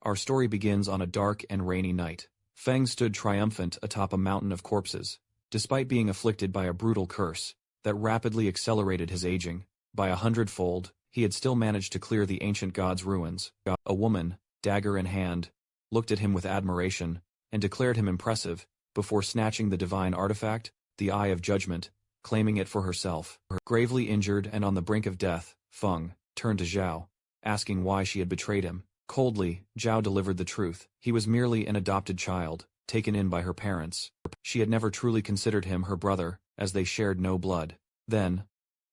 Our story begins on a dark and rainy night. Feng stood triumphant atop a mountain of corpses. Despite being afflicted by a brutal curse that rapidly accelerated his aging by 100-fold, he had still managed to clear the ancient god's ruins. A woman, dagger in hand, looked at him with admiration and declared him impressive before snatching the divine artifact, the Eye of Judgment, claiming it for herself. Gravely injured and on the brink of death, Feng turned to Zhao, asking why she had betrayed him. Coldly, Zhao delivered the truth. He was merely an adopted child, taken in by her parents. She had never truly considered him her brother, as they shared no blood. Then,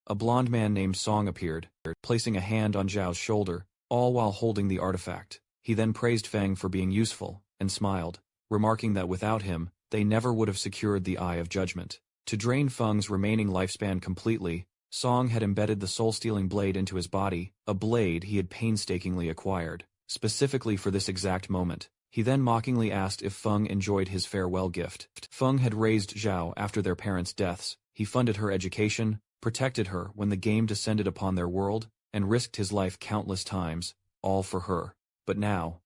a blond man named Song appeared, placing a hand on Zhao's shoulder, all while holding the artifact. He then praised Feng for being useful, and smiled, remarking that without him, they never would have secured the Eye of Judgment. To drain Feng's remaining lifespan completely, Song had embedded the soul-stealing blade into his body, a blade he had painstakingly acquired, specifically for this exact moment. He then mockingly asked if Feng enjoyed his farewell gift. Feng had raised Zhao after their parents' deaths. He funded her education, protected her when the game descended upon their world, and risked his life countless times, all for her. But now,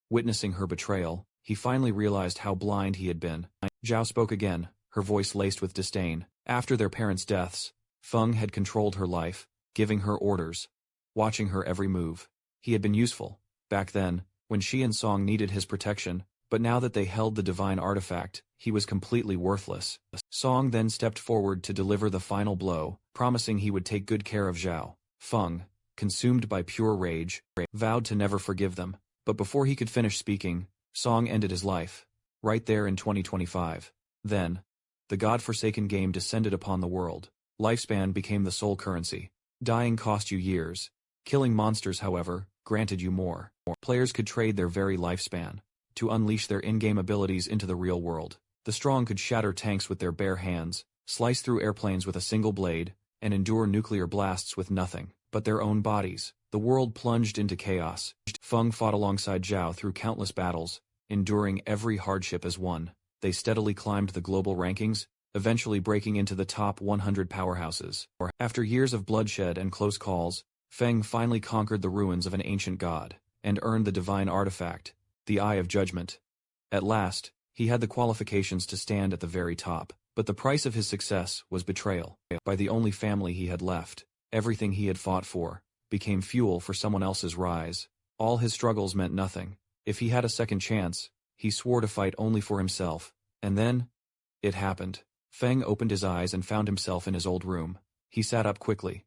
witnessing her betrayal, he finally realized how blind he had been. Zhao spoke again, her voice laced with disdain. After their parents' deaths, Feng had controlled her life, giving her orders, watching her every move. He had been useful, back then, when she and Song needed his protection, but now that they held the divine artifact, he was completely worthless. Song then stepped forward to deliver the final blow, promising he would take good care of Zhao. Feng, consumed by pure rage, vowed to never forgive them, but before he could finish speaking, Song ended his life, right there in 2025. Then, the god-forsaken game descended upon the world. Lifespan became the sole currency. Dying cost you years. Killing monsters, however, granted you more. Players could trade their very lifespan to unleash their in-game abilities into the real world. The strong could shatter tanks with their bare hands, slice through airplanes with a single blade, and endure nuclear blasts with nothing but their own bodies. The world plunged into chaos. Feng fought alongside Zhao through countless battles, enduring every hardship as one. They steadily climbed the global rankings, eventually breaking into the top 100 powerhouses. After years of bloodshed and close calls, Feng finally conquered the ruins of an ancient god, and earned the divine artifact, the Eye of Judgment. At last, he had the qualifications to stand at the very top, but the price of his success was betrayal. By the only family he had left, everything he had fought for became fuel for someone else's rise. All his struggles meant nothing. If he had a second chance, he swore to fight only for himself. And then, it happened. Feng opened his eyes and found himself in his old room. He sat up quickly.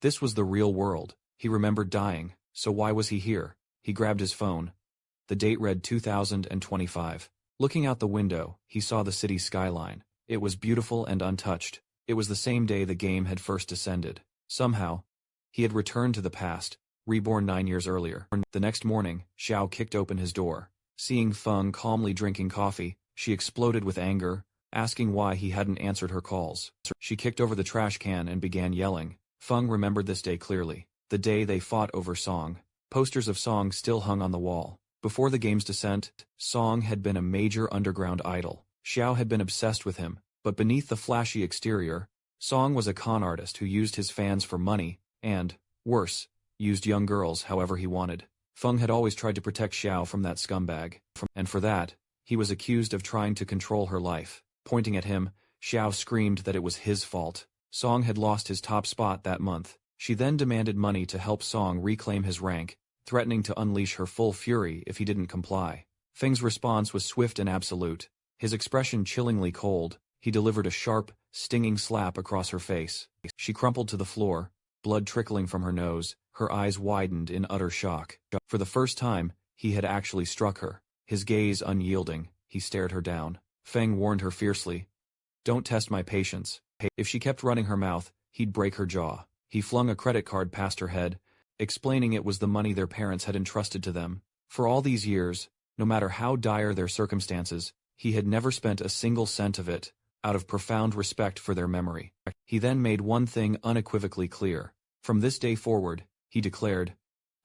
This was the real world. He remembered dying, so why was he here? He grabbed his phone. The date read 2025. Looking out the window, he saw the city skyline. It was beautiful and untouched. It was the same day the game had first descended. Somehow, he had returned to the past, reborn 9 years earlier. The next morning, Xiao kicked open his door. Seeing Feng calmly drinking coffee, she exploded with anger, asking why he hadn't answered her calls. She kicked over the trash can and began yelling. Feng remembered this day clearly, the day they fought over Song. Posters of Song still hung on the wall. Before the game's descent, Song had been a major underground idol. Xiao had been obsessed with him, but beneath the flashy exterior, Song was a con artist who used his fans for money, and, worse, used young girls however he wanted. Feng had always tried to protect Xiao from that scumbag, and for that, he was accused of trying to control her life. Pointing at him, Xiao screamed that it was his fault. Song had lost his top spot that month. She then demanded money to help Song reclaim his rank, threatening to unleash her full fury if he didn't comply. Feng's response was swift and absolute. His expression chillingly cold, he delivered a sharp, stinging slap across her face. She crumpled to the floor, blood trickling from her nose, her eyes widened in utter shock. For the first time, he had actually struck her. His gaze unyielding, he stared her down. Feng warned her fiercely, "Don't test my patience." If she kept running her mouth, he'd break her jaw. He flung a credit card past her head, explaining it was the money their parents had entrusted to them. For all these years, no matter how dire their circumstances, he had never spent a single cent of it, out of profound respect for their memory. He then made one thing unequivocally clear. From this day forward, he declared,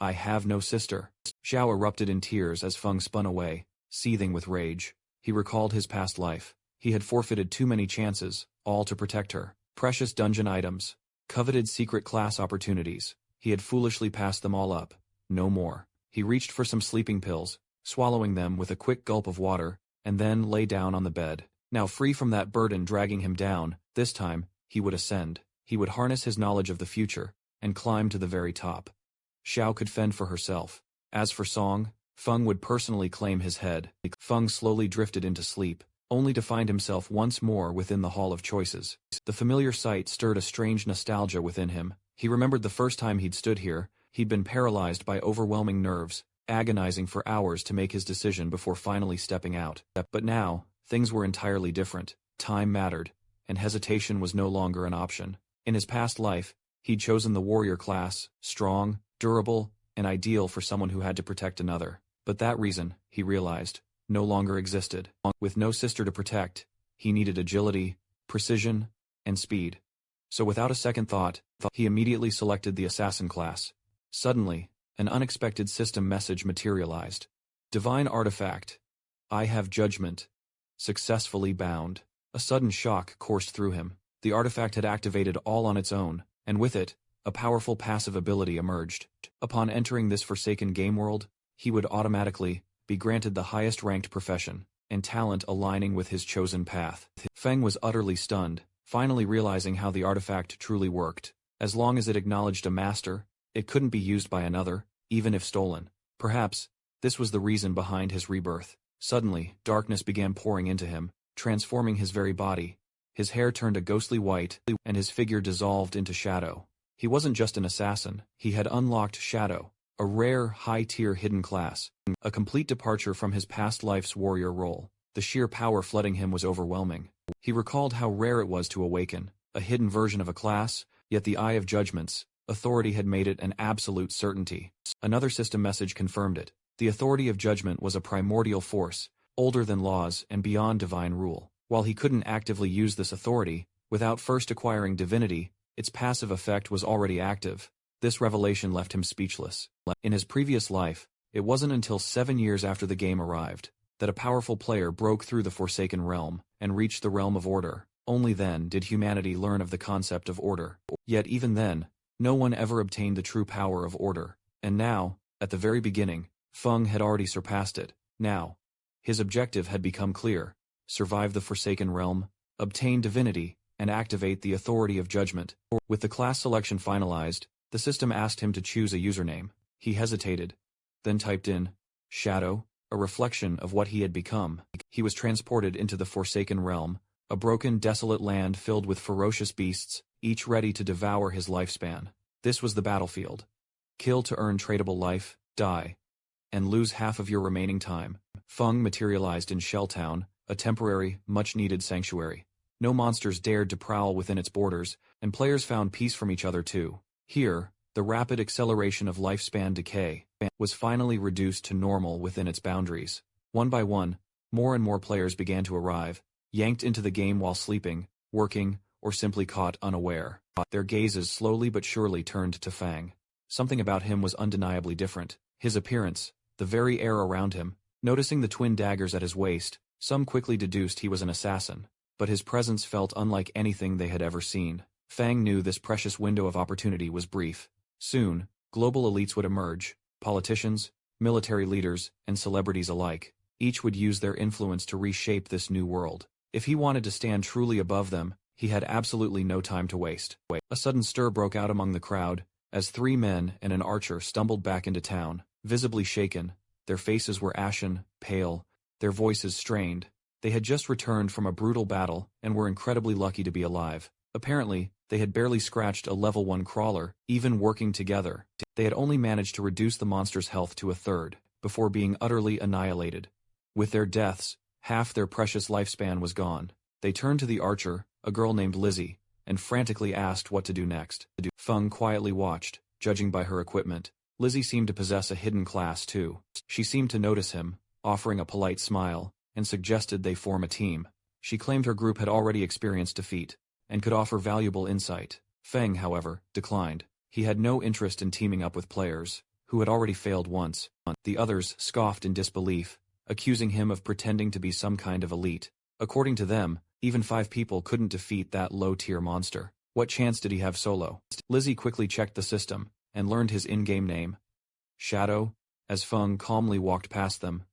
"I have no sister." Xiao erupted in tears as Feng spun away, seething with rage. He recalled his past life. He had forfeited too many chances, all to protect her. Precious dungeon items, coveted secret class opportunities. He had foolishly passed them all up. No more. He reached for some sleeping pills, swallowing them with a quick gulp of water, and then lay down on the bed. Now free from that burden dragging him down, this time, he would ascend. He would harness his knowledge of the future, and climb to the very top. Xiao could fend for herself. As for Song, Feng would personally claim his head. Feng slowly drifted into sleep, only to find himself once more within the Hall of Choices. The familiar sight stirred a strange nostalgia within him. He remembered the first time he'd stood here. He'd been paralyzed by overwhelming nerves, agonizing for hours to make his decision before finally stepping out. But now, things were entirely different. Time mattered, and hesitation was no longer an option. In his past life, he'd chosen the warrior class, strong, durable, and ideal for someone who had to protect another. But that reason, he realized, no longer existed. With no sister to protect, he needed agility, precision, and speed. So without a second thought, he immediately selected the assassin class. Suddenly, an unexpected system message materialized. Divine artifact. I have judgment. Successfully bound. A sudden shock coursed through him. The artifact had activated all on its own, and with it, a powerful passive ability emerged. Upon entering this forsaken game world, he would automatically be granted the highest-ranked profession and talent aligning with his chosen path. Feng was utterly stunned, finally realizing how the artifact truly worked. As long as it acknowledged a master, it couldn't be used by another, even if stolen. Perhaps, this was the reason behind his rebirth. Suddenly, darkness began pouring into him, transforming his very body. His hair turned a ghostly white, and his figure dissolved into shadow. He wasn't just an assassin, he had unlocked Shadow, a rare, high-tier hidden class, a complete departure from his past life's warrior role. The sheer power flooding him was overwhelming. He recalled how rare it was to awaken, a hidden version of a class, yet the Eye of Judgment's authority had made it an absolute certainty. Another system message confirmed it. The authority of judgment was a primordial force, older than laws and beyond divine rule. While he couldn't actively use this authority, without first acquiring divinity, its passive effect was already active. This revelation left him speechless. In his previous life, it wasn't until 7 years after the game arrived that a powerful player broke through the Forsaken Realm and reached the Realm of Order. Only then did humanity learn of the concept of order. Yet even then, no one ever obtained the true power of order. And now, at the very beginning, Feng had already surpassed it. Now, his objective had become clear: survive the Forsaken Realm, obtain divinity, and activate the authority of judgment. With the class selection finalized, the system asked him to choose a username. He hesitated, then typed in Shadow, a reflection of what he had become. He was transported into the Forsaken Realm, a broken, desolate land filled with ferocious beasts, each ready to devour his lifespan. This was the battlefield. Kill to earn tradable life, die, and lose half of your remaining time. Feng materialized in Shelltown, a temporary, much-needed sanctuary. No monsters dared to prowl within its borders, and players found peace from each other too. Here, the rapid acceleration of lifespan decay was finally reduced to normal within its boundaries. One by one, more and more players began to arrive, yanked into the game while sleeping, working, or simply caught unaware. Their gazes slowly but surely turned to Feng. Something about him was undeniably different. His appearance, the very air around him. Noticing the twin daggers at his waist, some quickly deduced he was an assassin. But his presence felt unlike anything they had ever seen. Feng knew this precious window of opportunity was brief. Soon, global elites would emerge, politicians, military leaders, and celebrities alike. Each would use their influence to reshape this new world. If he wanted to stand truly above them, he had absolutely no time to waste. A sudden stir broke out among the crowd, as 3 men and an archer stumbled back into town, visibly shaken. Their faces were ashen, pale, their voices strained. They had just returned from a brutal battle and were incredibly lucky to be alive. Apparently, they had barely scratched a level 1 crawler. Even working together, they had only managed to reduce the monster's health to 1/3, before being utterly annihilated. With their deaths, half their precious lifespan was gone. They turned to the archer, a girl named Lizzie, and frantically asked what to do next. Feng quietly watched, judging by her equipment. Lizzie seemed to possess a hidden class too. She seemed to notice him, offering a polite smile, and suggested they form a team. She claimed her group had already experienced defeat, and could offer valuable insight. Feng, however, declined. He had no interest in teaming up with players who had already failed once. The others scoffed in disbelief, accusing him of pretending to be some kind of elite. According to them, even 5 people couldn't defeat that low-tier monster. What chance did he have solo? Lizzie quickly checked the system, and learned his in-game name, Shadow. As Feng calmly walked past them,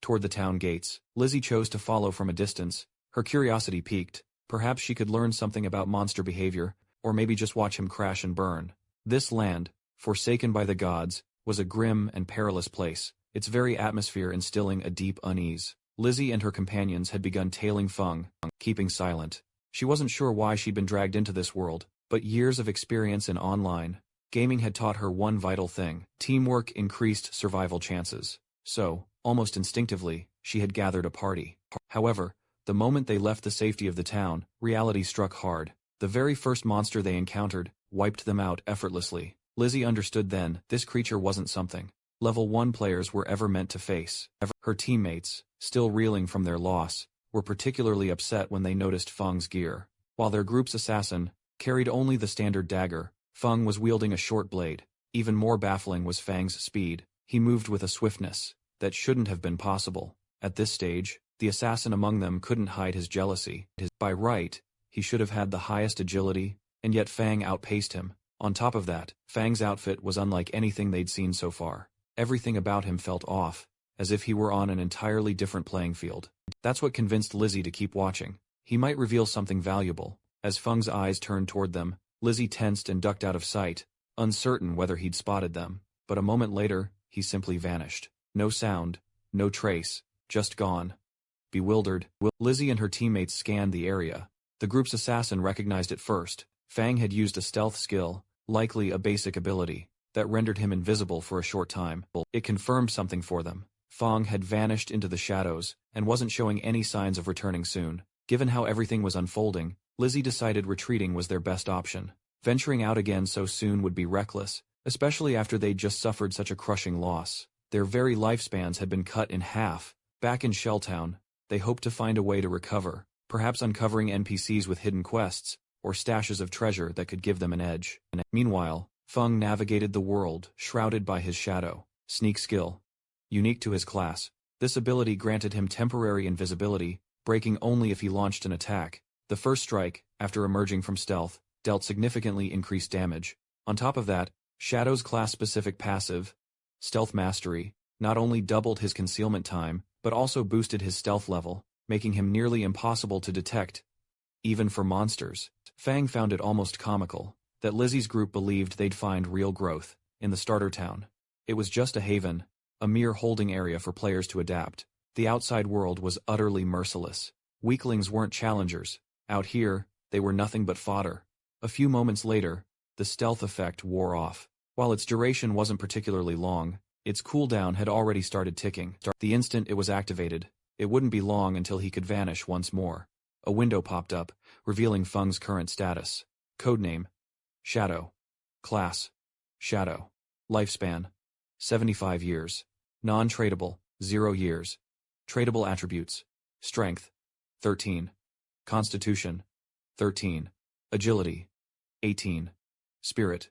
toward the town gates. Lizzie chose to follow from a distance. Her curiosity piqued. Perhaps she could learn something about monster behavior, or maybe just watch him crash and burn. This land, forsaken by the gods, was a grim and perilous place, its very atmosphere instilling a deep unease. Lizzie and her companions had begun tailing Feng, keeping silent. She wasn't sure why she'd been dragged into this world, but years of experience in online gaming had taught her one vital thing: teamwork increased survival chances. So, almost instinctively, she had gathered a party. However, the moment they left the safety of the town, reality struck hard. The very first monster they encountered wiped them out effortlessly. Lizzie understood then, this creature wasn't something Level 1 players were ever meant to face. Her teammates, still reeling from their loss, were particularly upset when they noticed Feng's gear. While their group's assassin carried only the standard dagger, Feng was wielding a short blade. Even more baffling was Fang's speed. He moved with a swiftness that shouldn't have been possible. At this stage, the assassin among them couldn't hide his jealousy. By right, he should have had the highest agility, and yet Fang outpaced him. On top of that, Fang's outfit was unlike anything they'd seen so far. Everything about him felt off, as if he were on an entirely different playing field. That's what convinced Lizzie to keep watching. He might reveal something valuable. As Feng's eyes turned toward them, Lizzie tensed and ducked out of sight, uncertain whether he'd spotted them. But a moment later, he simply vanished. No sound, no trace, just gone. Bewildered, Lizzie and her teammates scanned the area. The group's assassin recognized it first. Fang had used a stealth skill, likely a basic ability, that rendered him invisible for a short time. It confirmed something for them. Feng had vanished into the shadows, and wasn't showing any signs of returning soon. Given how everything was unfolding, Lizzie decided retreating was their best option. Venturing out again so soon would be reckless, especially after they'd just suffered such a crushing loss. Their very lifespans had been cut in half. Back in Shelltown, they hoped to find a way to recover, perhaps uncovering NPCs with hidden quests, or stashes of treasure that could give them an edge. Meanwhile, Feng navigated the world, shrouded by his shadow. Sneak skill. Unique to his class, this ability granted him temporary invisibility, breaking only if he launched an attack. The first strike, after emerging from stealth, dealt significantly increased damage. On top of that, Shadow's class-specific passive, Stealth Mastery, not only doubled his concealment time, but also boosted his stealth level, making him nearly impossible to detect, even for monsters. Fang found it almost comical that Lizzie's group believed they'd find real growth in the starter town. It was just a haven, a mere holding area for players to adapt. The outside world was utterly merciless. Weaklings weren't challengers. Out here, they were nothing but fodder. A few moments later, the stealth effect wore off. While its duration wasn't particularly long, its cooldown had already started ticking. The instant it was activated, it wouldn't be long until he could vanish once more. A window popped up, revealing Feng's current status. Codename: Shadow. Class: Shadow. Lifespan: 75 years. Non-tradable: 0 years. Tradable attributes: Strength: 13. Constitution: 13. Agility: 18. Spirit: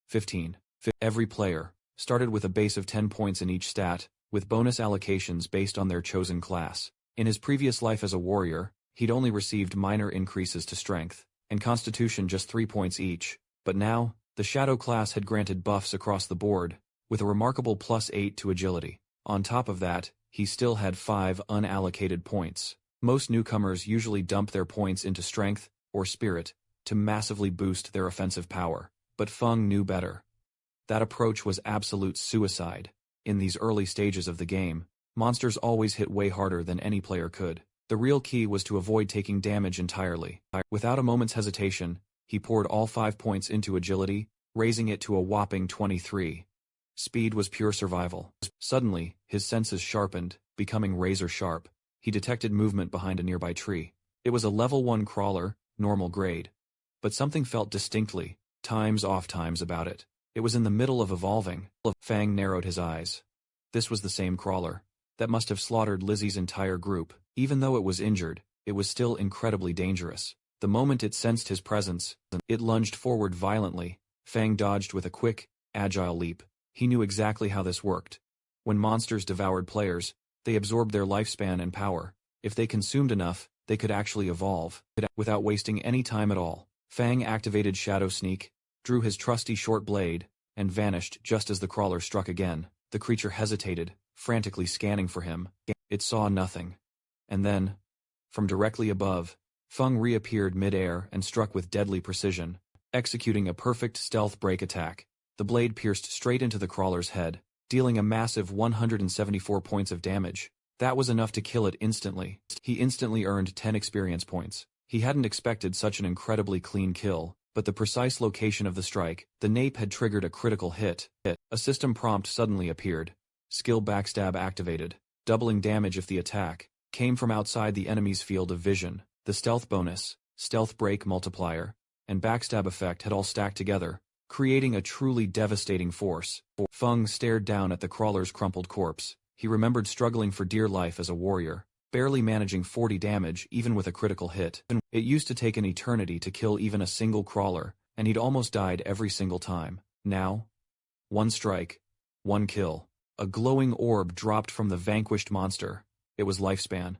15. Every player started with a base of 10 points in each stat, with bonus allocations based on their chosen class. In his previous life as a warrior, he'd only received minor increases to strength and constitution, just 3 points each. But now, the Shadow class had granted buffs across the board, with a remarkable +8 to agility. On top of that, he still had 5 unallocated points. Most newcomers usually dump their points into strength or spirit to massively boost their offensive power, but Feng knew better. That approach was absolute suicide. In these early stages of the game, monsters always hit way harder than any player could. The real key was to avoid taking damage entirely. Without a moment's hesitation, he poured all 5 points into agility, raising it to a whopping 23. Speed was pure survival. Suddenly, his senses sharpened, becoming razor sharp. He detected movement behind a nearby tree. It was a level 1 crawler, normal grade. But something felt distinctly, times off times about it. It was in the middle of evolving. Fang narrowed his eyes. This was the same crawler that must have slaughtered Lizzie's entire group. Even though it was injured, it was still incredibly dangerous. The moment it sensed his presence, it lunged forward violently. Fang dodged with a quick, agile leap. He knew exactly how this worked. When monsters devoured players, they absorbed their lifespan and power. If they consumed enough, they could actually evolve. Without wasting any time at all, Fang activated Shadow Sneak, drew his trusty short blade, and vanished just as the crawler struck again. The creature hesitated, frantically scanning for him. It saw nothing. And then, from directly above, Feng reappeared mid-air and struck with deadly precision, executing a perfect stealth break attack. The blade pierced straight into the crawler's head, dealing a massive 174 points of damage. That was enough to kill it instantly. He instantly earned 10 experience points. He hadn't expected such an incredibly clean kill, but the precise location of the strike, the nape had triggered a critical hit. A system prompt suddenly appeared. Skill backstab activated, doubling damage if the attack came from outside the enemy's field of vision. The stealth bonus, stealth break multiplier, and backstab effect had all stacked together, creating a truly devastating force. Feng stared down at the crawler's crumpled corpse. He remembered struggling for dear life as a warrior, barely managing 40 damage even with a critical hit. It used to take an eternity to kill even a single crawler, and he'd almost died every single time. Now, one strike, one kill. A glowing orb dropped from the vanquished monster. It was lifespan.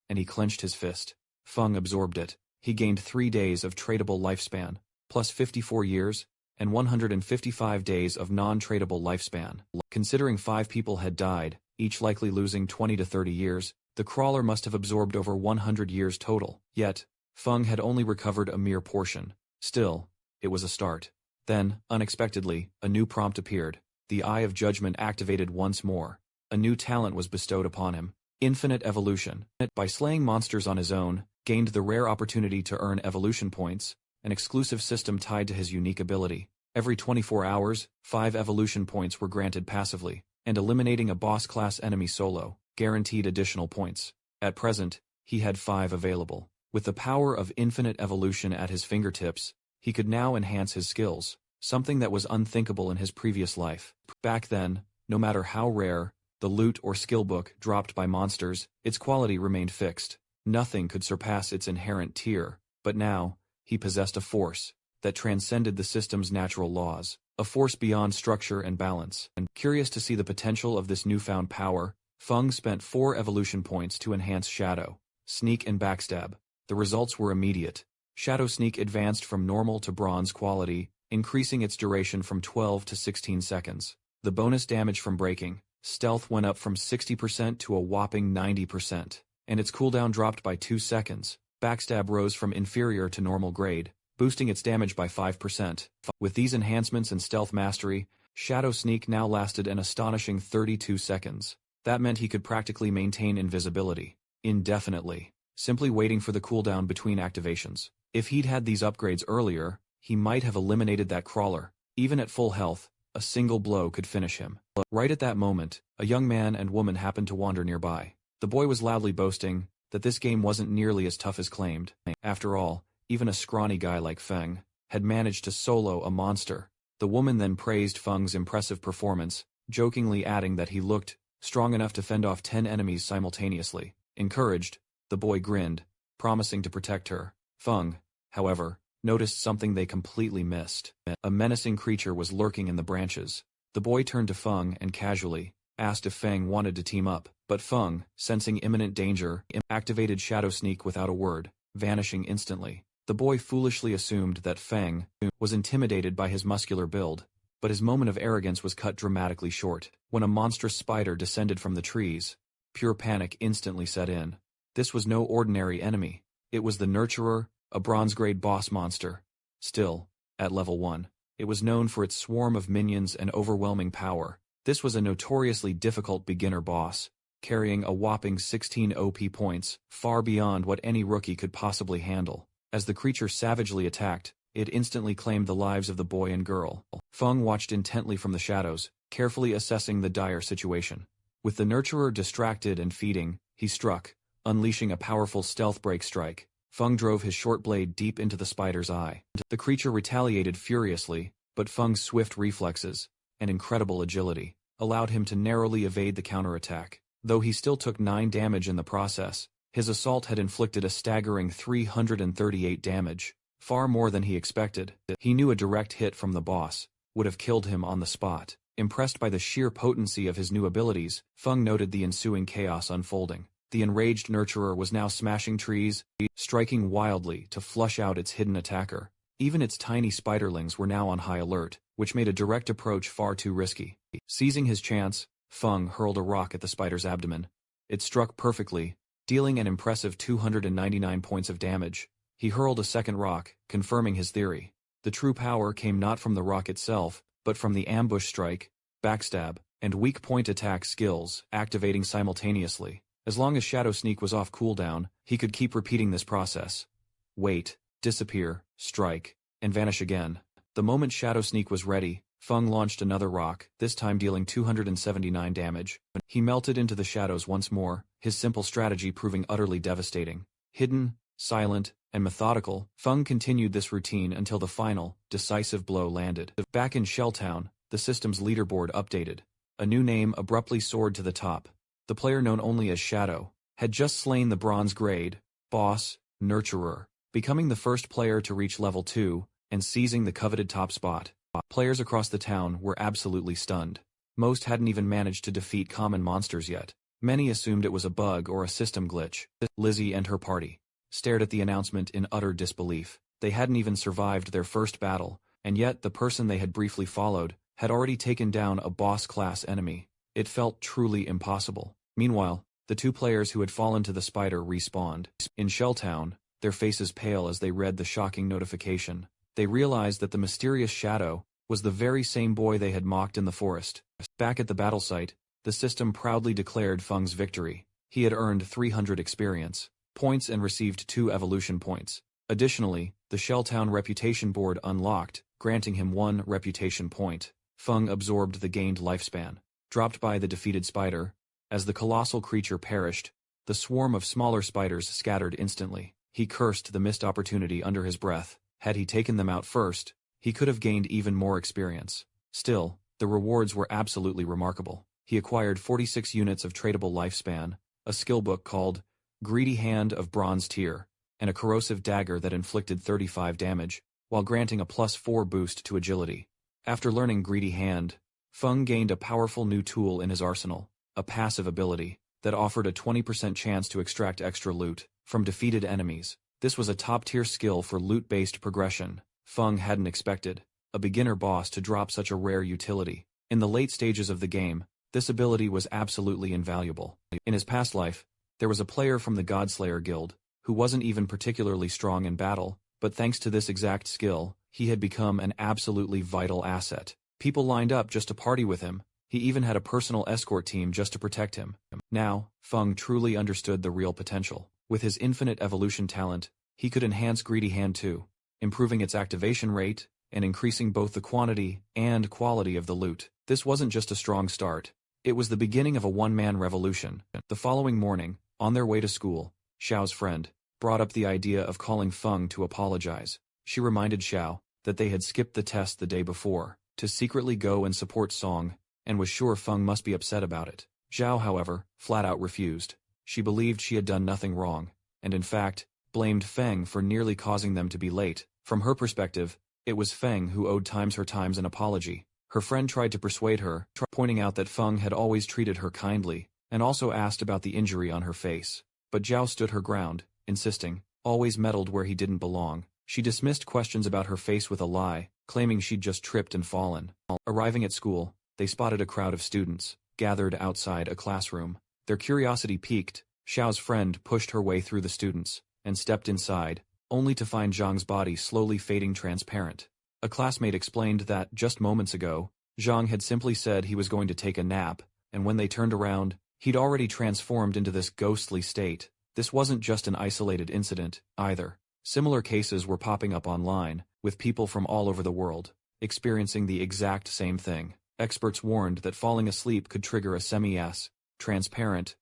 And he clenched his fist. Feng absorbed it. He gained 3 days of tradable lifespan, plus 54 years, and 155 days of non-tradable lifespan. Considering 5 people had died, each likely losing 20 to 30 years, the crawler must have absorbed over 100 years total. Yet, Feng had only recovered a mere portion. Still, it was a start. Then, unexpectedly, a new prompt appeared. The Eye of Judgment activated once more. A new talent was bestowed upon him. Infinite Evolution. By slaying monsters on his own, gained the rare opportunity to earn evolution points, an exclusive system tied to his unique ability. Every 24 hours, 5 evolution points were granted passively, and eliminating a boss-class enemy solo, guaranteed additional points. At present, he had 5 available. With the power of infinite evolution at his fingertips, he could now enhance his skills, something that was unthinkable in his previous life. Back then, no matter how rare, the loot or skill book dropped by monsters, its quality remained fixed. Nothing could surpass its inherent tier, but now, he possessed a force that transcended the system's natural laws, a force beyond structure and balance. And curious to see the potential of this newfound power, Feng spent 4 evolution points to enhance Shadow, Sneak and Backstab. The results were immediate. Shadow Sneak advanced from normal to bronze quality, increasing its duration from 12 to 16 seconds. The bonus damage from breaking, Stealth went up from 60% to a whopping 90%, and its cooldown dropped by 2 seconds. Backstab rose from inferior to normal grade, boosting its damage by 5%. With these enhancements and stealth mastery, Shadow Sneak now lasted an astonishing 32 seconds. That meant he could practically maintain invisibility indefinitely, simply waiting for the cooldown between activations. If he'd had these upgrades earlier, he might have eliminated that crawler. Even at full health, a single blow could finish him. Right at that moment, a young man and woman happened to wander nearby. The boy was loudly boasting that this game wasn't nearly as tough as claimed. After all, even a scrawny guy like Feng had managed to solo a monster. The woman then praised Feng's impressive performance, jokingly adding that he looked strong enough to fend off 10 enemies simultaneously. Encouraged, the boy grinned, promising to protect her. Feng, however, noticed something they completely missed. A menacing creature was lurking in the branches. The boy turned to Feng and casually asked if Feng wanted to team up, but Feng, sensing imminent danger, activated Shadow Sneak without a word, vanishing instantly. The boy foolishly assumed that Feng was intimidated by his muscular build, but his moment of arrogance was cut dramatically short. When a monstrous spider descended from the trees, pure panic instantly set in. This was no ordinary enemy. It was the Nurturer, a bronze-grade boss monster. Still, at level 1, it was known for its swarm of minions and overwhelming power. This was a notoriously difficult beginner boss, carrying a whopping 16 OP points, far beyond what any rookie could possibly handle. As the creature savagely attacked, it instantly claimed the lives of the boy and girl. Feng watched intently from the shadows, carefully assessing the dire situation. With the Nurturer distracted and feeding, he struck, unleashing a powerful stealth break strike. Feng drove his short blade deep into the spider's eye. The creature retaliated furiously, but Feng's swift reflexes and incredible agility allowed him to narrowly evade the counterattack. Though he still took 9 damage in the process, his assault had inflicted a staggering 338 damage, far more than he expected. He knew a direct hit from the boss would have killed him on the spot. Impressed by the sheer potency of his new abilities, Feng noted the ensuing chaos unfolding. The enraged Nurturer was now smashing trees, striking wildly to flush out its hidden attacker. Even its tiny spiderlings were now on high alert, which made a direct approach far too risky. Seizing his chance, Feng hurled a rock at the spider's abdomen. It struck perfectly, dealing an impressive 299 points of damage. He hurled a second rock, confirming his theory. The true power came not from the rock itself, but from the ambush strike, backstab, and weak point attack skills activating simultaneously. As long as Shadow Sneak was off cooldown, he could keep repeating this process. Wait, disappear, strike, and vanish again. The moment Shadow Sneak was ready, Feng launched another rock, this time dealing 279 damage. He melted into the shadows once more, his simple strategy proving utterly devastating. Hidden, silent, and methodical, Feng continued this routine until the final, decisive blow landed. Back in Shelltown, the system's leaderboard updated. A new name abruptly soared to the top. The player known only as Shadow had just slain the bronze grade, boss, Nurturer, becoming the first player to reach level 2, and seizing the coveted top spot. Players across the town were absolutely stunned. Most hadn't even managed to defeat common monsters yet. Many assumed it was a bug or a system glitch. Lizzie and her party stared at the announcement in utter disbelief. They hadn't even survived their first battle, and yet the person they had briefly followed had already taken down a boss-class enemy. It felt truly impossible. Meanwhile, the two players who had fallen to the spider respawned. In Shelltown, their faces pale as they read the shocking notification. They realized that the mysterious Shadow was the very same boy they had mocked in the forest. Back at the battle site, the system proudly declared Feng's victory. He had earned 300 experience points and received 2 evolution points. Additionally, the Shelltown reputation board unlocked, granting him 1 reputation point. Feng absorbed the gained lifespan. Dropped by the defeated spider, as the colossal creature perished, the swarm of smaller spiders scattered instantly. He cursed the missed opportunity under his breath. Had he taken them out first, he could have gained even more experience. Still, the rewards were absolutely remarkable. He acquired 46 units of tradable lifespan, a skill book called Greedy Hand of Bronze Tier, and a corrosive dagger that inflicted 35 damage, while granting a +4 boost to agility. After learning Greedy Hand, Feng gained a powerful new tool in his arsenal, a passive ability that offered a 20% chance to extract extra loot from defeated enemies. This was a top-tier skill for loot-based progression. Feng hadn't expected a beginner boss to drop such a rare utility. In the late stages of the game, this ability was absolutely invaluable. In his past life, there was a player from the Godslayer Guild who wasn't even particularly strong in battle, but thanks to this exact skill, he had become an absolutely vital asset. People lined up just to party with him. He even had a personal escort team just to protect him. Now, Feng truly understood the real potential. With his infinite evolution talent, he could enhance Greedy Hand too, improving its activation rate and increasing both the quantity and quality of the loot. This wasn't just a strong start. It was the beginning of a one-man revolution. The following morning, on their way to school, Xiao's friend brought up the idea of calling Feng to apologize. She reminded Xiao that they had skipped the test the day before to secretly go and support Song, and was sure Feng must be upset about it. Xiao, however, flat out refused. She believed she had done nothing wrong, and in fact, blamed Feng for nearly causing them to be late. From her perspective, it was Feng who owed her times an apology. Her friend tried to persuade her, pointing out that Feng had always treated her kindly, and also asked about the injury on her face. But Zhao stood her ground, insisting, always meddled where he didn't belong. She dismissed questions about her face with a lie, claiming she'd just tripped and fallen. Arriving at school, they spotted a crowd of students, gathered outside a classroom. Their curiosity piqued. Xiao's friend pushed her way through the students, and stepped inside, only to find Zhang's body slowly fading transparent. A classmate explained that, just moments ago, Zhang had simply said he was going to take a nap, and when they turned around, he'd already transformed into this ghostly state. This wasn't just an isolated incident, either. Similar cases were popping up online, with people from all over the world experiencing the exact same thing. Experts warned that falling asleep could trigger a semi-S, transparent,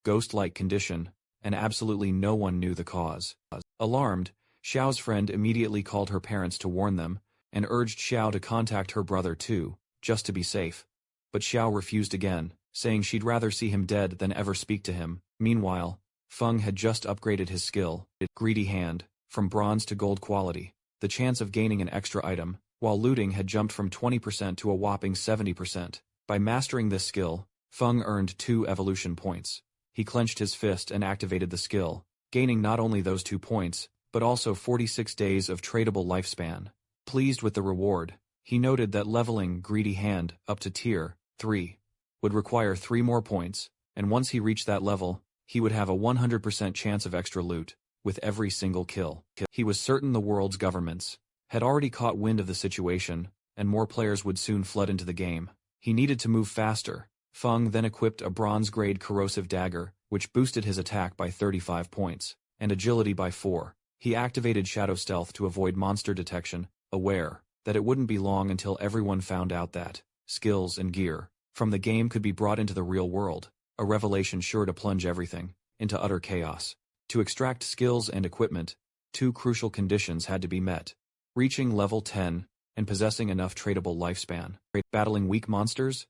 ghost-like condition, and absolutely no one knew the cause. Alarmed, Xiao's friend immediately called her parents to warn them, and urged Xiao to contact her brother too, just to be safe. But Xiao refused again, saying she'd rather see him dead than ever speak to him. Meanwhile, Feng had just upgraded his skill, Greedy Hand, from bronze to gold quality. The chance of gaining an extra item, while looting, had jumped from 20% to a whopping 70%. By mastering this skill, Feng earned 2 evolution points. He clenched his fist and activated the skill, gaining not only those 2 points, but also 46 days of tradable lifespan. Pleased with the reward, he noted that leveling Greedy Hand up to Tier 3 would require 3 more points, and once he reached that level, he would have a 100% chance of extra loot with every single kill. He was certain the world's governments had already caught wind of the situation, and more players would soon flood into the game. He needed to move faster. Feng then equipped a bronze-grade corrosive dagger, which boosted his attack by 35 points, and agility by 4. He activated Shadow Stealth to avoid monster detection, aware that it wouldn't be long until everyone found out that skills and gear from the game could be brought into the real world, a revelation sure to plunge everything into utter chaos. To extract skills and equipment, 2 crucial conditions had to be met: reaching level 10 and possessing enough tradable lifespan. Battling weak monsters?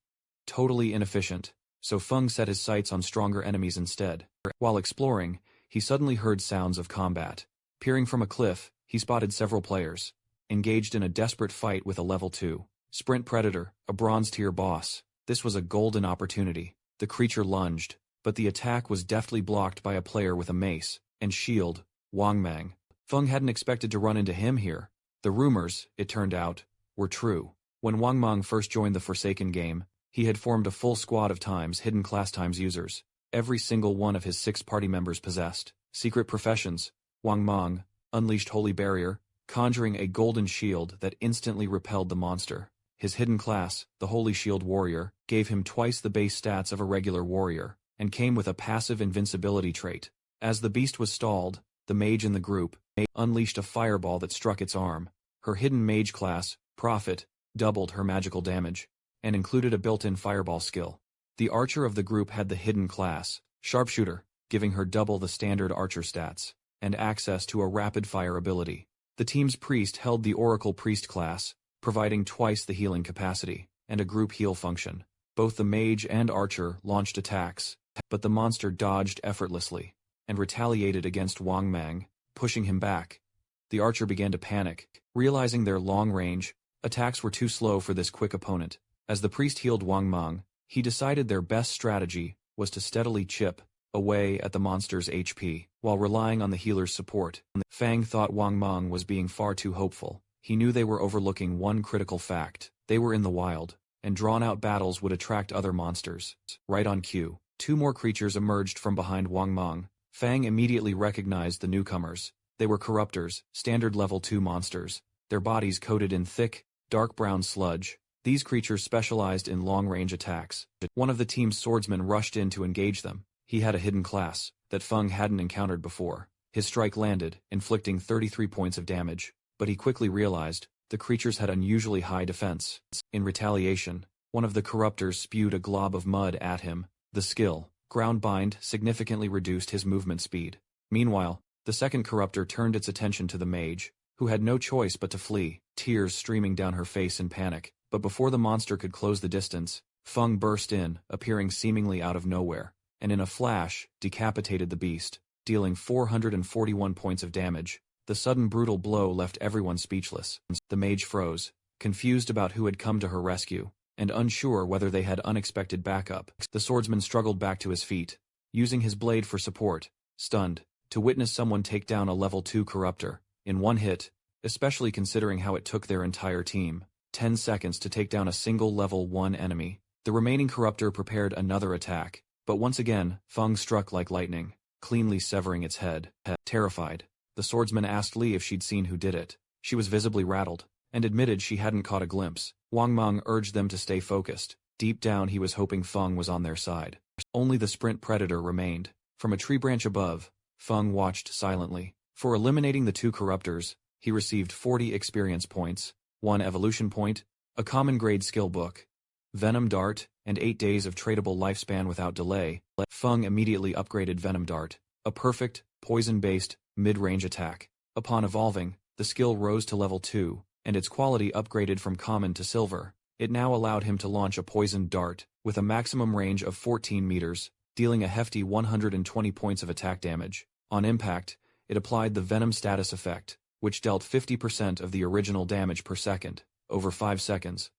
Totally inefficient, so Feng set his sights on stronger enemies instead. While exploring, he suddenly heard sounds of combat. Peering from a cliff, he spotted several players, engaged in a desperate fight with a level 2 sprint predator, a bronze-tier boss. This was a golden opportunity. The creature lunged, but the attack was deftly blocked by a player with a mace and shield, Wang Mang. Feng hadn't expected to run into him here. The rumors, it turned out, were true. When Wang Mang first joined the Forsaken game, he had formed a full squad of hidden class times users. Every single one of his 6 party members possessed secret professions. Wang Mang unleashed Holy Barrier, conjuring a golden shield that instantly repelled the monster. His hidden class, the Holy Shield Warrior, gave him twice the base stats of a regular warrior, and came with a passive invincibility trait. As the beast was stalled, the mage in the group unleashed a fireball that struck its arm. Her hidden mage class, Prophet, doubled her magical damage, and included a built-in fireball skill. The archer of the group had the hidden class, Sharpshooter, giving her double the standard archer stats, and access to a rapid-fire ability. The team's priest held the Oracle Priest class, providing twice the healing capacity, and a group heal function. Both the mage and archer launched attacks, but the monster dodged effortlessly, and retaliated against Wang Mang, pushing him back. The archer began to panic, realizing their long-range attacks were too slow for this quick opponent. As the priest healed Wang Mang, he decided their best strategy was to steadily chip away at the monster's HP, while relying on the healer's support. Fang thought Wang Mang was being far too hopeful. He knew they were overlooking one critical fact: they were in the wild, and drawn-out battles would attract other monsters. Right on cue, 2 more creatures emerged from behind Wang Mang. Fang immediately recognized the newcomers. They were Corruptors, standard level 2 monsters, their bodies coated in thick, dark brown sludge. These creatures specialized in long-range attacks. One of the team's swordsmen rushed in to engage them. He had a hidden class that Feng hadn't encountered before. His strike landed, inflicting 33 points of damage, but he quickly realized the creatures had unusually high defense. In retaliation, one of the Corruptors spewed a glob of mud at him. The skill, Ground Bind, significantly reduced his movement speed. Meanwhile, the second Corruptor turned its attention to the mage, who had no choice but to flee, tears streaming down her face in panic. But before the monster could close the distance, Feng burst in, appearing seemingly out of nowhere, and in a flash, decapitated the beast, dealing 441 points of damage. The sudden brutal blow left everyone speechless. The mage froze, confused about who had come to her rescue, and unsure whether they had unexpected backup. The swordsman struggled back to his feet, using his blade for support, stunned, to witness someone take down a level 2 Corruptor in one hit, especially considering how it took their entire team 10 seconds to take down a single level 1 enemy. The remaining Corruptor prepared another attack, but once again, Feng struck like lightning, cleanly severing its head. Terrified, the swordsman asked Li if she'd seen who did it. She was visibly rattled, and admitted she hadn't caught a glimpse. Wang Mang urged them to stay focused. Deep down he was hoping Feng was on their side. Only the sprint predator remained. From a tree branch above, Feng watched silently. For eliminating the 2 Corruptors, he received 40 experience points, 1 evolution point, a common grade skill book, Venom Dart, and 8 days of tradable lifespan without delay. Feng immediately upgraded Venom Dart, a perfect, poison-based, mid-range attack. Upon evolving, the skill rose to level 2, and its quality upgraded from common to silver. It now allowed him to launch a poisoned dart, with a maximum range of 14 meters, dealing a hefty 120 points of attack damage. On impact, it applied the Venom status effect, which dealt 50% of the original damage per second, over 5 seconds.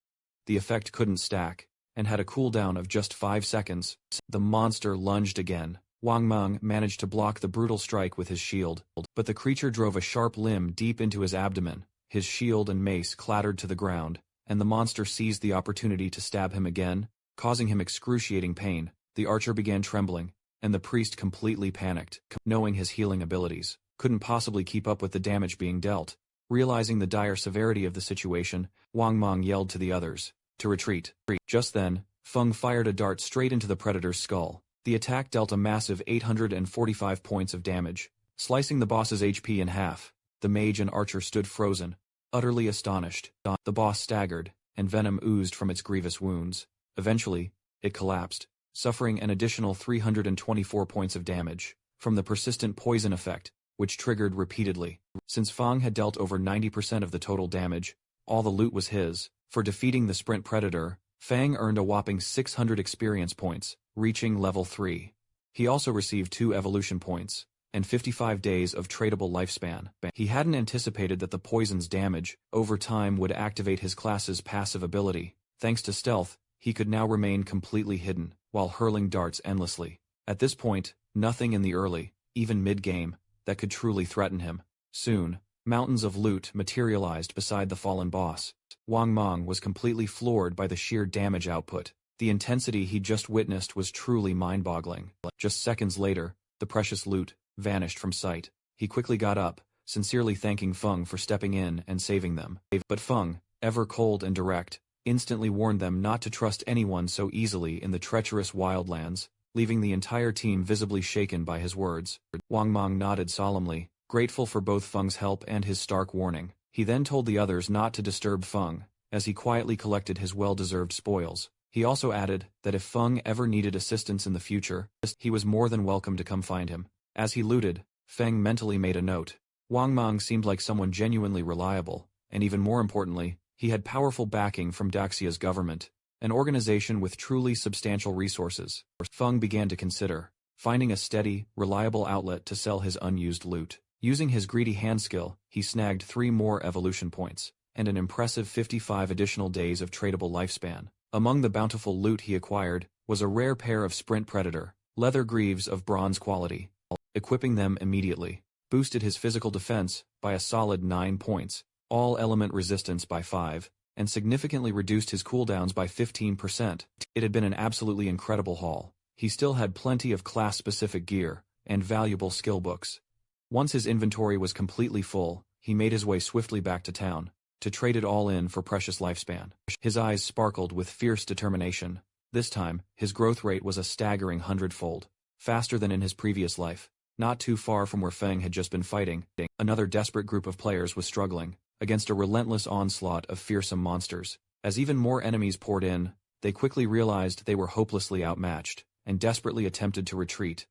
The effect couldn't stack, and had a cooldown of just 5 seconds. The monster lunged again. Wang Mang managed to block the brutal strike with his shield, but the creature drove a sharp limb deep into his abdomen. His shield and mace clattered to the ground, and the monster seized the opportunity to stab him again, causing him excruciating pain. The archer began trembling, and the priest completely panicked, knowing his healing abilities couldn't possibly keep up with the damage being dealt. Realizing the dire severity of the situation, Wang Meng yelled to the others to retreat. Just then, Feng fired a dart straight into the predator's skull. The attack dealt a massive 845 points of damage, slicing the boss's HP in half. The mage and archer stood frozen, utterly astonished. The boss staggered, and venom oozed from its grievous wounds. Eventually, it collapsed, suffering an additional 324 points of damage from the persistent poison effect, which triggered repeatedly. Since Feng had dealt over 90% of the total damage, all the loot was his. For defeating the sprint predator, Feng earned a whopping 600 experience points, reaching level 3. He also received 2 evolution points and 55 days of tradable lifespan. He hadn't anticipated that the poison's damage over time would activate his class's passive ability. Thanks to stealth, he could now remain completely hidden while hurling darts endlessly. At this point, nothing in the early, even mid-game, that could truly threaten him. Soon, mountains of loot materialized beside the fallen boss. Wang Meng was completely floored by the sheer damage output. The intensity he'd just witnessed was truly mind-boggling. Just seconds later, the precious loot vanished from sight. He quickly got up, sincerely thanking Feng for stepping in and saving them. But Feng, ever cold and direct, instantly warned them not to trust anyone so easily in the treacherous wildlands, leaving the entire team visibly shaken by his words. Wang Meng nodded solemnly, grateful for both Feng's help and his stark warning. He then told the others not to disturb Feng, as he quietly collected his well-deserved spoils. He also added that if Feng ever needed assistance in the future, he was more than welcome to come find him. As he looted, Feng mentally made a note. Wang Meng seemed like someone genuinely reliable, and even more importantly, he had powerful backing from Daxia's government, an organization with truly substantial resources. Feng began to consider finding a steady, reliable outlet to sell his unused loot. Using his greedy hand skill, he snagged 3 more evolution points, and an impressive 55 additional days of tradable lifespan. Among the bountiful loot he acquired was a rare pair of sprint predator leather greaves of bronze quality. Equipping them immediately boosted his physical defense by a solid 9 points, all element resistance by 5, and significantly reduced his cooldowns by 15%. It had been an absolutely incredible haul. He still had plenty of class-specific gear and valuable skill books. Once his inventory was completely full, he made his way swiftly back to town, to trade it all in for precious lifespan. His eyes sparkled with fierce determination. This time, his growth rate was a staggering 100-fold, faster than in his previous life. Not too far from where Feng had just been fighting, another desperate group of players was struggling against a relentless onslaught of fearsome monsters. As even more enemies poured in, they quickly realized they were hopelessly outmatched, and desperately attempted to retreat.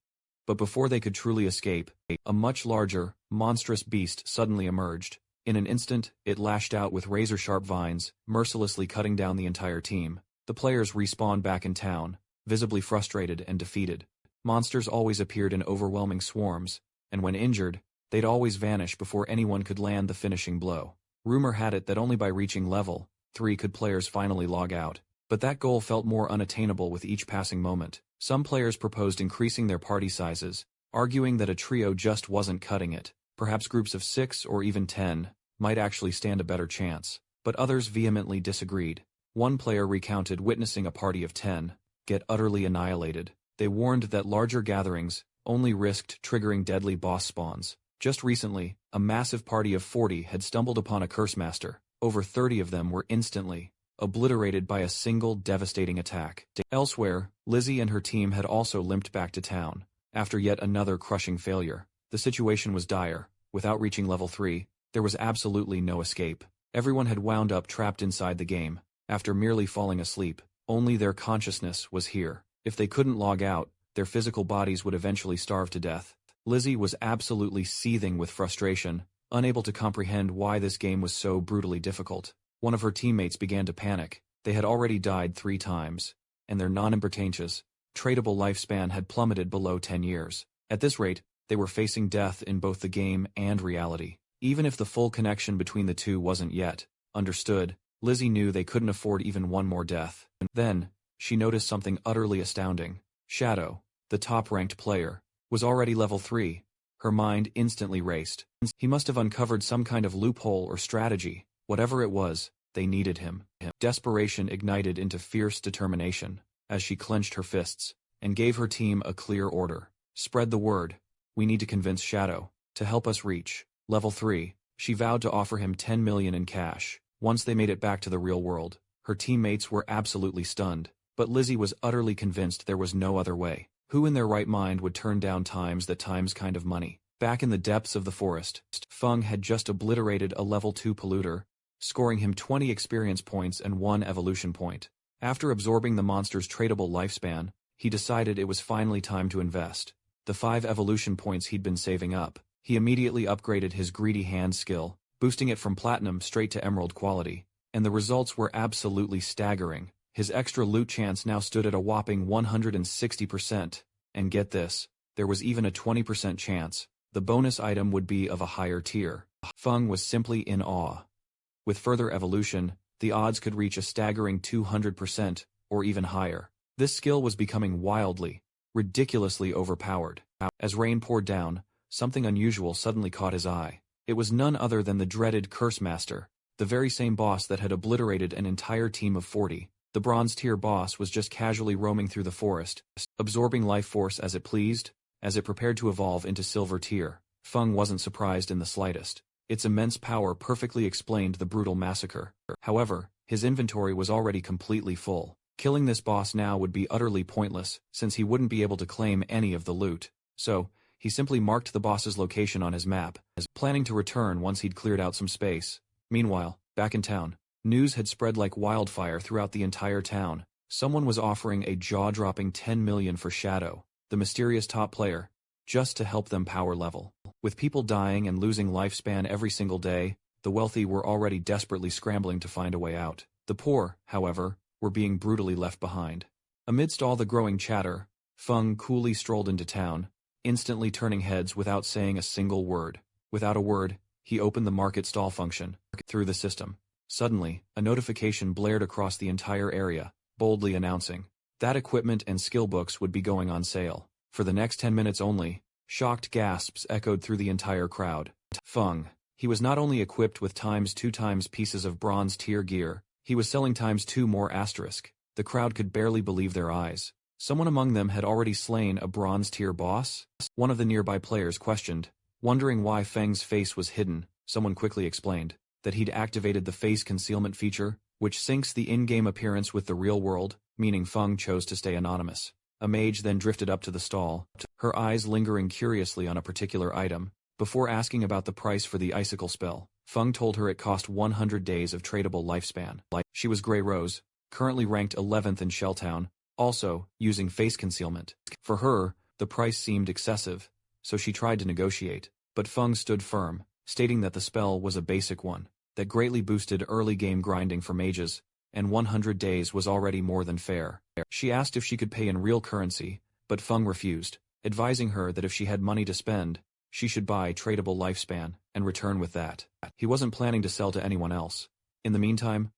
But before they could truly escape, a much larger, monstrous beast suddenly emerged. In an instant, it lashed out with razor-sharp vines, mercilessly cutting down the entire team. The players respawned back in town, visibly frustrated and defeated. Monsters always appeared in overwhelming swarms, and when injured, they'd always vanish before anyone could land the finishing blow. Rumor had it that only by reaching level 3 could players finally log out. But that goal felt more unattainable with each passing moment. Some players proposed increasing their party sizes, arguing that a trio just wasn't cutting it. Perhaps groups of 6 or even 10 might actually stand a better chance. But others vehemently disagreed. One player recounted witnessing a party of 10 get utterly annihilated. They warned that larger gatherings only risked triggering deadly boss spawns. Just recently, a massive party of 40 had stumbled upon a curse master. Over 30 of them were instantly obliterated by a single devastating attack. Elsewhere, Lizzie and her team had also limped back to town, after yet another crushing failure. The situation was dire. Without reaching level 3, there was absolutely no escape. Everyone had wound up trapped inside the game. After merely falling asleep, only their consciousness was here. If they couldn't log out, their physical bodies would eventually starve to death. Lizzie was absolutely seething with frustration, unable to comprehend why this game was so brutally difficult. One of her teammates began to panic. They had already died 3 times, and their non-importantious, tradable lifespan had plummeted below 10 years. At this rate, they were facing death in both the game and reality. Even if the full connection between the two wasn't yet understood, Lizzie knew they couldn't afford even one more death. Then, she noticed something utterly astounding. Shadow, the top-ranked player, was already level 3. Her mind instantly raced. He must have uncovered some kind of loophole or strategy. Whatever it was, they needed him. Desperation ignited into fierce determination. as she clenched her fists, and gave her team a clear order. Spread the word. We need to convince Shadow to help us reach level 3. She vowed to offer him 10 million in cash. Once they made it back to the real world, her teammates were absolutely stunned, but Lizzie was utterly convinced there was no other way. Who in their right mind would turn down times kind of money? Back in the depths of the forest, Feng had just obliterated a level 2 polluter, scoring him 20 experience points and 1 evolution point. After absorbing the monster's tradable lifespan, he decided it was finally time to invest the 5 evolution points he'd been saving up. He immediately upgraded his greedy hand skill, boosting it from platinum straight to emerald quality, and the results were absolutely staggering. His extra loot chance now stood at a whopping 160%, and get this, there was even a 20% chance the bonus item would be of a higher tier. Feng was simply in awe. With further evolution, the odds could reach a staggering 200%, or even higher. This skill was becoming wildly, ridiculously overpowered. As rain poured down, something unusual suddenly caught his eye. It was none other than the dreaded Curse Master, the very same boss that had obliterated an entire team of 40. The bronze tier boss was just casually roaming through the forest, absorbing life force as it pleased. As it prepared to evolve into silver tier, Feng wasn't surprised in the slightest. Its immense power perfectly explained the brutal massacre. However, his inventory was already completely full. Killing this boss now would be utterly pointless, since he wouldn't be able to claim any of the loot. So, he simply marked the boss's location on his map, planning to return once he'd cleared out some space. Meanwhile, back in town, news had spread like wildfire throughout the entire town. Someone was offering a jaw-dropping 10 million for Shadow, the mysterious top player, just to help them power level. With people dying and losing lifespan every single day, the wealthy were already desperately scrambling to find a way out. The poor, however, were being brutally left behind. Amidst all the growing chatter, Feng coolly strolled into town, instantly turning heads without saying a single word. Without a word, he opened the market stall function through the system. Suddenly, a notification blared across the entire area, boldly announcing that equipment and skill books would be going on sale. For the next 10 minutes only, shocked gasps echoed through the entire crowd. Feng. He was not only equipped with ×2 pieces of bronze tier gear, he was selling ×2 more asterisk. The crowd could barely believe their eyes. Someone among them had already slain a bronze tier boss? One of the nearby players questioned, wondering why Feng's face was hidden. Someone quickly explained that he'd activated the face concealment feature, which syncs the in-game appearance with the real world, meaning Feng chose to stay anonymous. A mage then drifted up to the stall, her eyes lingering curiously on a particular item. Before asking about the price for the icicle spell, Feng told her it cost 100 days of tradable lifespan. She was Grey Rose, currently ranked 11th in Shelltown, also using face concealment. For her, the price seemed excessive, so she tried to negotiate, but Feng stood firm, stating that the spell was a basic one that greatly boosted early game grinding for mages, and 100 days was already more than fair. She asked if she could pay in real currency, but Feng refused, advising her that if she had money to spend, she should buy tradable lifespan and return with that. He wasn't planning to sell to anyone else. In the meantime,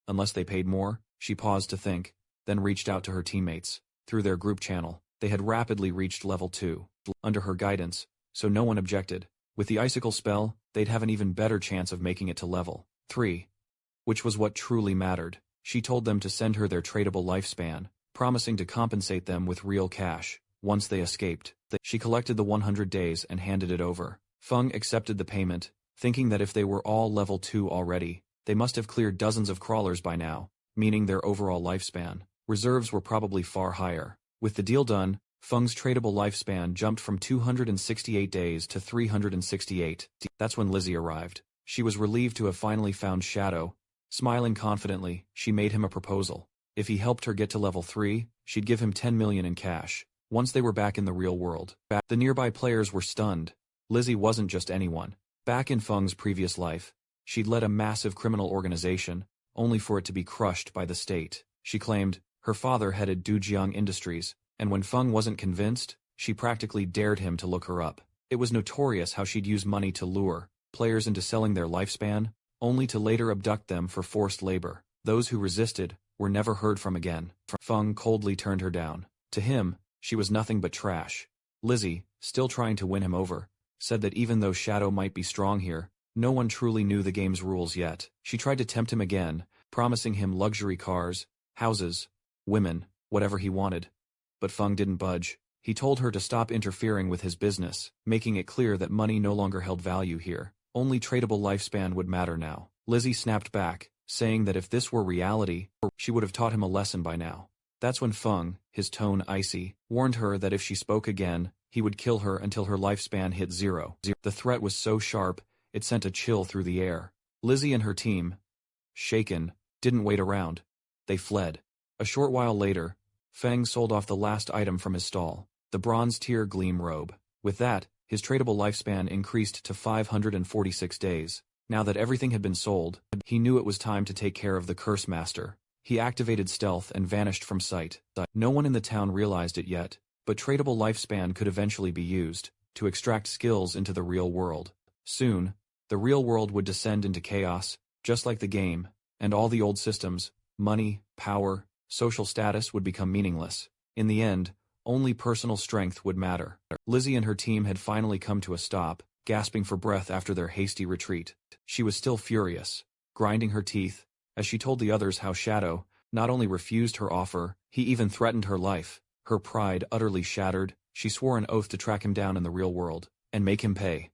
unless they paid more, she paused to think, then reached out to her teammates. Through their group channel, they had rapidly reached level 2, under her guidance, so no one objected. With the icicle spell, they'd have an even better chance of making it to level 3. Which was what truly mattered. She told them to send her their tradable lifespan, promising to compensate them with real cash. Once they escaped, she collected the 100 days and handed it over. Feng accepted the payment, thinking that if they were all level 2 already, they must have cleared dozens of crawlers by now, meaning their overall lifespan reserves were probably far higher. With the deal done, Feng's tradable lifespan jumped from 268 days to 368. That's when Lizzie arrived. She was relieved to have finally found Shadow. Smiling confidently, she made him a proposal. If he helped her get to level 3, she'd give him 10 million in cash. Once they were back in the real world, the nearby players were stunned. Lizzie wasn't just anyone. Back in Feng's previous life, she'd led a massive criminal organization, only for it to be crushed by the state. She claimed her father headed Dujiang Industries, and when Feng wasn't convinced, she practically dared him to look her up. It was notorious how she'd use money to lure players into selling their lifespan, only to later abduct them for forced labor. Those who resisted were never heard from again. Feng coldly turned her down. To him, she was nothing but trash. Lizzie, still trying to win him over, said that even though Shadow might be strong here, no one truly knew the game's rules yet. She tried to tempt him again, promising him luxury cars, houses, women, whatever he wanted. But Feng didn't budge. He told her to stop interfering with his business, making it clear that money no longer held value here. Only tradable lifespan would matter now. Lizzie snapped back, saying that if this were reality, she would have taught him a lesson by now. That's when Feng, his tone icy, warned her that if she spoke again, he would kill her until her lifespan hit zero. The threat was so sharp, it sent a chill through the air. Lizzie and her team, shaken, didn't wait around. They fled. A short while later, Feng sold off the last item from his stall, the bronze tier gleam robe. With that, his tradable lifespan increased to 546 days. Now that everything had been sold, he knew it was time to take care of the curse master. He activated stealth and vanished from sight. No one in the town realized it yet, but tradable lifespan could eventually be used to extract skills into the real world. Soon, the real world would descend into chaos, just like the game, and all the old systems, money, power, social status would become meaningless. In the end, only personal strength would matter. Lizzie and her team had finally come to a stop, gasping for breath after their hasty retreat. She was still furious, grinding her teeth, as she told the others how Shadow not only refused her offer, he even threatened her life. Her pride utterly shattered, she swore an oath to track him down in the real world, and make him pay.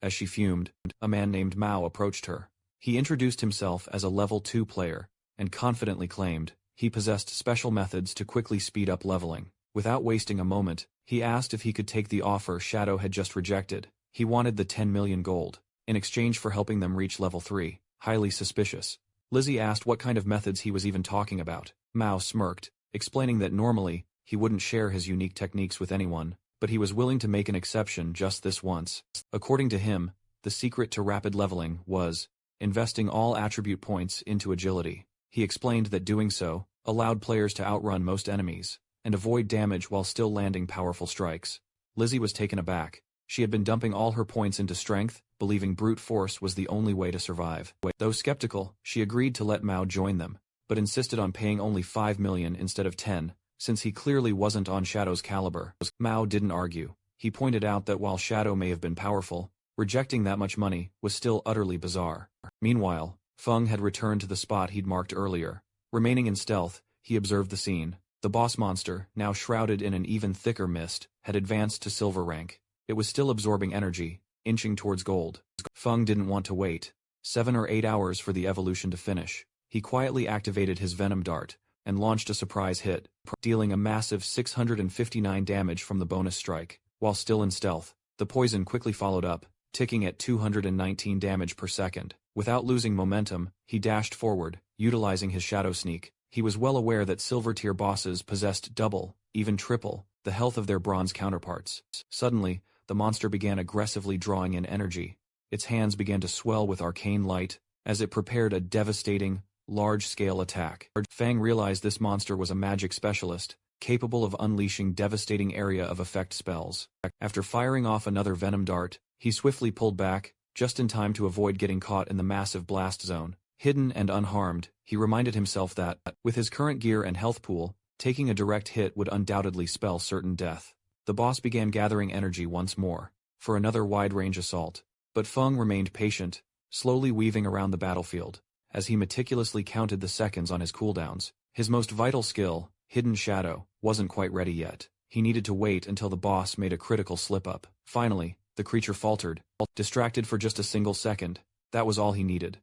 As she fumed, a man named Mao approached her. He introduced himself as a level 2 player, and confidently claimed he possessed special methods to quickly speed up leveling. Without wasting a moment, he asked if he could take the offer Shadow had just rejected. He wanted the 10 million gold, in exchange for helping them reach level 3, highly suspicious. Lizzie asked what kind of methods he was even talking about. Mao smirked, explaining that normally, he wouldn't share his unique techniques with anyone, but he was willing to make an exception just this once. According to him, the secret to rapid leveling was investing all attribute points into agility. He explained that doing so allowed players to outrun most enemies and avoid damage while still landing powerful strikes. Lizzie was taken aback. She had been dumping all her points into strength, believing brute force was the only way to survive. Though skeptical, she agreed to let Mao join them, but insisted on paying only 5 million instead of 10, since he clearly wasn't on Shadow's caliber. Mao didn't argue. He pointed out that while Shadow may have been powerful, rejecting that much money was still utterly bizarre. Meanwhile, Feng had returned to the spot he'd marked earlier. Remaining in stealth, he observed the scene. The boss monster, now shrouded in an even thicker mist, had advanced to silver rank. It was still absorbing energy, inching towards gold. Feng didn't want to wait 7 or 8 hours for the evolution to finish. He quietly activated his venom dart and launched a surprise hit, dealing a massive 659 damage from the bonus strike. While still in stealth, the poison quickly followed up, ticking at 219 damage per second. Without losing momentum, he dashed forward, utilizing his shadow sneak. He was well aware that silver-tier bosses possessed double, even triple, the health of their bronze counterparts. Suddenly, the monster began aggressively drawing in energy. Its hands began to swell with arcane light, as it prepared a devastating, large-scale attack. Fang realized this monster was a magic specialist, capable of unleashing devastating area of effect spells. After firing off another venom dart, he swiftly pulled back, just in time to avoid getting caught in the massive blast zone. Hidden and unharmed, he reminded himself that, with his current gear and health pool, taking a direct hit would undoubtedly spell certain death. The boss began gathering energy once more, for another wide-range assault. But Feng remained patient, slowly weaving around the battlefield, as he meticulously counted the seconds on his cooldowns. His most vital skill, Hidden Shadow, wasn't quite ready yet. He needed to wait until the boss made a critical slip-up. Finally, the creature faltered, distracted for just a single second. That was all he needed.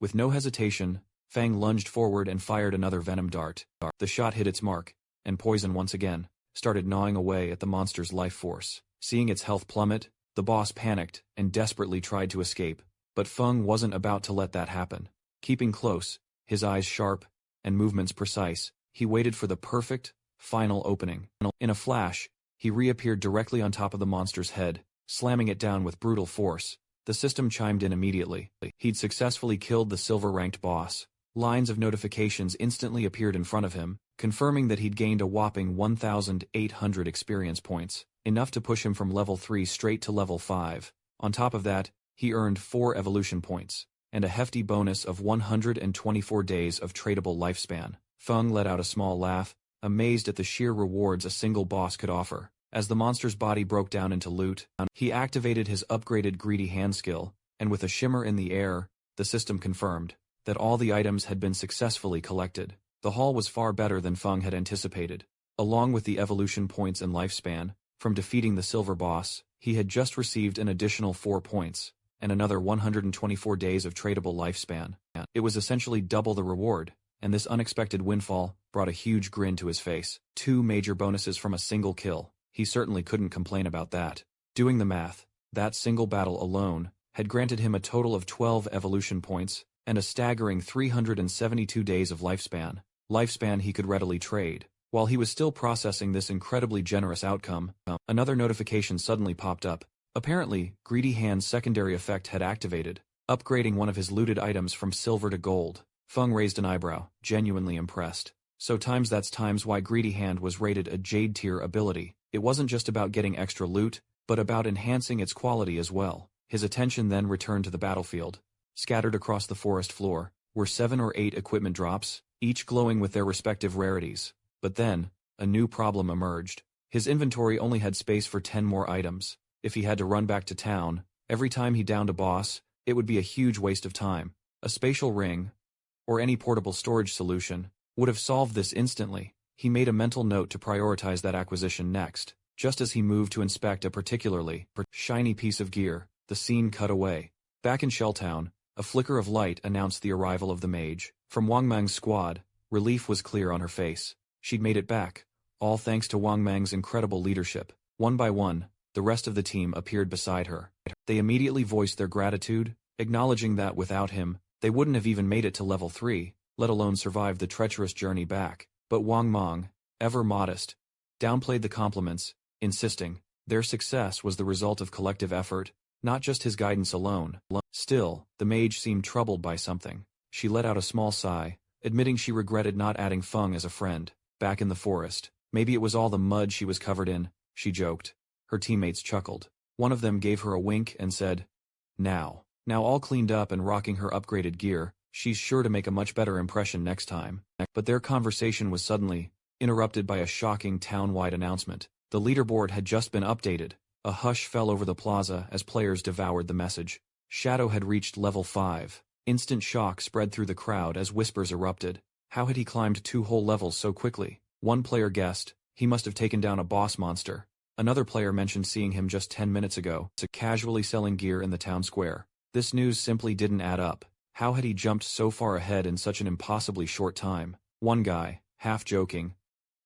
With no hesitation, Fang lunged forward and fired another venom dart. The shot hit its mark, and poison once again started gnawing away at the monster's life force. Seeing its health plummet, the boss panicked and desperately tried to escape, but Feng wasn't about to let that happen. Keeping close, his eyes sharp, and movements precise, he waited for the perfect, final opening. In a flash, he reappeared directly on top of the monster's head, slamming it down with brutal force. The system chimed in immediately. He'd successfully killed the silver-ranked boss. Lines of notifications instantly appeared in front of him, confirming that he'd gained a whopping 1,800 experience points, enough to push him from level 3 straight to level 5. On top of that, he earned 4 evolution points, and a hefty bonus of 124 days of tradable lifespan. Feng let out a small laugh, amazed at the sheer rewards a single boss could offer. As the monster's body broke down into loot, he activated his upgraded greedy hand skill, and with a shimmer in the air, the system confirmed that all the items had been successfully collected. The haul was far better than Feng had anticipated. Along with the evolution points and lifespan, from defeating the silver boss, he had just received an additional 4 points, and another 124 days of tradable lifespan. It was essentially double the reward, and this unexpected windfall brought a huge grin to his face. 2 major bonuses from a single kill. He certainly couldn't complain about that. Doing the math, that single battle alone had granted him a total of 12 evolution points and a staggering 372 days of lifespan. Lifespan he could readily trade. While he was still processing this incredibly generous outcome, another notification suddenly popped up. Apparently, Greedy Hand's secondary effect had activated, upgrading one of his looted items from silver to gold. Feng raised an eyebrow, genuinely impressed. So that's times why Greedy Hand was rated a Jade tier ability. It wasn't just about getting extra loot, but about enhancing its quality as well. His attention then returned to the battlefield. Scattered across the forest floor were 7 or 8 equipment drops, each glowing with their respective rarities. But then, a new problem emerged. His inventory only had space for 10 more items. If he had to run back to town, every time he downed a boss, it would be a huge waste of time. A spatial ring, or any portable storage solution, would have solved this instantly. He made a mental note to prioritize that acquisition next. Just as he moved to inspect a particularly shiny piece of gear, the scene cut away. Back in Shelltown, a flicker of light announced the arrival of the mage. From Wang Mang's squad, relief was clear on her face. She'd made it back, all thanks to Wang Mang's incredible leadership. One by one, the rest of the team appeared beside her. They immediately voiced their gratitude, acknowledging that without him, they wouldn't have even made it to level 3, let alone survive the treacherous journey back. But Wang Mang, ever modest, downplayed the compliments, insisting their success was the result of collective effort, not just his guidance alone. Still, the mage seemed troubled by something. She let out a small sigh, admitting she regretted not adding Feng as a friend. Back in the forest, maybe it was all the mud she was covered in, she joked. Her teammates chuckled. One of them gave her a wink and said, Now all cleaned up and rocking her upgraded gear, she's sure to make a much better impression next time." But their conversation was suddenly interrupted by a shocking town-wide announcement. The leaderboard had just been updated. A hush fell over the plaza as players devoured the message. Shadow had reached level 5. Instant shock spread through the crowd as whispers erupted. How had he climbed 2 whole levels so quickly? One player guessed, he must have taken down a boss monster. Another player mentioned seeing him just 10 minutes ago, casually selling gear in the town square. This news simply didn't add up. How had he jumped so far ahead in such an impossibly short time? One guy, half joking,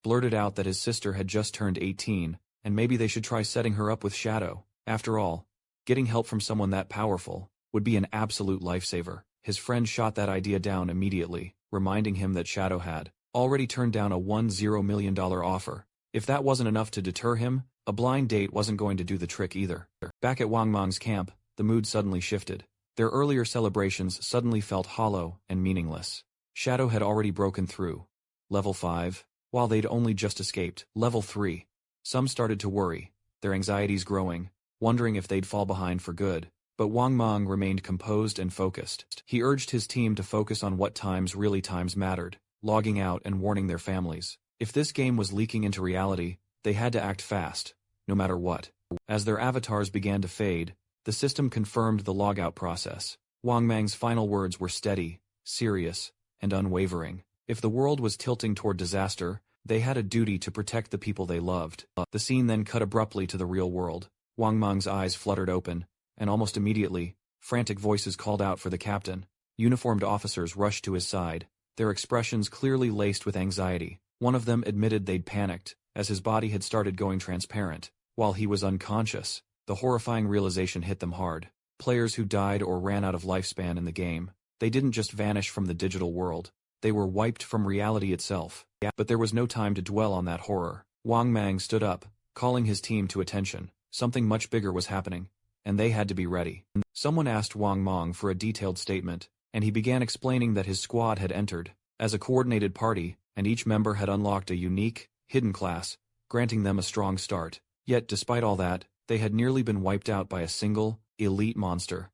blurted out that his sister had just turned 18, and maybe they should try setting her up with Shadow. After all, getting help from someone that powerful would be an absolute lifesaver. His friend shot that idea down immediately, reminding him that Shadow had already turned down a $10 million offer. If that wasn't enough to deter him, a blind date wasn't going to do the trick either. Back at Wang Mang's camp, the mood suddenly shifted. Their earlier celebrations suddenly felt hollow and meaningless. Shadow had already broken through level 5, while they'd only just escaped level 3. Some started to worry, their anxieties growing, wondering if they'd fall behind for good. But Wang Mang remained composed and focused. He urged his team to focus on what really times mattered, logging out and warning their families. If this game was leaking into reality, they had to act fast, no matter what. As their avatars began to fade, the system confirmed the logout process. Wang Mang's final words were steady, serious, and unwavering. If the world was tilting toward disaster, they had a duty to protect the people they loved. The scene then cut abruptly to the real world. Wang Mang's eyes fluttered open, and almost immediately, frantic voices called out for the captain. Uniformed officers rushed to his side, their expressions clearly laced with anxiety. One of them admitted they'd panicked, as his body had started going transparent. While he was unconscious, the horrifying realization hit them hard. Players who died or ran out of lifespan in the game, they didn't just vanish from the digital world, they were wiped from reality itself. But there was no time to dwell on that horror. Wang Mang stood up, calling his team to attention. Something much bigger was happening, and they had to be ready. Someone asked Wang Mang for a detailed statement, and he began explaining that his squad had entered as a coordinated party, and each member had unlocked a unique, hidden class, granting them a strong start. Yet despite all that, they had nearly been wiped out by a single, elite monster.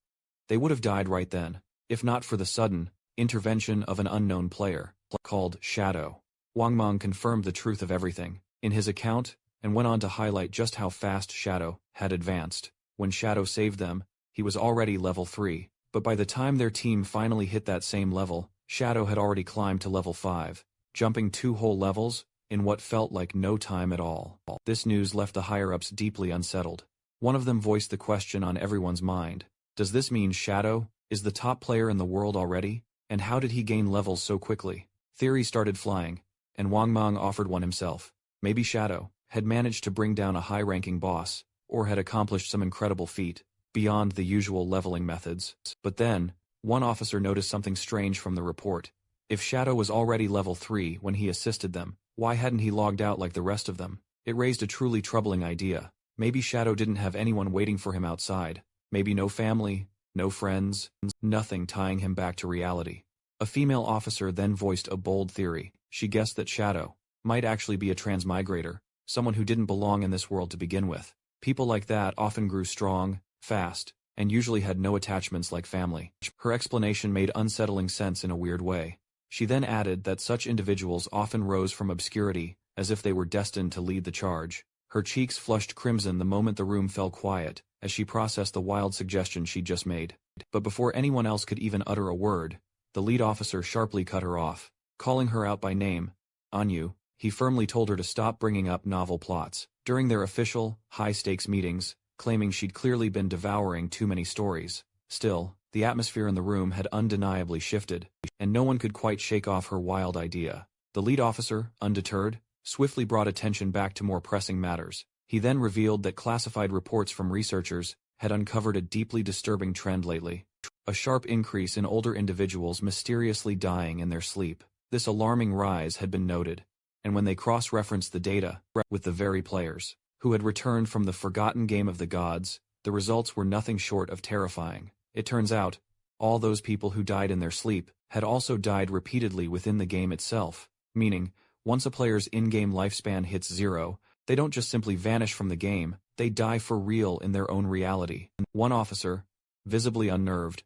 They would have died right then, if not for the sudden intervention of an unknown player, called Shadow. Wang Mang confirmed the truth of everything in his account, and went on to highlight just how fast Shadow had advanced. When Shadow saved them, he was already level 3, but by the time their team finally hit that same level, Shadow had already climbed to level 5. jumping 2 whole levels in what felt like no time at all. This news left the higher-ups deeply unsettled. One of them voiced the question on everyone's mind. Does this mean Shadow is the top player in the world already? And how did he gain levels so quickly? Theories started flying, and Wang Mang offered one himself. Maybe Shadow had managed to bring down a high-ranking boss, or had accomplished some incredible feat, beyond the usual leveling methods. But then, one officer noticed something strange from the report. If Shadow was already level 3 when he assisted them, why hadn't he logged out like the rest of them? It raised a truly troubling idea. Maybe Shadow didn't have anyone waiting for him outside. Maybe no family, no friends, nothing tying him back to reality. A female officer then voiced a bold theory. She guessed that Shadow might actually be a transmigrator, someone who didn't belong in this world to begin with. People like that often grew strong, fast, and usually had no attachments like family. Her explanation made unsettling sense in a weird way. She then added that such individuals often rose from obscurity, as if they were destined to lead the charge. Her cheeks flushed crimson the moment the room fell quiet, as she processed the wild suggestion she'd just made. But before anyone else could even utter a word, the lead officer sharply cut her off. Calling her out by name, Anyu, he firmly told her to stop bringing up novel plots. During their official, high-stakes meetings, claiming she'd clearly been devouring too many stories. Still, the atmosphere in the room had undeniably shifted, and no one could quite shake off her wild idea. The lead officer, undeterred, swiftly brought attention back to more pressing matters. He then revealed that classified reports from researchers had uncovered a deeply disturbing trend lately. A sharp increase in older individuals mysteriously dying in their sleep. This alarming rise had been noted, and when they cross-referenced the data with the very players who had returned from the forgotten game of the gods, the results were nothing short of terrifying. It turns out, all those people who died in their sleep had also died repeatedly within the game itself, meaning, once a player's in-game lifespan hits 0, they don't just simply vanish from the game, they die for real in their own reality. One officer, visibly unnerved,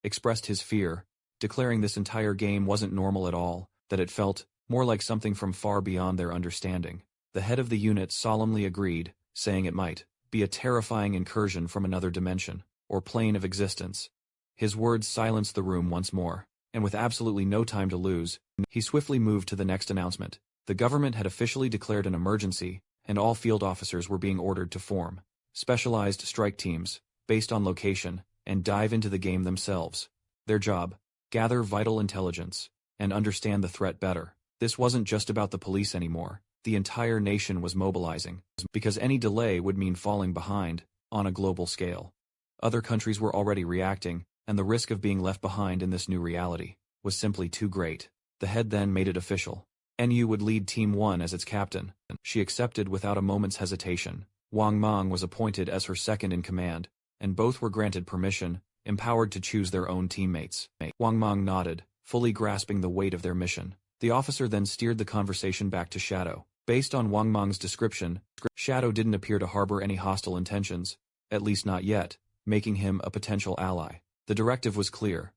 expressed his fear, declaring this entire game wasn't normal at all, that it felt more like something from far beyond their understanding. The head of the unit solemnly agreed, saying it might be a terrifying incursion from another dimension, or plane of existence. His words silenced the room once more, and with absolutely no time to lose, he swiftly moved to the next announcement. The government had officially declared an emergency, and all field officers were being ordered to form specialized strike teams, based on location, and dive into the game themselves. Their job: gather vital intelligence, and understand the threat better. This wasn't just about the police anymore. The entire nation was mobilizing, because any delay would mean falling behind, on a global scale. Other countries were already reacting, and the risk of being left behind in this new reality was simply too great. The head then made it official. NU would lead Team 1 as its captain. She accepted without a moment's hesitation. Wang Mang was appointed as her second-in-command, and both were granted permission, empowered to choose their own teammates. Wang Mang nodded, fully grasping the weight of their mission. The officer then steered the conversation back to Shadow. Based on Wang Mang's description, Shadow didn't appear to harbor any hostile intentions, at least not yet, making him a potential ally. The directive was clear.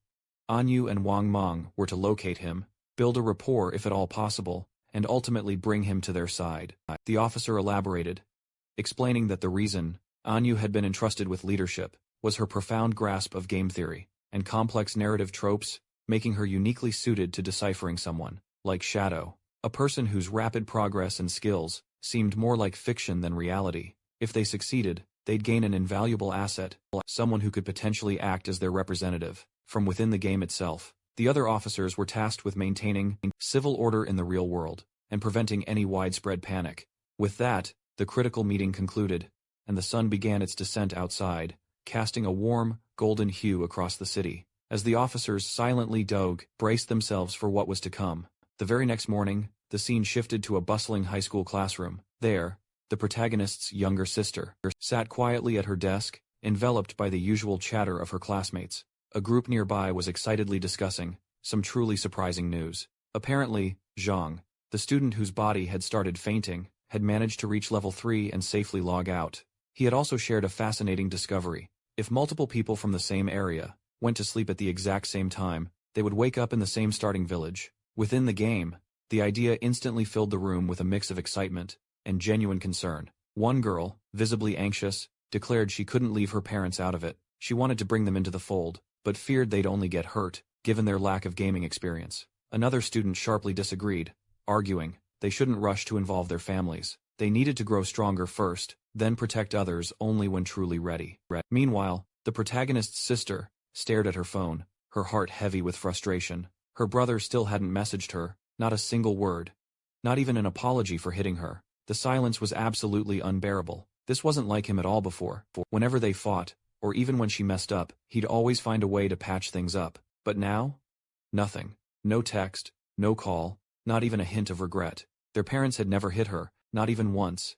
Anyu and Wang Mang were to locate him, build a rapport if at all possible, and ultimately bring him to their side. The officer elaborated, explaining that the reason Anyu had been entrusted with leadership was her profound grasp of game theory and complex narrative tropes, making her uniquely suited to deciphering someone like Shadow, a person whose rapid progress and skills seemed more like fiction than reality. If they succeeded, they'd gain an invaluable asset, someone who could potentially act as their representative from within the game itself. The other officers were tasked with maintaining civil order in the real world and preventing any widespread panic. With that, the critical meeting concluded, and the sun began its descent outside, casting a warm, golden hue across the city. As the officers silently braced themselves for what was to come. The very next morning, the scene shifted to a bustling high school classroom. There, the protagonist's younger sister sat quietly at her desk, enveloped by the usual chatter of her classmates. A group nearby was excitedly discussing some truly surprising news. Apparently, Zhang, the student whose body had started fainting, had managed to reach level 3 and safely log out. He had also shared a fascinating discovery. If multiple people from the same area went to sleep at the exact same time, they would wake up in the same starting village. Within the game, the idea instantly filled the room with a mix of excitement and genuine concern. One girl, visibly anxious, declared she couldn't leave her parents out of it. She wanted to bring them into the fold, but feared they'd only get hurt, given their lack of gaming experience. Another student sharply disagreed, arguing. They shouldn't rush to involve their families. They needed to grow stronger first, then protect others only when truly ready. Meanwhile, the protagonist's sister stared at her phone, her heart heavy with frustration. Her brother still hadn't messaged her, not a single word. Not even an apology for hitting her. The silence was absolutely unbearable. This wasn't like him at all before. Whenever they fought, or even when she messed up, he'd always find a way to patch things up. But now? Nothing. No text, no call, not even a hint of regret. Their parents had never hit her, not even once.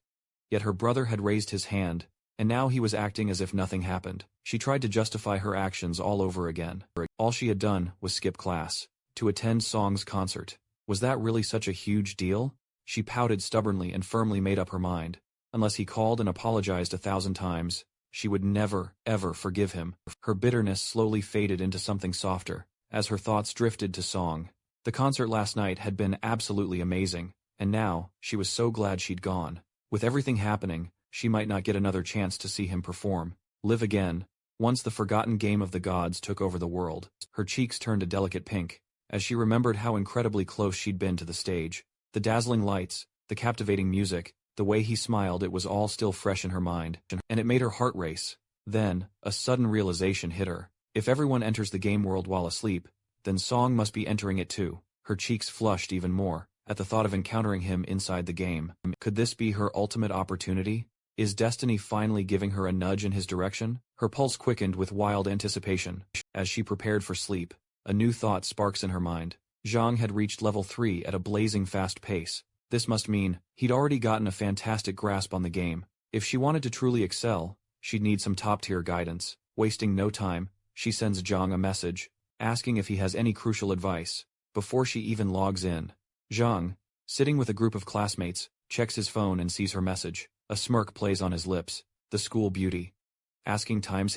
Yet her brother had raised his hand, and now he was acting as if nothing happened. She tried to justify her actions all over again. All she had done was skip class, to attend Song's concert. Was that really such a huge deal? She pouted stubbornly and firmly made up her mind. Unless he called and apologized 1,000 times, she would never, ever forgive him. Her bitterness slowly faded into something softer, as her thoughts drifted to Song. The concert last night had been absolutely amazing, and now, she was so glad she'd gone. With everything happening, she might not get another chance to see him perform, live again, once the forgotten game of the gods took over the world. Her cheeks turned a delicate pink, as she remembered how incredibly close she'd been to the stage. The dazzling lights, the captivating music, the way he smiled, it was all still fresh in her mind, and it made her heart race. Then, a sudden realization hit her. If everyone enters the game world while asleep, then Song must be entering it too. Her cheeks flushed even more, at the thought of encountering him inside the game. Could this be her ultimate opportunity? Is destiny finally giving her a nudge in his direction? Her pulse quickened with wild anticipation. As she prepared for sleep, a new thought sparks in her mind. Zhang had reached level 3 at a blazing fast pace. This must mean he'd already gotten a fantastic grasp on the game. If she wanted to truly excel, she'd need some top-tier guidance. Wasting no time, she sends Zhang a message, asking if he has any crucial advice. Before she even logs in, Zhang, sitting with a group of classmates, checks his phone and sees her message. A smirk plays on his lips. The school beauty. Asking times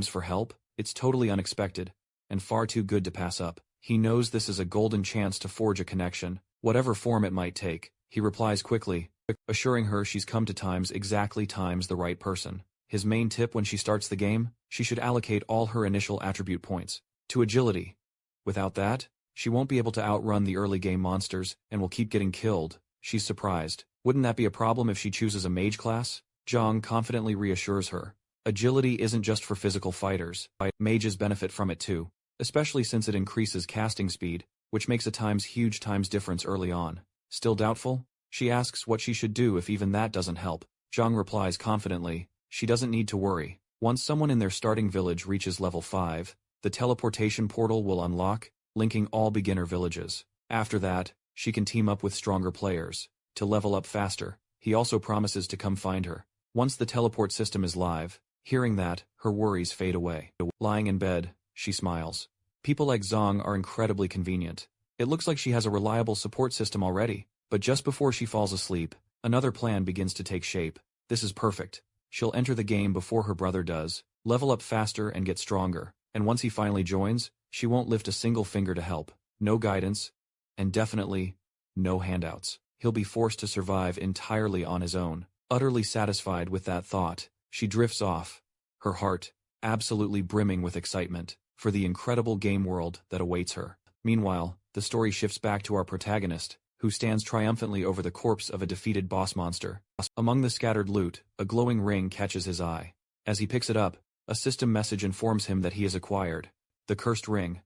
for help? It's totally unexpected, and far too good to pass up. He knows this is a golden chance to forge a connection, whatever form it might take. He replies quickly, assuring her she's come to times the right person. His main tip when she starts the game, she should allocate all her initial attribute points to agility. Without that, she won't be able to outrun the early game monsters and will keep getting killed. She's surprised. Wouldn't that be a problem if she chooses a mage class? Zhang confidently reassures her. Agility isn't just for physical fighters. Mages benefit from it too, especially since it increases casting speed, which makes a huge times difference early on. Still doubtful? She asks what she should do if even that doesn't help. Zhang replies confidently, she doesn't need to worry. Once someone in their starting village reaches level 5, the teleportation portal will unlock, linking all beginner villages. After that, she can team up with stronger players to level up faster. He also promises to come find her. Once the teleport system is live, hearing that, her worries fade away. Lying in bed, she smiles. People like Zhang are incredibly convenient. It looks like she has a reliable support system already. But just before she falls asleep, another plan begins to take shape. This is perfect. She'll enter the game before her brother does, level up faster and get stronger. And once he finally joins, she won't lift a single finger to help. No guidance, and definitely, no handouts. He'll be forced to survive entirely on his own. Utterly satisfied with that thought, she drifts off, her heart absolutely brimming with excitement for the incredible game world that awaits her. Meanwhile, the story shifts back to our protagonist, who stands triumphantly over the corpse of a defeated boss monster. Among the scattered loot, a glowing ring catches his eye. As he picks it up, a system message informs him that he has acquired the Cursed Ring,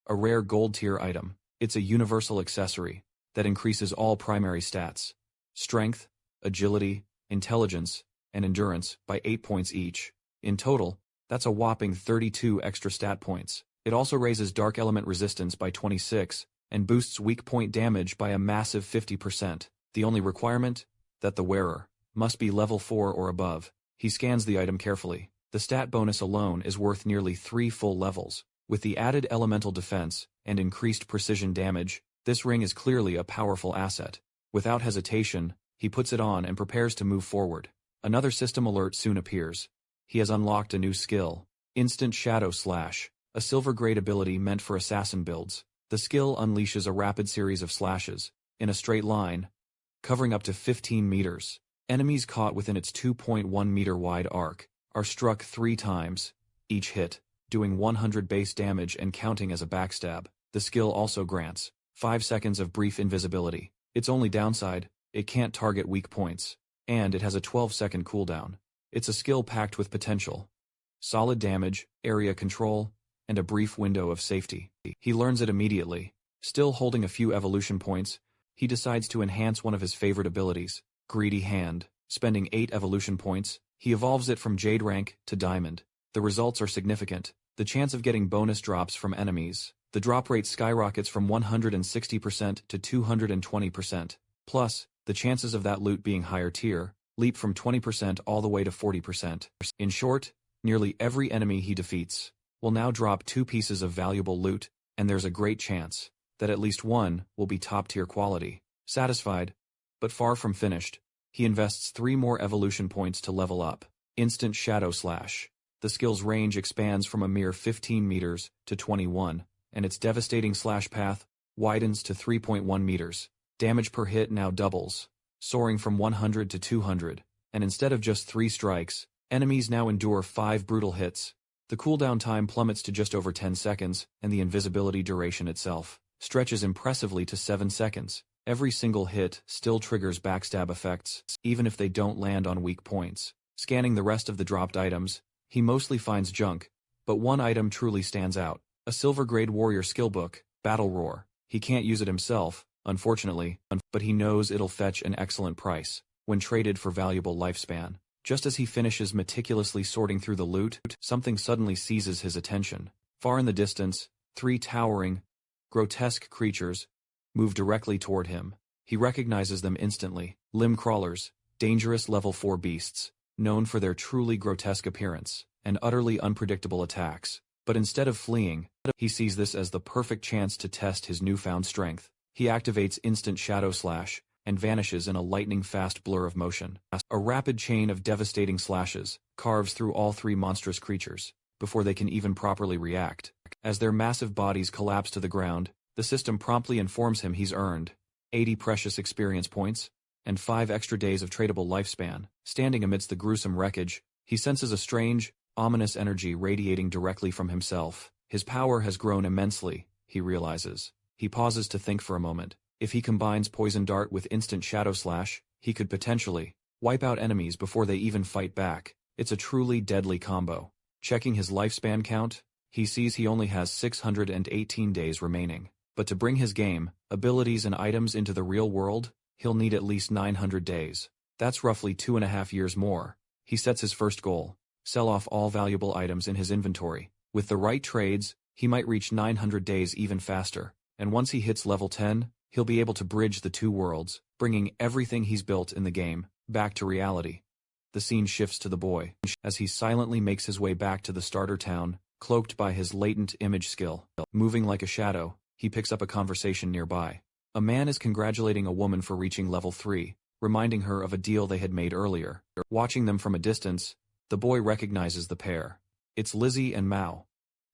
a rare gold-tier item. It's a universal accessory that increases all primary stats: strength, agility, intelligence, and endurance by 8 points each. In total, that's a whopping 32 extra stat points. It also raises dark element resistance by 26, and boosts weak point damage by a massive 50%. The only requirement? That the wearer must be level 4 or above. He scans the item carefully. The stat bonus alone is worth nearly 3 full levels. With the added elemental defense and increased precision damage, this ring is clearly a powerful asset. Without hesitation, he puts it on and prepares to move forward. Another system alert soon appears. He has unlocked a new skill, Instant Shadow Slash, a silver-grade ability meant for assassin builds. The skill unleashes a rapid series of slashes, in a straight line, covering up to 15 meters. Enemies caught within its 2.1-meter-wide arc are struck 3 times, each hit doing 100 base damage and counting as a backstab. The skill also grants 5 seconds of brief invisibility, Its only downside, it can't target weak points, and it has a 12-second cooldown. It's a skill packed with potential. Solid damage, area control, and a brief window of safety. He learns it immediately. Still holding a few evolution points, he decides to enhance one of his favorite abilities, Greedy Hand. Spending 8 evolution points, he evolves it from Jade rank to Diamond. The results are significant. The chance of getting bonus drops from enemies. The drop rate skyrockets from 160% to 220%. Plus, the chances of that loot being higher tier leap from 20% all the way to 40%. In short, nearly every enemy he defeats will now drop 2 pieces of valuable loot, and there's a great chance that at least one will be top-tier quality. Satisfied, but far from finished, he invests 3 more evolution points to level up. Instant Shadow Slash. The skill's range expands from a mere 15 meters to 21, and its devastating slash path widens to 3.1 meters. Damage per hit now doubles, soaring from 100 to 200, and instead of just 3 strikes, enemies now endure 5 brutal hits. The cooldown time plummets to just over 10 seconds, and the invisibility duration itself stretches impressively to 7 seconds. Every single hit still triggers backstab effects, even if they don't land on weak points. Scanning the rest of the dropped items, he mostly finds junk, but one item truly stands out. A silver-grade warrior skill book, Battle Roar. He can't use it himself, unfortunately, but he knows it'll fetch an excellent price when traded for valuable lifespan. Just as he finishes meticulously sorting through the loot, something suddenly seizes his attention. Far in the distance, 3 towering, grotesque creatures move directly toward him. He recognizes them instantly. Limb crawlers, dangerous level 4 beasts, known for their truly grotesque appearance and utterly unpredictable attacks. But instead of fleeing, he sees this as the perfect chance to test his newfound strength. He activates Instant Shadow Slash and vanishes in a lightning-fast blur of motion. A rapid chain of devastating slashes carves through all 3 monstrous creatures before they can even properly react. As their massive bodies collapse to the ground, the system promptly informs him he's earned 80 precious experience points and 5 extra days of tradable lifespan. Standing amidst the gruesome wreckage, he senses a strange, ominous energy radiating directly from himself. His power has grown immensely, he realizes. He pauses to think for a moment. If he combines Poison Dart with Instant Shadow Slash, he could potentially wipe out enemies before they even fight back. It's a truly deadly combo. Checking his lifespan count, he sees he only has 618 days remaining. But to bring his game, abilities and items into the real world, he'll need at least 900 days. That's roughly 2.5 years more. He sets his first goal: sell off all valuable items in his inventory. With the right trades, he might reach 900 days even faster. And once he hits level 10, he'll be able to bridge the 2 worlds, bringing everything he's built in the game back to reality. The scene shifts to the boy, as he silently makes his way back to the starter town, cloaked by his latent image skill. Moving like a shadow, he picks up a conversation nearby. A man is congratulating a woman for reaching level 3, reminding her of a deal they had made earlier. Watching them from a distance, the boy recognizes the pair. It's Lizzie and Mao.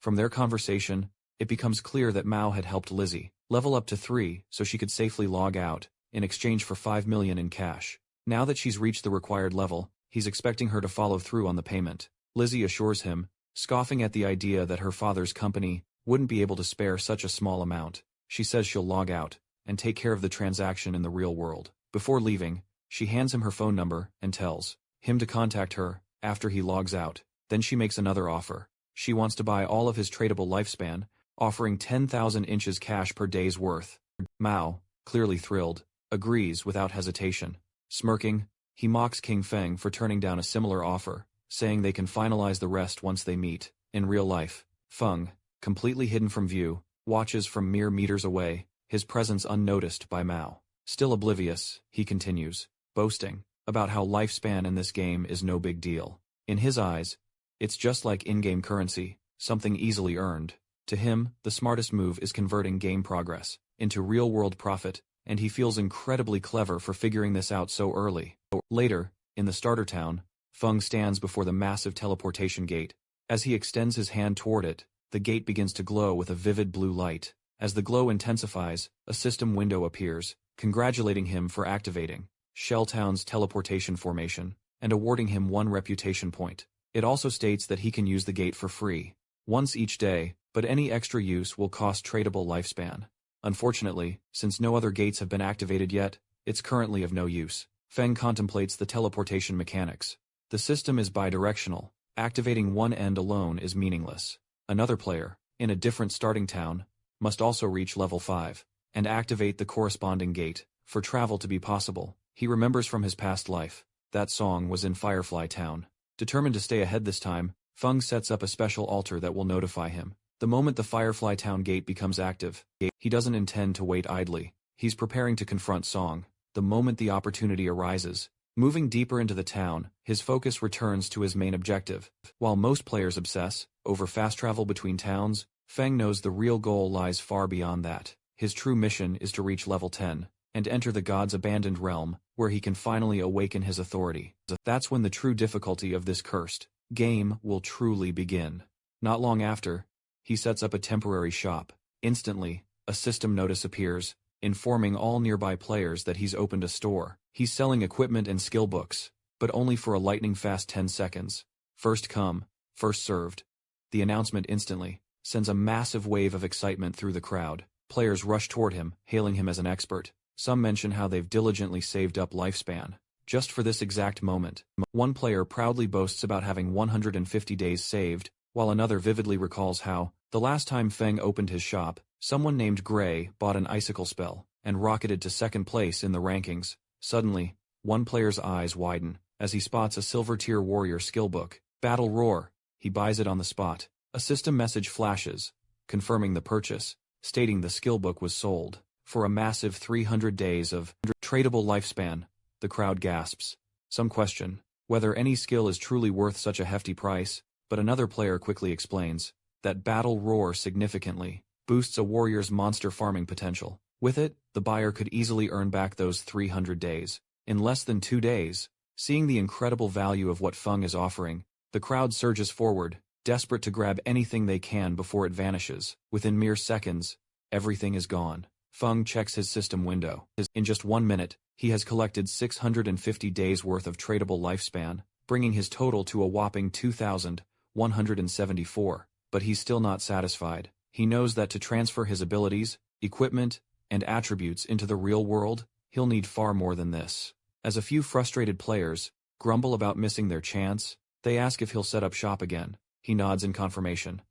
From their conversation, it becomes clear that Mao had helped Lizzie level up to 3 so she could safely log out, in exchange for 5 million in cash. Now that she's reached the required level, he's expecting her to follow through on the payment. Lizzie assures him, scoffing at the idea that her father's company wouldn't be able to spare such a small amount. She says she'll log out and take care of the transaction in the real world. Before leaving, she hands him her phone number and tells him to contact her after he logs out. Then she makes another offer. She wants to buy all of his tradable lifespan, offering 10,000 inches cash per day's worth. Mao, clearly thrilled, agrees without hesitation. Smirking, he mocks King Feng for turning down a similar offer, saying they can finalize the rest once they meet. In real life, Feng, completely hidden from view, watches from mere meters away, his presence unnoticed by Mao. Still oblivious, he continues, boasting about how lifespan in this game is no big deal. In his eyes, it's just like in-game currency, something easily earned. To him, the smartest move is converting game progress into real-world profit, and he feels incredibly clever for figuring this out so early. Later, in the starter town, Feng stands before the massive teleportation gate. As he extends his hand toward it, the gate begins to glow with a vivid blue light. As the glow intensifies, a system window appears, congratulating him for activating Shelltown's teleportation formation, and awarding him 1 reputation point. It also states that he can use the gate for free, once each day, but any extra use will cost tradable lifespan. Unfortunately, since no other gates have been activated yet, it's currently of no use. Feng contemplates the teleportation mechanics. The system is bidirectional. Activating one end alone is meaningless. Another player, in a different starting town, must also reach level 5, and activate the corresponding gate, for travel to be possible. He remembers from his past life. That song was in Firefly Town. Determined to stay ahead this time, Feng sets up a special altar that will notify him. The moment the Firefly Town gate becomes active, he doesn't intend to wait idly. He's preparing to confront Song, the moment the opportunity arises. Moving deeper into the town, his focus returns to his main objective. While most players obsess over fast travel between towns, Feng knows the real goal lies far beyond that. His true mission is to reach level 10, and enter the god's abandoned realm, where he can finally awaken his authority. That's when the true difficulty of this cursed game will truly begin. Not long after, he sets up a temporary shop. Instantly, a system notice appears, informing all nearby players that he's opened a store. He's selling equipment and skill books, but only for a lightning-fast 10 seconds. First come, first served. The announcement instantly sends a massive wave of excitement through the crowd. Players rush toward him, hailing him as an expert. Some mention how they've diligently saved up lifespan just for this exact moment. One player proudly boasts about having 150 days saved, while another vividly recalls how, the last time Feng opened his shop, someone named Gray bought an icicle spell and rocketed to second place in the rankings. Suddenly, one player's eyes widen as he spots a silver-tier warrior skill book, Battle Roar. He buys it on the spot. A system message flashes, confirming the purchase, stating the skill book was sold for a massive 300 days of tradable lifespan. The crowd gasps. Some question whether any skill is truly worth such a hefty price, but another player quickly explains that Battle Roar significantly boosts a warrior's monster farming potential. With it, the buyer could easily earn back those 300 days in less than 2 days. Seeing the incredible value of what Feng is offering, the crowd surges forward, desperate to grab anything they can before it vanishes. Within mere seconds, everything is gone. Feng checks his system window. In just 1 minute, he has collected 650 days worth of tradable lifespan, bringing his total to a whopping 2,174. But he's still not satisfied. He knows that to transfer his abilities, equipment, and attributes into the real world, he'll need far more than this. As a few frustrated players grumble about missing their chance, they ask if he'll set up shop again. He nods in confirmation.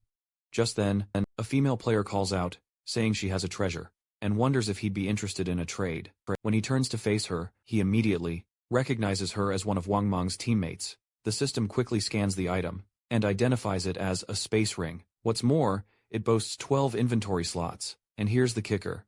Just then, a female player calls out, saying she has a treasure, and wonders if he'd be interested in a trade. When he turns to face her, he immediately recognizes her as one of Wang Meng's teammates. The system quickly scans the item, and identifies it as a space ring. What's more, it boasts 12 inventory slots, and here's the kicker.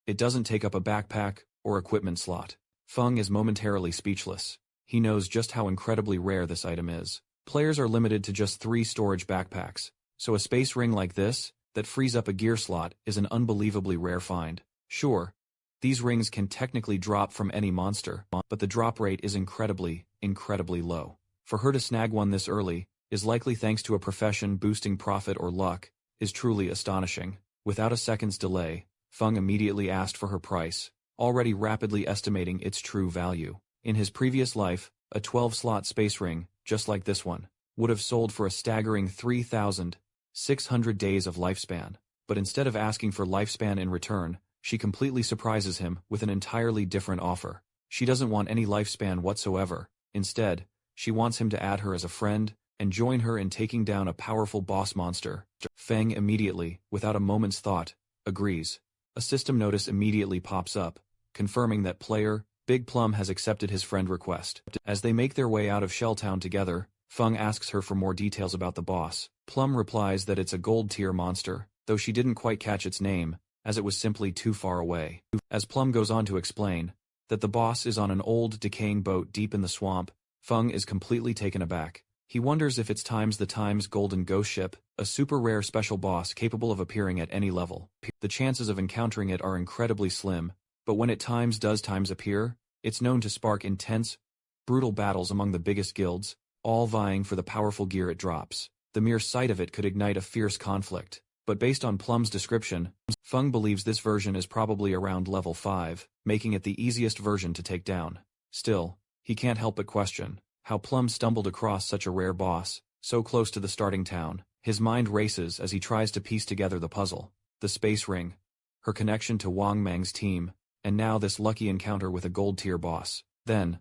It doesn't take up a backpack or equipment slot. Feng is momentarily speechless. He knows just how incredibly rare this item is. Players are limited to just 3 storage backpacks, so a space ring like this, that frees up a gear slot, is an unbelievably rare find. Sure, these rings can technically drop from any monster, but the drop rate is incredibly low. For her to snag one this early, is likely thanks to a profession boosting profit or luck, is truly astonishing. Without a second's delay, Feng immediately asked for her price, already rapidly estimating its true value. In his previous life, a 12-slot space ring, just like this one, would have sold for a staggering 3,600 days of lifespan. But instead of asking for lifespan in return, she completely surprises him with an entirely different offer. She doesn't want any lifespan whatsoever. Instead, she wants him to add her as a friend and join her in taking down a powerful boss monster. Feng immediately, without a moment's thought, agrees. A system notice immediately pops up, confirming that player Big Plum has accepted his friend request. As they make their way out of Shelltown together, Feng asks her for more details about the boss. Plum replies that it's a gold-tier monster, though she didn't quite catch its name, as it was simply too far away. As Plum goes on to explain that the boss is on an old, decaying boat deep in the swamp, Feng is completely taken aback. He wonders if it's the Times Golden Ghost Ship, a super rare special boss capable of appearing at any level. The chances of encountering it are incredibly slim, but when it does appear, it's known to spark intense, brutal battles among the biggest guilds, all vying for the powerful gear it drops. The mere sight of it could ignite a fierce conflict, but based on Plum's description, Feng believes this version is probably around level 5, making it the easiest version to take down. Still, he can't help but question how Plum stumbled across such a rare boss, so close to the starting town. His mind races as he tries to piece together the puzzle. The space ring. her connection to Wang Mang's team, and now this lucky encounter with a gold-tier boss. Then,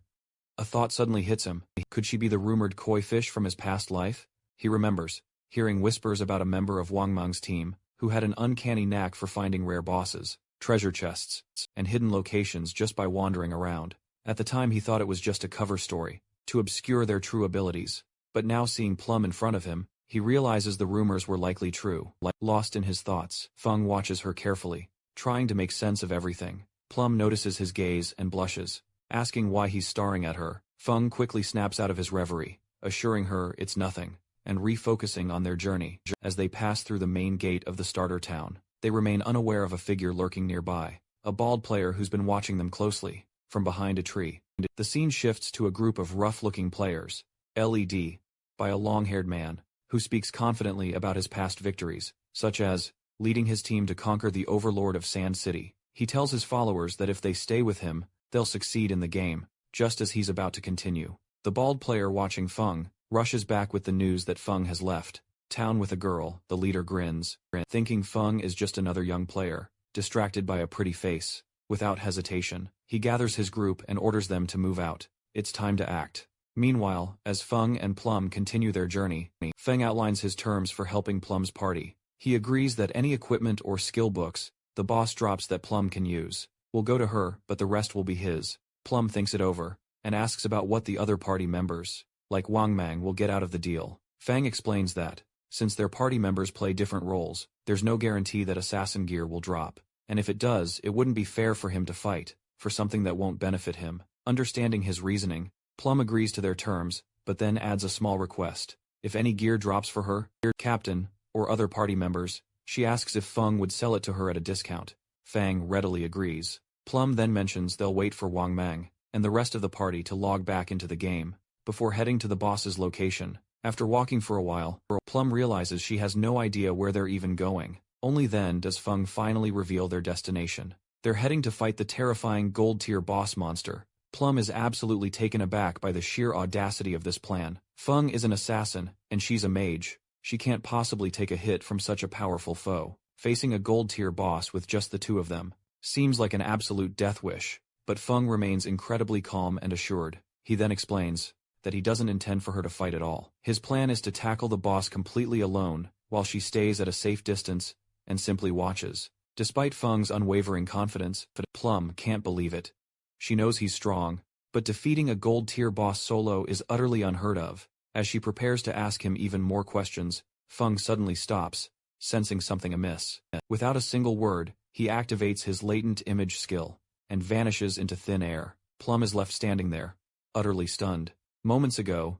a thought suddenly hits him. Could she be the rumored koi fish from his past life? He remembers hearing whispers about a member of Wang Mang's team who had an uncanny knack for finding rare bosses, treasure chests, and hidden locations just by wandering around. At the time he thought it was just a cover story, to obscure their true abilities. But now seeing Plum in front of him, he realizes the rumors were likely true. Lost in his thoughts, Feng watches her carefully, trying to make sense of everything. Plum notices his gaze and blushes, asking why he's staring at her. Feng quickly snaps out of his reverie, assuring her it's nothing, and refocusing on their journey. As they pass through the main gate of the starter town, they remain unaware of a figure lurking nearby, a bald player who's been watching them closely, from behind a tree. The scene shifts to a group of rough-looking players, led by a long-haired man, who speaks confidently about his past victories, such as leading his team to conquer the overlord of Sand City. He tells his followers that if they stay with him, they'll succeed in the game, just as he's about to continue. The bald player watching Feng rushes back with the news that Feng has left town with a girl. The leader grins, thinking Feng is just another young player, distracted by a pretty face. Without hesitation, he gathers his group and orders them to move out. It's time to act. Meanwhile, as Feng and Plum continue their journey, Feng outlines his terms for helping Plum's party. He agrees that any equipment or skill books the boss drops that Plum can use will go to her, but the rest will be his. Plum thinks it over, and asks about what the other party members, like Wang Mang, will get out of the deal. Feng explains that, since their party members play different roles, there's no guarantee that assassin gear will drop, and if it does, it wouldn't be fair for him to fight for something that won't benefit him. Understanding his reasoning, Plum agrees to their terms, but then adds a small request. If any gear drops for her, captain, or other party members, she asks if Feng would sell it to her at a discount. Feng readily agrees. Plum then mentions they'll wait for Wang Mang and the rest of the party to log back into the game, before heading to the boss's location. After walking for a while, Plum realizes she has no idea where they're even going. Only then does Feng finally reveal their destination. They're heading to fight the terrifying gold-tier boss monster. Plum is absolutely taken aback by the sheer audacity of this plan. Feng is an assassin, and she's a mage. She can't possibly take a hit from such a powerful foe. Facing a gold-tier boss with just the two of them seems like an absolute death wish, but Feng remains incredibly calm and assured. He then explains that he doesn't intend for her to fight at all. His plan is to tackle the boss completely alone, while she stays at a safe distance and simply watches. Despite Feng's unwavering confidence, Plum can't believe it. She knows he's strong, but defeating a gold-tier boss solo is utterly unheard of. As she prepares to ask him even more questions, Feng suddenly stops, sensing something amiss. Without a single word, he activates his latent image skill and vanishes into thin air. Plum is left standing there, utterly stunned. Moments ago,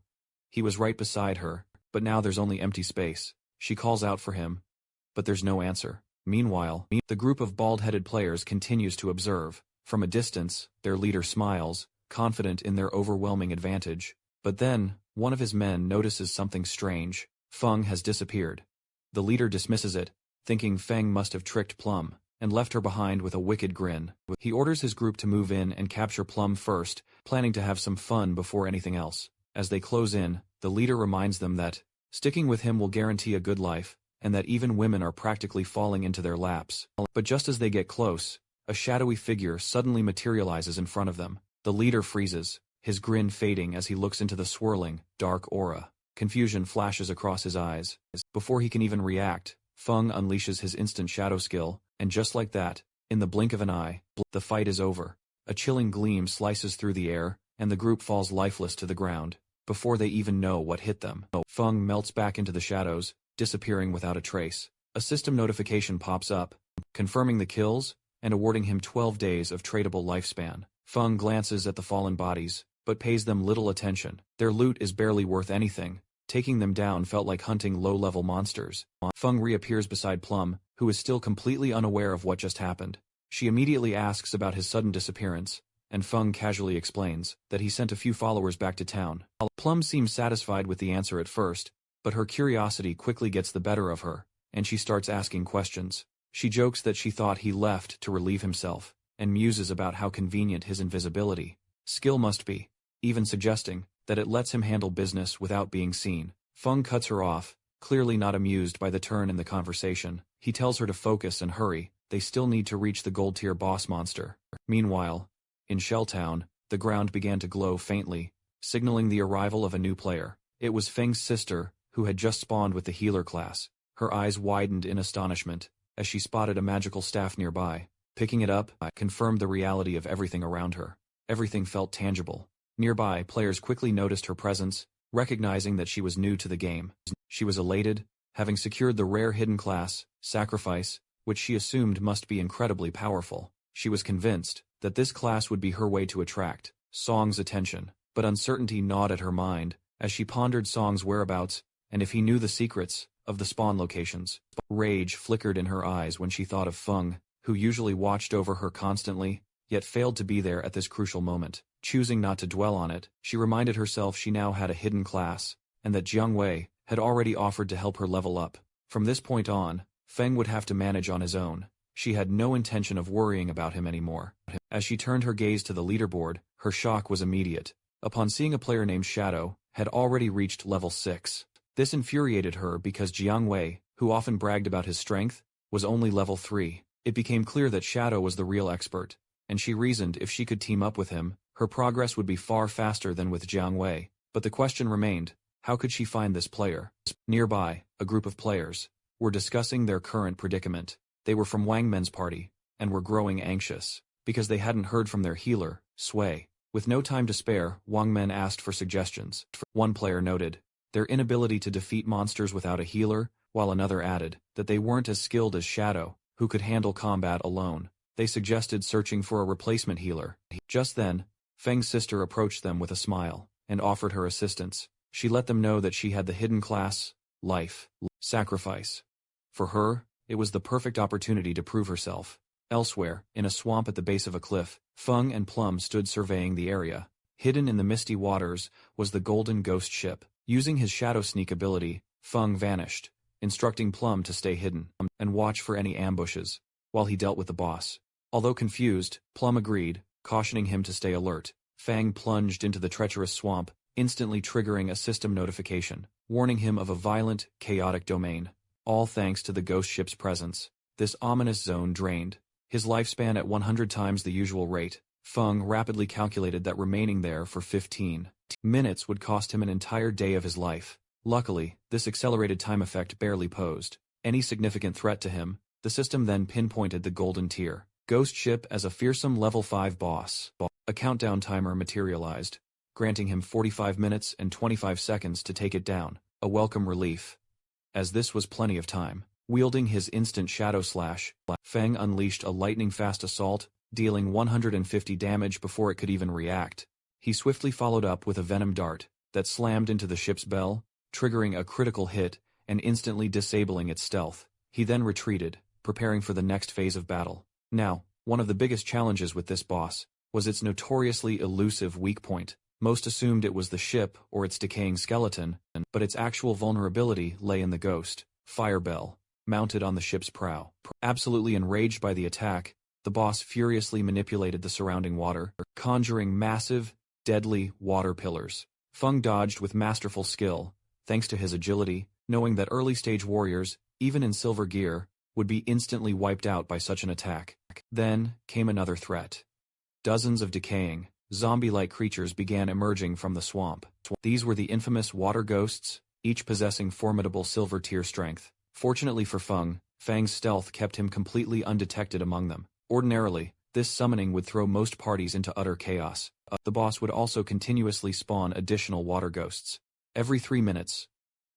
he was right beside her, but now there's only empty space. She calls out for him, but there's no answer. Meanwhile, the group of bald-headed players continues to observe. From a distance, their leader smiles, confident in their overwhelming advantage. But then, one of his men notices something strange. Feng has disappeared. The leader dismisses it, thinking Feng must have tricked Plum and left her behind with a wicked grin. He orders his group to move in and capture Plum first, planning to have some fun before anything else. As they close in, the leader reminds them that sticking with him will guarantee a good life, and that even women are practically falling into their laps. But just as they get close, a shadowy figure suddenly materializes in front of them. The leader freezes, his grin fading as he looks into the swirling, dark aura. Confusion flashes across his eyes. Before he can even react, Feng unleashes his instant shadow skill, and just like that, in the blink of an eye, the fight is over. A chilling gleam slices through the air, and the group falls lifeless to the ground, before they even know what hit them. Feng melts back into the shadows, disappearing without a trace. A system notification pops up, confirming the kills, and awarding him 12 days of tradable lifespan. Feng glances at the fallen bodies, but pays them little attention. Their loot is barely worth anything. Taking them down felt like hunting low-level monsters. Feng reappears beside Plum, who is still completely unaware of what just happened. She immediately asks about his sudden disappearance, and Feng casually explains that he sent a few followers back to town. Plum seems satisfied with the answer at first, but her curiosity quickly gets the better of her, and she starts asking questions. She jokes that she thought he left to relieve himself, and muses about how convenient his invisibility skill must be, even suggesting that it lets him handle business without being seen. Feng cuts her off, clearly not amused by the turn in the conversation. He tells her to focus and hurry, they still need to reach the gold-tier boss monster. Meanwhile, in Shelltown, the ground began to glow faintly, signaling the arrival of a new player. It was Feng's sister, who had just spawned with the healer class. Her eyes widened in astonishment as she spotted a magical staff nearby. Picking it up, confirmed the reality of everything around her. Everything felt tangible. Nearby, players quickly noticed her presence, recognizing that she was new to the game. She was elated, having secured the rare hidden class, Sacrifice, which she assumed must be incredibly powerful. She was convinced that this class would be her way to attract Song's attention, but uncertainty gnawed at her mind as she pondered Song's whereabouts and if he knew the secrets of the spawn locations. Rage flickered in her eyes when she thought of Feng, who usually watched over her constantly, yet failed to be there at this crucial moment. Choosing not to dwell on it, she reminded herself she now had a hidden class, and that Jiang Wei had already offered to help her level up. From this point on, Feng would have to manage on his own. She had no intention of worrying about him anymore. As she turned her gaze to the leaderboard, her shock was immediate. Upon seeing a player named Shadow had already reached level 6. This infuriated her because Jiang Wei, who often bragged about his strength, was only level 3. It became clear that Shadow was the real expert, and she reasoned if she could team up with him, her progress would be far faster than with Jiang Wei. But the question remained, how could she find this player? Nearby, a group of players were discussing their current predicament. They were from Wang Men's party, and were growing anxious, because they hadn't heard from their healer, Sui. With no time to spare, Wang Men asked for suggestions. One player noted their inability to defeat monsters without a healer, while another added that they weren't as skilled as Shadow, who could handle combat alone. They suggested searching for a replacement healer. Just then, Feng's sister approached them with a smile, and offered her assistance. She let them know that she had the hidden class, Life, Sacrifice. For her, it was the perfect opportunity to prove herself. Elsewhere, in a swamp at the base of a cliff, Feng and Plum stood surveying the area. Hidden in the misty waters was the golden ghost ship. Using his shadow sneak ability, Feng vanished, instructing Plum to stay hidden and watch for any ambushes, while he dealt with the boss. Although confused, Plum agreed, cautioning him to stay alert. Fang plunged into the treacherous swamp, instantly triggering a system notification, warning him of a violent, chaotic domain. All thanks to the ghost ship's presence. This ominous zone drained his lifespan at 100 times the usual rate. Feng rapidly calculated that remaining there for 15 minutes would cost him an entire day of his life. Luckily, this accelerated time effect barely posed any significant threat to him. The system then pinpointed the golden tier ghost ship as a fearsome level 5 boss. A countdown timer materialized, granting him 45 minutes and 25 seconds to take it down, a welcome relief, as this was plenty of time. Wielding his instant shadow slash, Feng unleashed a lightning-fast assault, dealing 150 damage before it could even react. He swiftly followed up with a venom dart that slammed into the ship's bell, triggering a critical hit and instantly disabling its stealth. He then retreated, preparing for the next phase of battle. Now, one of the biggest challenges with this boss was its notoriously elusive weak point. Most assumed it was the ship or its decaying skeleton, but its actual vulnerability lay in the ghost fire bell, mounted on the ship's prow. Absolutely enraged by the attack, the boss furiously manipulated the surrounding water, conjuring massive, deadly water pillars. Feng dodged with masterful skill, thanks to his agility, knowing that early-stage warriors, even in silver gear, would be instantly wiped out by such an attack. Then came another threat. Dozens of decaying, zombie-like creatures began emerging from the swamp. These were the infamous water ghosts, each possessing formidable silver tier strength. Fortunately for Feng, Fang's stealth kept him completely undetected among them. Ordinarily, this summoning would throw most parties into utter chaos. The boss would also continuously spawn additional water ghosts, every 3 minutes,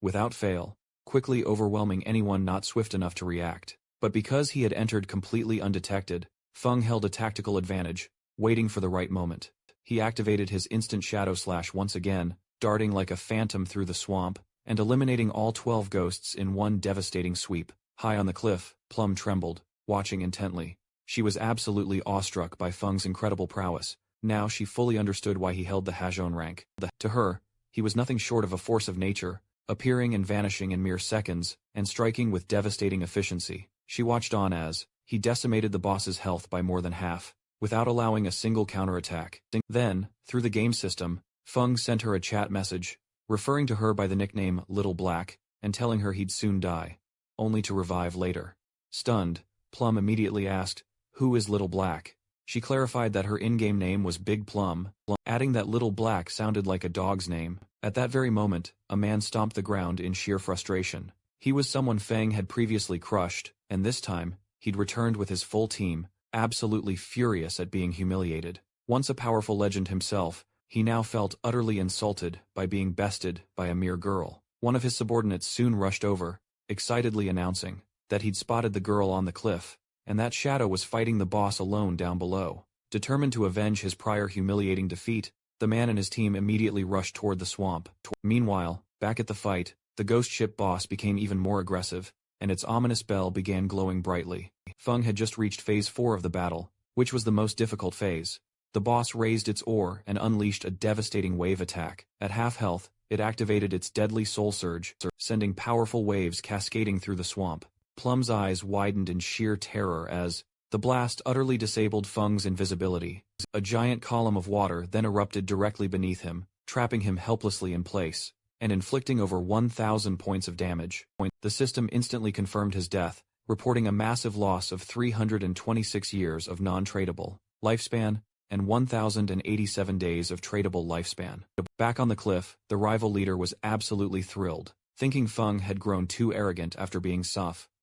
without fail, quickly overwhelming anyone not swift enough to react. But because he had entered completely undetected, Feng held a tactical advantage, waiting for the right moment. He activated his instant shadow slash once again, darting like a phantom through the swamp, and eliminating all 12 ghosts in one devastating sweep. High on the cliff, Plum trembled, watching intently. She was absolutely awestruck by Feng's incredible prowess. Now she fully understood why he held the Hajon rank. To her, he was nothing short of a force of nature, appearing and vanishing in mere seconds, and striking with devastating efficiency. She watched on as he decimated the boss's health by more than half, without allowing a single counterattack. Then, through the game system, Feng sent her a chat message, referring to her by the nickname Little Black, and telling her he'd soon die, only to revive later. Stunned, Plum immediately asked, "Who is Little Black?" She clarified that her in-game name was Big Plum, adding that Little Black sounded like a dog's name. At that very moment, a man stomped the ground in sheer frustration. He was someone Fang had previously crushed, and this time, he'd returned with his full team, absolutely furious at being humiliated. Once a powerful legend himself, he now felt utterly insulted by being bested by a mere girl. One of his subordinates soon rushed over, excitedly announcing that he'd spotted the girl on the cliff, and that Shadow was fighting the boss alone down below. Determined to avenge his prior humiliating defeat, the man and his team immediately rushed toward the swamp. Meanwhile, back at the fight, the ghost ship boss became even more aggressive, and its ominous bell began glowing brightly. Feng had just reached Phase 4 of the battle, which was the most difficult phase. The boss raised its oar and unleashed a devastating wave attack. At half health, it activated its deadly soul surge, sending powerful waves cascading through the swamp. Plum's eyes widened in sheer terror as the blast utterly disabled Feng's invisibility. A giant column of water then erupted directly beneath him, trapping him helplessly in place, and inflicting over 1,000 points of damage. The system instantly confirmed his death, reporting a massive loss of 326 years of non-tradable lifespan, and 1,087 days of tradable lifespan. Back on the cliff, the rival leader was absolutely thrilled, thinking Feng had grown too arrogant after being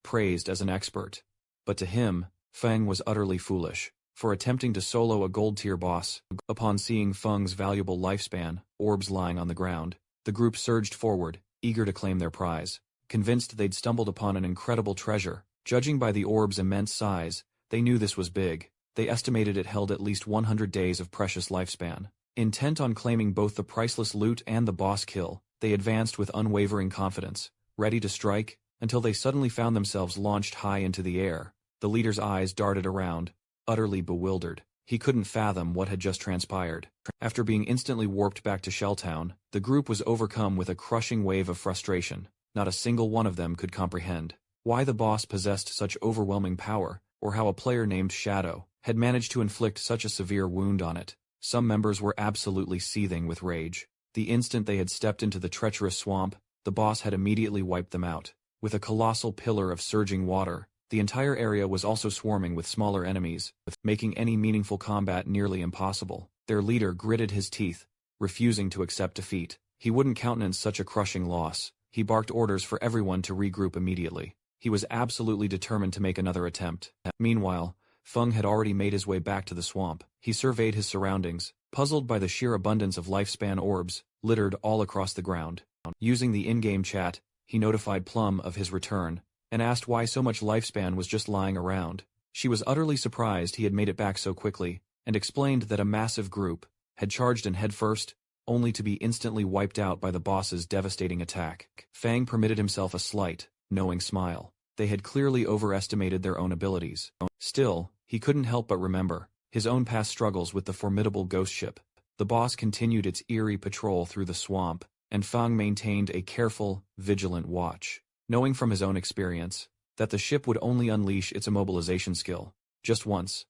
praised as an expert. But to him, Feng was utterly foolish for attempting to solo a gold-tier boss. Upon seeing Feng's valuable lifespan, orbs lying on the ground, the group surged forward, eager to claim their prize. Convinced they'd stumbled upon an incredible treasure, judging by the orb's immense size, they knew this was big. They estimated it held at least 100 days of precious lifespan. Intent on claiming both the priceless loot and the boss kill, they advanced with unwavering confidence, ready to strike, until they suddenly found themselves launched high into the air. The leader's eyes darted around, utterly bewildered. He couldn't fathom what had just transpired. After being instantly warped back to Shelltown, the group was overcome with a crushing wave of frustration. Not a single one of them could comprehend why the boss possessed such overwhelming power, or how a player named Shadow had managed to inflict such a severe wound on it. Some members were absolutely seething with rage. The instant they had stepped into the treacherous swamp, the boss had immediately wiped them out. With a colossal pillar of surging water, the entire area was also swarming with smaller enemies, making any meaningful combat nearly impossible. Their leader gritted his teeth, refusing to accept defeat. He wouldn't countenance such a crushing loss. He barked orders for everyone to regroup immediately. He was absolutely determined to make another attempt. Meanwhile, Feng had already made his way back to the swamp. He surveyed his surroundings, puzzled by the sheer abundance of lifespan orbs littered all across the ground. Using the in-game chat, he notified Plum of his return, and asked why so much lifespan was just lying around. She was utterly surprised he had made it back so quickly, and explained that a massive group had charged in headfirst, only to be instantly wiped out by the boss's devastating attack. Fang permitted himself a slight, knowing smile. They had clearly overestimated their own abilities. Still, he couldn't help but remember his own past struggles with the formidable ghost ship. The boss continued its eerie patrol through the swamp, and Fang maintained a careful, vigilant watch, knowing from his own experience that the ship would only unleash its immobilization skill just once.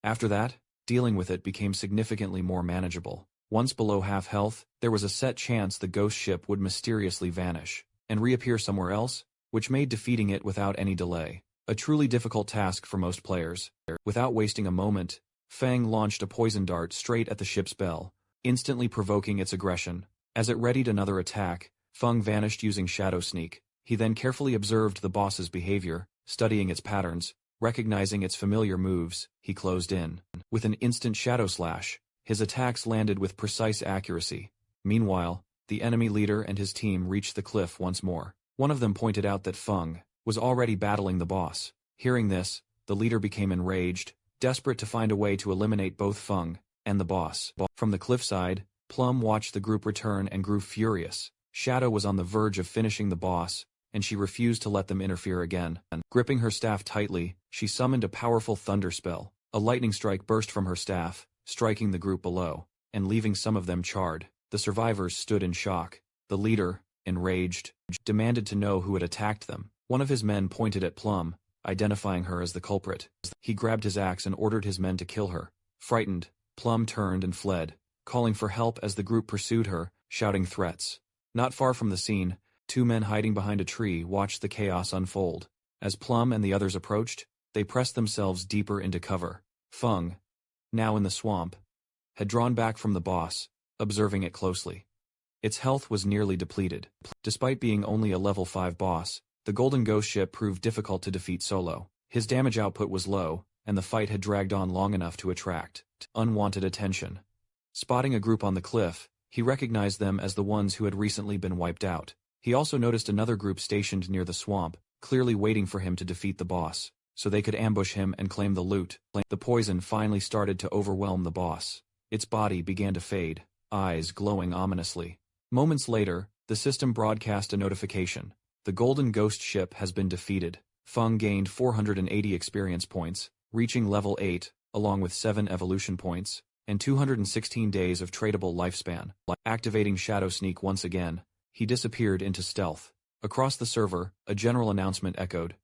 After that, dealing with it became significantly more manageable. Once below half health, there was a set chance the ghost ship would mysteriously vanish and reappear somewhere else, which made defeating it without any delay a truly difficult task for most players. Without wasting a moment, Fang launched a poison dart straight at the ship's bell, instantly provoking its aggression. As it readied another attack, Feng vanished using Shadow Sneak. He then carefully observed the boss's behavior, studying its patterns. Recognizing its familiar moves, he closed in. With an instant Shadow Slash, his attacks landed with precise accuracy. Meanwhile, the enemy leader and his team reached the cliff once more. One of them pointed out that Feng was already battling the boss. Hearing this, the leader became enraged, desperate to find a way to eliminate both Feng and the boss. From the cliffside, Plum watched the group return and grew furious. Shadow was on the verge of finishing the boss, and she refused to let them interfere again. Gripping her staff tightly, she summoned a powerful thunder spell. A lightning strike burst from her staff, striking the group below, and leaving some of them charred. The survivors stood in shock. The leader, enraged, demanded to know who had attacked them. One of his men pointed at Plum, identifying her as the culprit. He grabbed his axe and ordered his men to kill her. Frightened, Plum turned and fled, calling for help as the group pursued her, shouting threats. Not far from the scene, two men hiding behind a tree watched the chaos unfold. As Plum and the others approached, They pressed themselves deeper into cover. Feng, now in the swamp, had drawn back from the boss, observing it closely. Its health was nearly depleted. Despite being only a level 5 boss, the Golden Ghost ship proved difficult to defeat solo. His damage output was low, and the fight had dragged on long enough to attract unwanted attention. Spotting a group on the cliff, he recognized them as the ones who had recently been wiped out. He also noticed another group stationed near the swamp, clearly waiting for him to defeat the boss, so they could ambush him and claim the loot. The poison finally started to overwhelm the boss. Its body began to fade, eyes glowing ominously. Moments later, the system broadcast a notification. The Golden Ghost ship has been defeated. Feng gained 480 experience points, reaching level 8, along with 7 evolution points, and 216 days of tradable lifespan. Activating Shadow Sneak once again, he disappeared into stealth. Across the server, a general announcement echoed.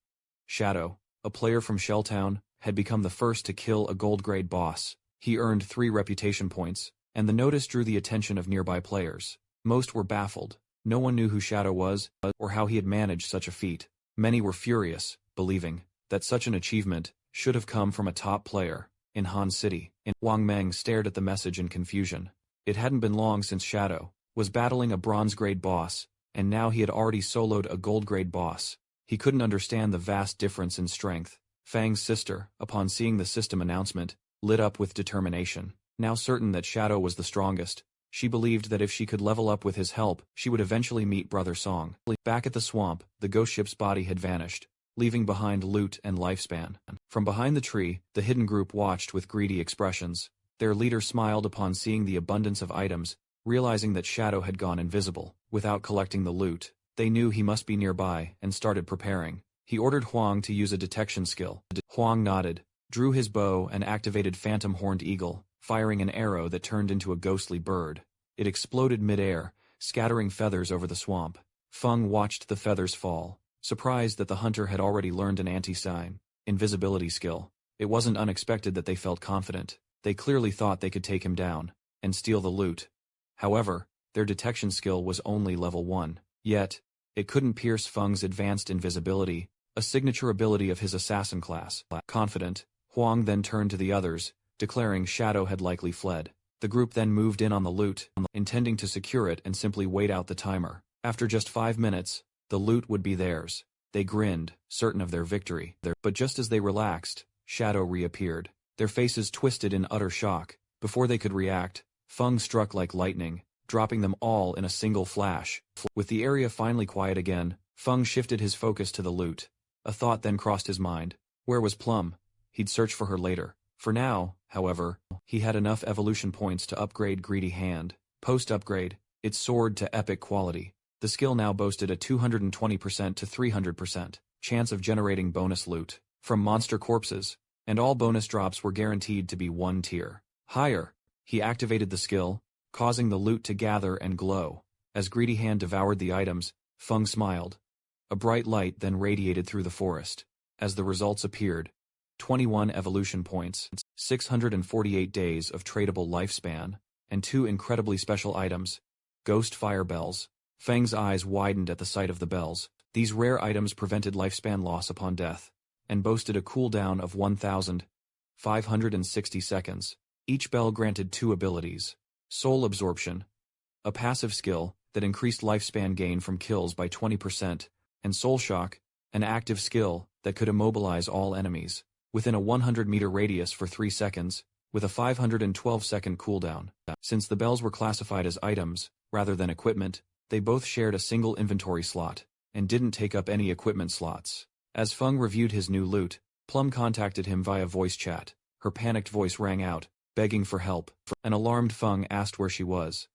Shadow, a player from Shelltown, had become the first to kill a gold-grade boss. He earned 3 reputation points, and the notice drew the attention of nearby players. Most were baffled. No one knew who Shadow was, or how he had managed such a feat. Many were furious, believing that such an achievement should have come from a top player in Han City. Wang Meng stared at the message in confusion. It hadn't been long since Shadow was battling a bronze-grade boss, and now he had already soloed a gold-grade boss. He couldn't understand the vast difference in strength. Fang's sister, upon seeing the system announcement, lit up with determination. Now certain that Shadow was the strongest, she believed that if she could level up with his help, she would eventually meet Brother Song. Back at the swamp, the ghost ship's body had vanished, leaving behind loot and lifespan. From behind the tree, the hidden group watched with greedy expressions. Their leader smiled upon seeing the abundance of items, realizing that Shadow had gone invisible. Without collecting the loot, they knew he must be nearby and started preparing. He ordered Huang to use a detection skill. Huang nodded, drew his bow and activated Phantom Horned Eagle, firing an arrow that turned into a ghostly bird. It exploded mid-air, scattering feathers over the swamp. Feng watched the feathers fall, surprised that the hunter had already learned an anti-sign invisibility skill. It wasn't unexpected that they felt confident. They clearly thought they could take him down and steal the loot. However, their detection skill was only level 1. Yet, it couldn't pierce Feng's advanced invisibility, a signature ability of his assassin class. Confident, Huang then turned to the others, declaring Shadow had likely fled. The group then moved in on the loot, intending to secure it and simply wait out the timer. After just 5 minutes, the loot would be theirs. They grinned, certain of their victory. But just as they relaxed, Shadow reappeared. Their faces twisted in utter shock. Before they could react, Feng struck like lightning, dropping them all in a single flash. With the area finally quiet again, Feng shifted his focus to the loot. A thought then crossed his mind. Where was Plum? He'd search for her later. For now, however, he had enough evolution points to upgrade Greedy Hand. Post-upgrade, it soared to epic quality. The skill now boasted a 220% to 300% chance of generating bonus loot from monster corpses, and all bonus drops were guaranteed to be 1 tier higher. He activated the skill, causing the loot to gather and glow. As Greedy Hand devoured the items, Feng smiled. A bright light then radiated through the forest. As the results appeared, 21 evolution points, 648 days of tradable lifespan, and 2 incredibly special items, Ghost Fire Bells. Feng's eyes widened at the sight of the bells. These rare items prevented lifespan loss upon death, and boasted a cooldown of 1,560 seconds. Each bell granted 2 abilities. Soul Absorption, a passive skill that increased lifespan gain from kills by 20%, and Soul Shock, an active skill that could immobilize all enemies within a 100-meter radius for 3 seconds, with a 512-second cooldown. Since the bells were classified as items, rather than equipment, they both shared a single inventory slot, and didn't take up any equipment slots. As Feng reviewed his new loot, Plum contacted him via voice chat. Her panicked voice rang out, begging for help. An alarmed Feng asked where she was.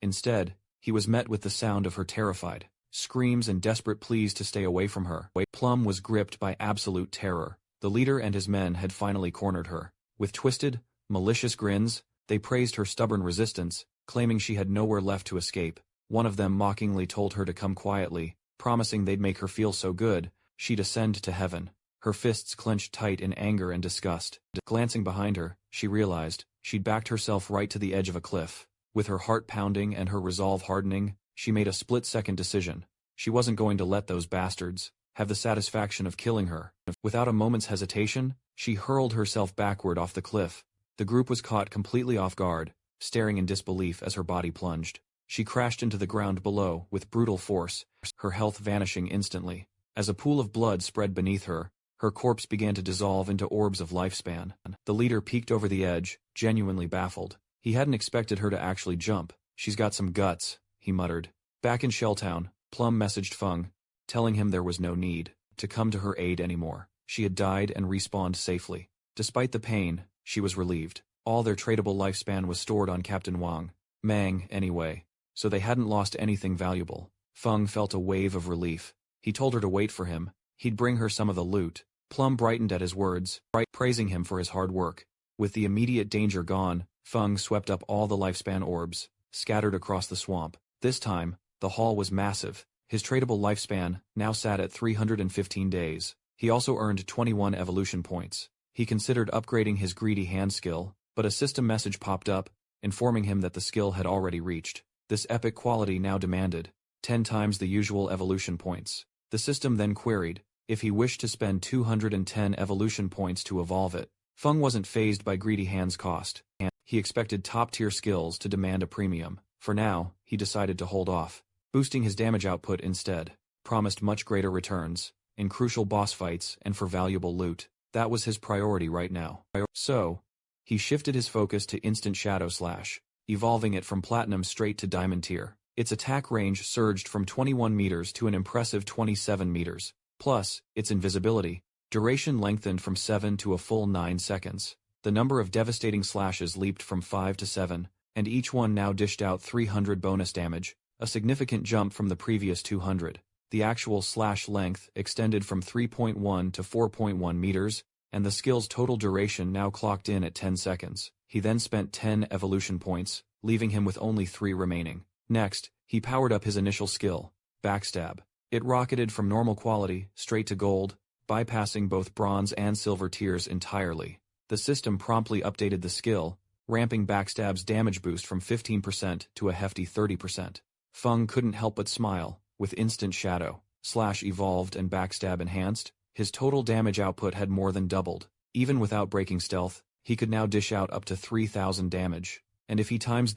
Instead, he was met with the sound of her terrified screams and desperate pleas to stay away from her. Plum was gripped by absolute terror. The leader and his men had finally cornered her. With twisted, malicious grins, they praised her stubborn resistance, claiming she had nowhere left to escape. One of them mockingly told her to come quietly, promising they'd make her feel so good, she'd ascend to heaven. Her fists clenched tight in anger and disgust. Glancing behind her, she realized she'd backed herself right to the edge of a cliff. With her heart pounding and her resolve hardening, she made a split-second decision. She wasn't going to let those bastards have the satisfaction of killing her. Without a moment's hesitation, she hurled herself backward off the cliff. The group was caught completely off guard, staring in disbelief as her body plunged. She crashed into the ground below with brutal force, her health vanishing instantly. As a pool of blood spread beneath her, her corpse began to dissolve into orbs of lifespan. The leader peeked over the edge, genuinely baffled. He hadn't expected her to actually jump. "She's got some guts," he muttered. Back in Shelltown, Plum messaged Feng, telling him there was no need to come to her aid anymore. She had died and respawned safely. Despite the pain, she was relieved. All their tradable lifespan was stored on Captain Wang Mang anyway, so they hadn't lost anything valuable. Feng felt a wave of relief. He told her to wait for him. He'd bring her some of the loot. Plum brightened at his words, praising him for his hard work. With the immediate danger gone, Feng swept up all the lifespan orbs, scattered across the swamp. This time, the haul was massive. His tradable lifespan now sat at 315 days. He also earned 21 evolution points. He considered upgrading his greedy hand skill, but a system message popped up, informing him that the skill had already reached. This epic quality now demanded 10 times the usual evolution points. The system then queried if he wished to spend 210 evolution points to evolve it. Feng wasn't fazed by greedy hands' cost. He expected top-tier skills to demand a premium. For now, he decided to hold off. Boosting his damage output instead promised much greater returns in crucial boss fights and for valuable loot. That was his priority right now. So, he shifted his focus to Instant Shadow Slash, evolving it from Platinum straight to Diamond tier. Its attack range surged from 21 meters to an impressive 27 meters. Plus, its invisibility duration lengthened from 7 to a full 9 seconds. The number of devastating slashes leaped from 5 to 7, and each one now dished out 300 bonus damage, a significant jump from the previous 200. The actual slash length extended from 3.1 to 4.1 meters, and the skill's total duration now clocked in at 10 seconds. He then spent 10 evolution points, leaving him with only 3 remaining. Next, he powered up his initial skill, Backstab. It rocketed from normal quality straight to gold, bypassing both bronze and silver tiers entirely. The system promptly updated the skill, ramping Backstab's damage boost from 15% to a hefty 30%. Feng couldn't help but smile. With Instant Shadow Slash evolved and Backstab enhanced, his total damage output had more than doubled. Even without breaking stealth, he could now dish out up to 3,000 damage. And if he times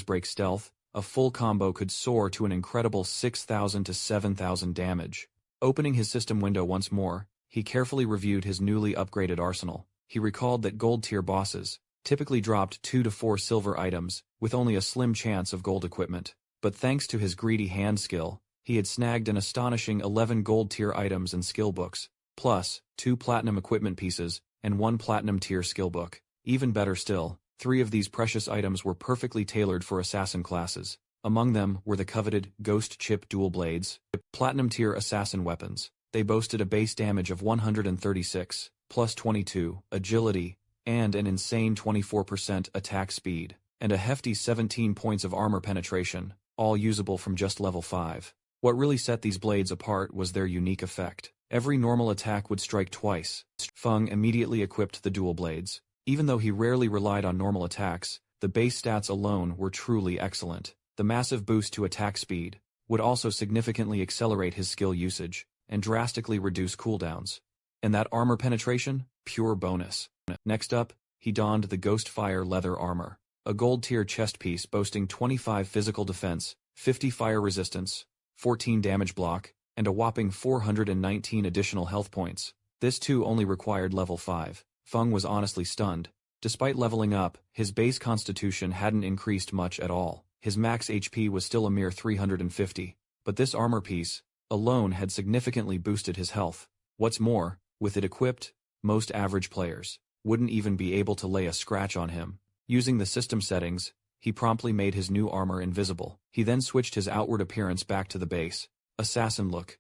break stealth, a full combo could soar to an incredible 6,000 to 7,000 damage. Opening his system window once more, he carefully reviewed his newly upgraded arsenal. He recalled that gold-tier bosses typically dropped 2 to 4 silver items, with only a slim chance of gold equipment. But thanks to his greedy hand skill, he had snagged an astonishing 11 gold-tier items and skill books, plus 2 platinum equipment pieces and 1 platinum-tier skill book. Even better still, 3 of these precious items were perfectly tailored for assassin classes. Among them were the coveted Ghost Chip Dual Blades, platinum-tier assassin weapons. They boasted a base damage of 136, plus 22, agility, and an insane 24% attack speed, and a hefty 17 points of armor penetration, all usable from just level 5. What really set these blades apart was their unique effect. Every normal attack would strike twice. Feng immediately equipped the dual blades. Even though he rarely relied on normal attacks, the base stats alone were truly excellent. The massive boost to attack speed would also significantly accelerate his skill usage and drastically reduce cooldowns. And that armor penetration? Pure bonus. Next up, he donned the Ghostfire leather armor, a gold-tier chest piece boasting 25 physical defense, 50 fire resistance, 14 damage block, and a whopping 419 additional health points. This too only required level 5. Feng was honestly stunned. Despite leveling up, his base constitution hadn't increased much at all. His max HP was still a mere 350, but this armor piece alone had significantly boosted his health. What's more, with it equipped, most average players wouldn't even be able to lay a scratch on him. Using the system settings, he promptly made his new armor invisible. He then switched his outward appearance back to the base assassin look.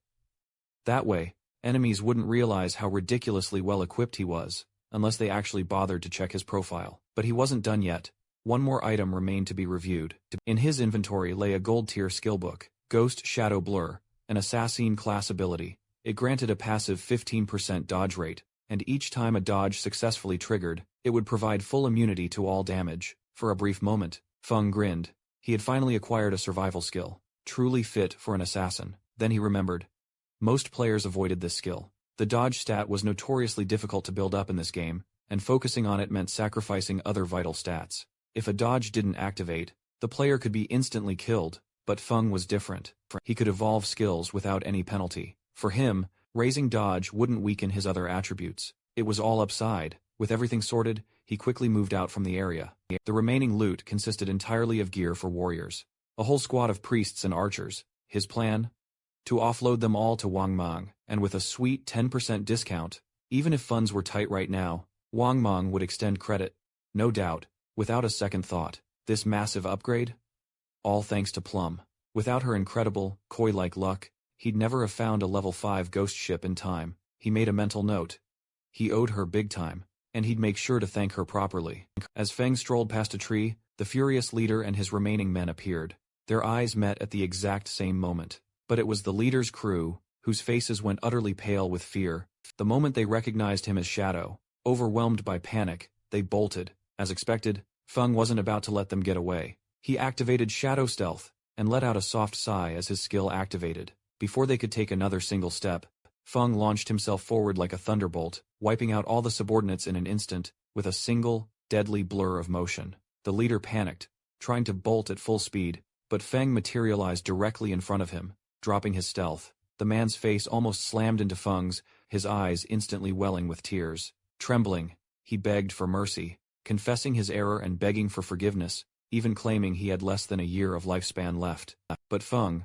That way, enemies wouldn't realize how ridiculously well equipped he was, unless they actually bothered to check his profile. But he wasn't done yet. One more item remained to be reviewed. In his inventory lay a gold-tier skill book, Ghost Shadow Blur, an assassin class ability. It granted a passive 15% dodge rate, and each time a dodge successfully triggered, it would provide full immunity to all damage. For a brief moment, Feng grinned. He had finally acquired a survival skill, truly fit for an assassin. Then he remembered. Most players avoided this skill. The dodge stat was notoriously difficult to build up in this game, and focusing on it meant sacrificing other vital stats. If a dodge didn't activate, the player could be instantly killed, but Feng was different. He could evolve skills without any penalty. For him, raising dodge wouldn't weaken his other attributes. It was all upside. With everything sorted, he quickly moved out from the area. The remaining loot consisted entirely of gear for warriors. A whole squad of priests and archers. His plan? To offload them all to Wang Mang, and with a sweet 10% discount. Even if funds were tight right now, Wang Mang would extend credit. No doubt, without a second thought. This massive upgrade? All thanks to Plum. Without her incredible, koi-like luck, he'd never have found a level 5 ghost ship in time. He made a mental note. He owed her big time, and he'd make sure to thank her properly. As Feng strolled past a tree, the furious leader and his remaining men appeared. Their eyes met at the exact same moment. But it was the leader's crew, whose faces went utterly pale with fear. The moment they recognized him as Shadow, overwhelmed by panic, they bolted. As expected, Feng wasn't about to let them get away. He activated Shadow Stealth, and let out a soft sigh as his skill activated. Before they could take another single step, Feng launched himself forward like a thunderbolt, wiping out all the subordinates in an instant, with a single, deadly blur of motion. The leader panicked, trying to bolt at full speed, but Feng materialized directly in front of him, dropping his stealth. The man's face almost slammed into Feng's, his eyes instantly welling with tears. Trembling, he begged for mercy, confessing his error and begging for forgiveness, even claiming he had less than a year of lifespan left. But Feng,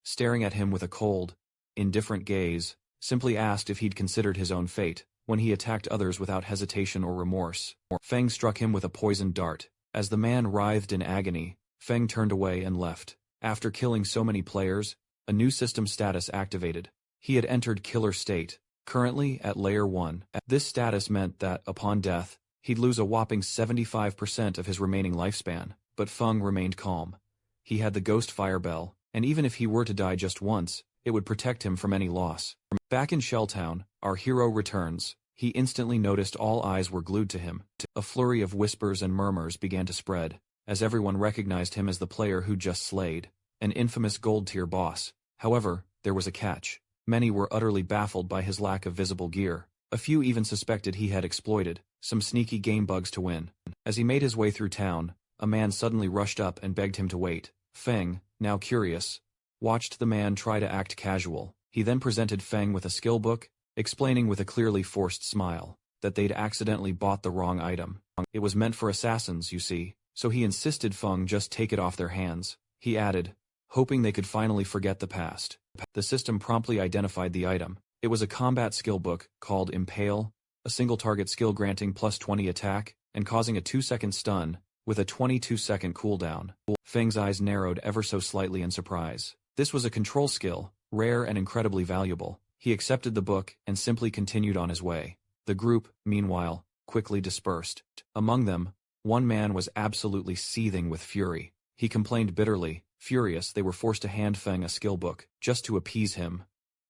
staring at him with a cold, indifferent gaze, simply asked if he'd considered his own fate, when he attacked others without hesitation or remorse. Feng struck him with a poisoned dart. As the man writhed in agony, Feng turned away and left. After killing so many players, a new system status activated. He had entered Killer State, currently at Layer 1. This status meant that, upon death, he'd lose a whopping 75% of his remaining lifespan, but Feng remained calm. He had the Ghost Fire Bell, and even if he were to die just once, it would protect him from any loss. Back in Shelltown, our hero returns. He instantly noticed all eyes were glued to him. A flurry of whispers and murmurs began to spread, as everyone recognized him as the player who'd just slayed an infamous gold-tier boss. However, there was a catch. Many were utterly baffled by his lack of visible gear. A few even suspected he had exploited some sneaky game bugs to win. As he made his way through town, a man suddenly rushed up and begged him to wait. Feng, now curious, watched the man try to act casual. He then presented Feng with a skill book, explaining with a clearly forced smile that they'd accidentally bought the wrong item. It was meant for assassins, you see, so he insisted Feng just take it off their hands. He added, hoping they could finally forget the past. The system promptly identified the item. It was a combat skill book called Impale, a single target skill granting plus 20 attack, and causing a 2-second stun, with a 22-second cooldown. Feng's eyes narrowed ever so slightly in surprise. This was a control skill, rare and incredibly valuable. He accepted the book and simply continued on his way. The group, meanwhile, quickly dispersed. Among them, one man was absolutely seething with fury. He complained bitterly. Furious, they were forced to hand Feng a skill book, just to appease him.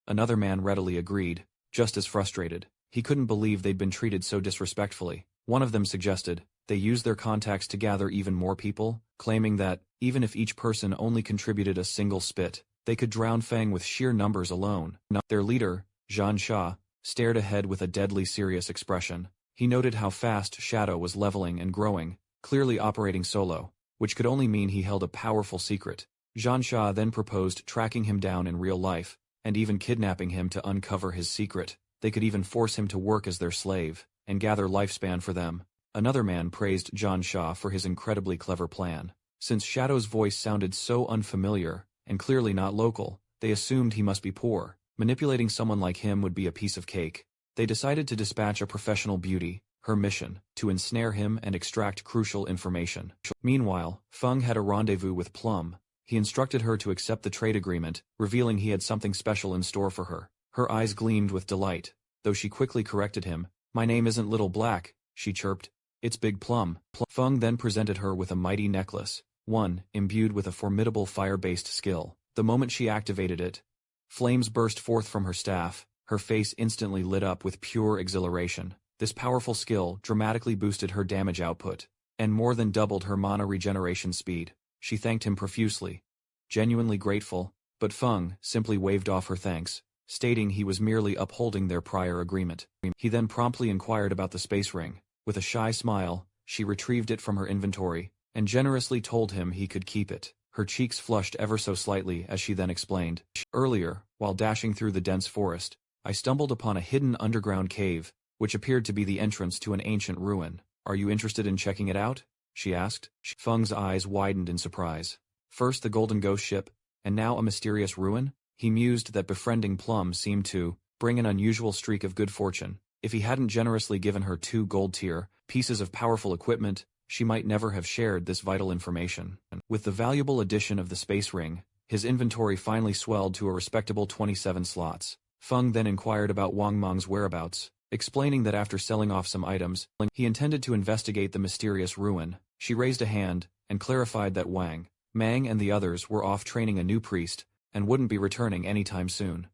Another man readily agreed, just as frustrated. He couldn't believe they'd been treated so disrespectfully. One of them suggested they use their contacts to gather even more people, claiming that, even if each person only contributed a single spit, they could drown Feng with sheer numbers alone. Their leader, Zhan Sha, stared ahead with a deadly serious expression. He noted how fast Shadow was leveling and growing, clearly operating solo, which could only mean he held a powerful secret. Zhan Sha then proposed tracking him down in real life, and even kidnapping him to uncover his secret. They could even force him to work as their slave, and gather lifespan for them. Another man praised Zhan Sha for his incredibly clever plan. Since Shadow's voice sounded so unfamiliar, and clearly not local, they assumed he must be poor. Manipulating someone like him would be a piece of cake. They decided to dispatch a professional beauty, her mission, to ensnare him and extract crucial information. Meanwhile, Feng had a rendezvous with Plum. He instructed her to accept the trade agreement, revealing he had something special in store for her. Her eyes gleamed with delight, though she quickly corrected him. "My name isn't Little Black," she chirped. "It's Big Plum." Feng then presented her with a mighty necklace, one imbued with a formidable fire-based skill. The moment she activated it, flames burst forth from her staff. Her face instantly lit up with pure exhilaration. This powerful skill dramatically boosted her damage output, and more than doubled her mana regeneration speed. She thanked him profusely, genuinely grateful, but Feng simply waved off her thanks, stating he was merely upholding their prior agreement. He then promptly inquired about the space ring. With a shy smile, she retrieved it from her inventory, and generously told him he could keep it. Her cheeks flushed ever so slightly as she then explained. Earlier, while dashing through the dense forest, I stumbled upon a hidden underground cave, which appeared to be the entrance to an ancient ruin. Are you interested in checking it out? She asked. Feng's eyes widened in surprise. First the golden ghost ship, and now a mysterious ruin? He mused that befriending Plum seemed to bring an unusual streak of good fortune. If he hadn't generously given her 2 gold-tier pieces of powerful equipment, she might never have shared this vital information. With the valuable addition of the space ring, his inventory finally swelled to a respectable 27 slots. Feng then inquired about Wang Meng's whereabouts, explaining that after selling off some items, he intended to investigate the mysterious ruin. She raised a hand, and clarified that Wang, Mang and the others were off training a new priest, and wouldn't be returning anytime soon.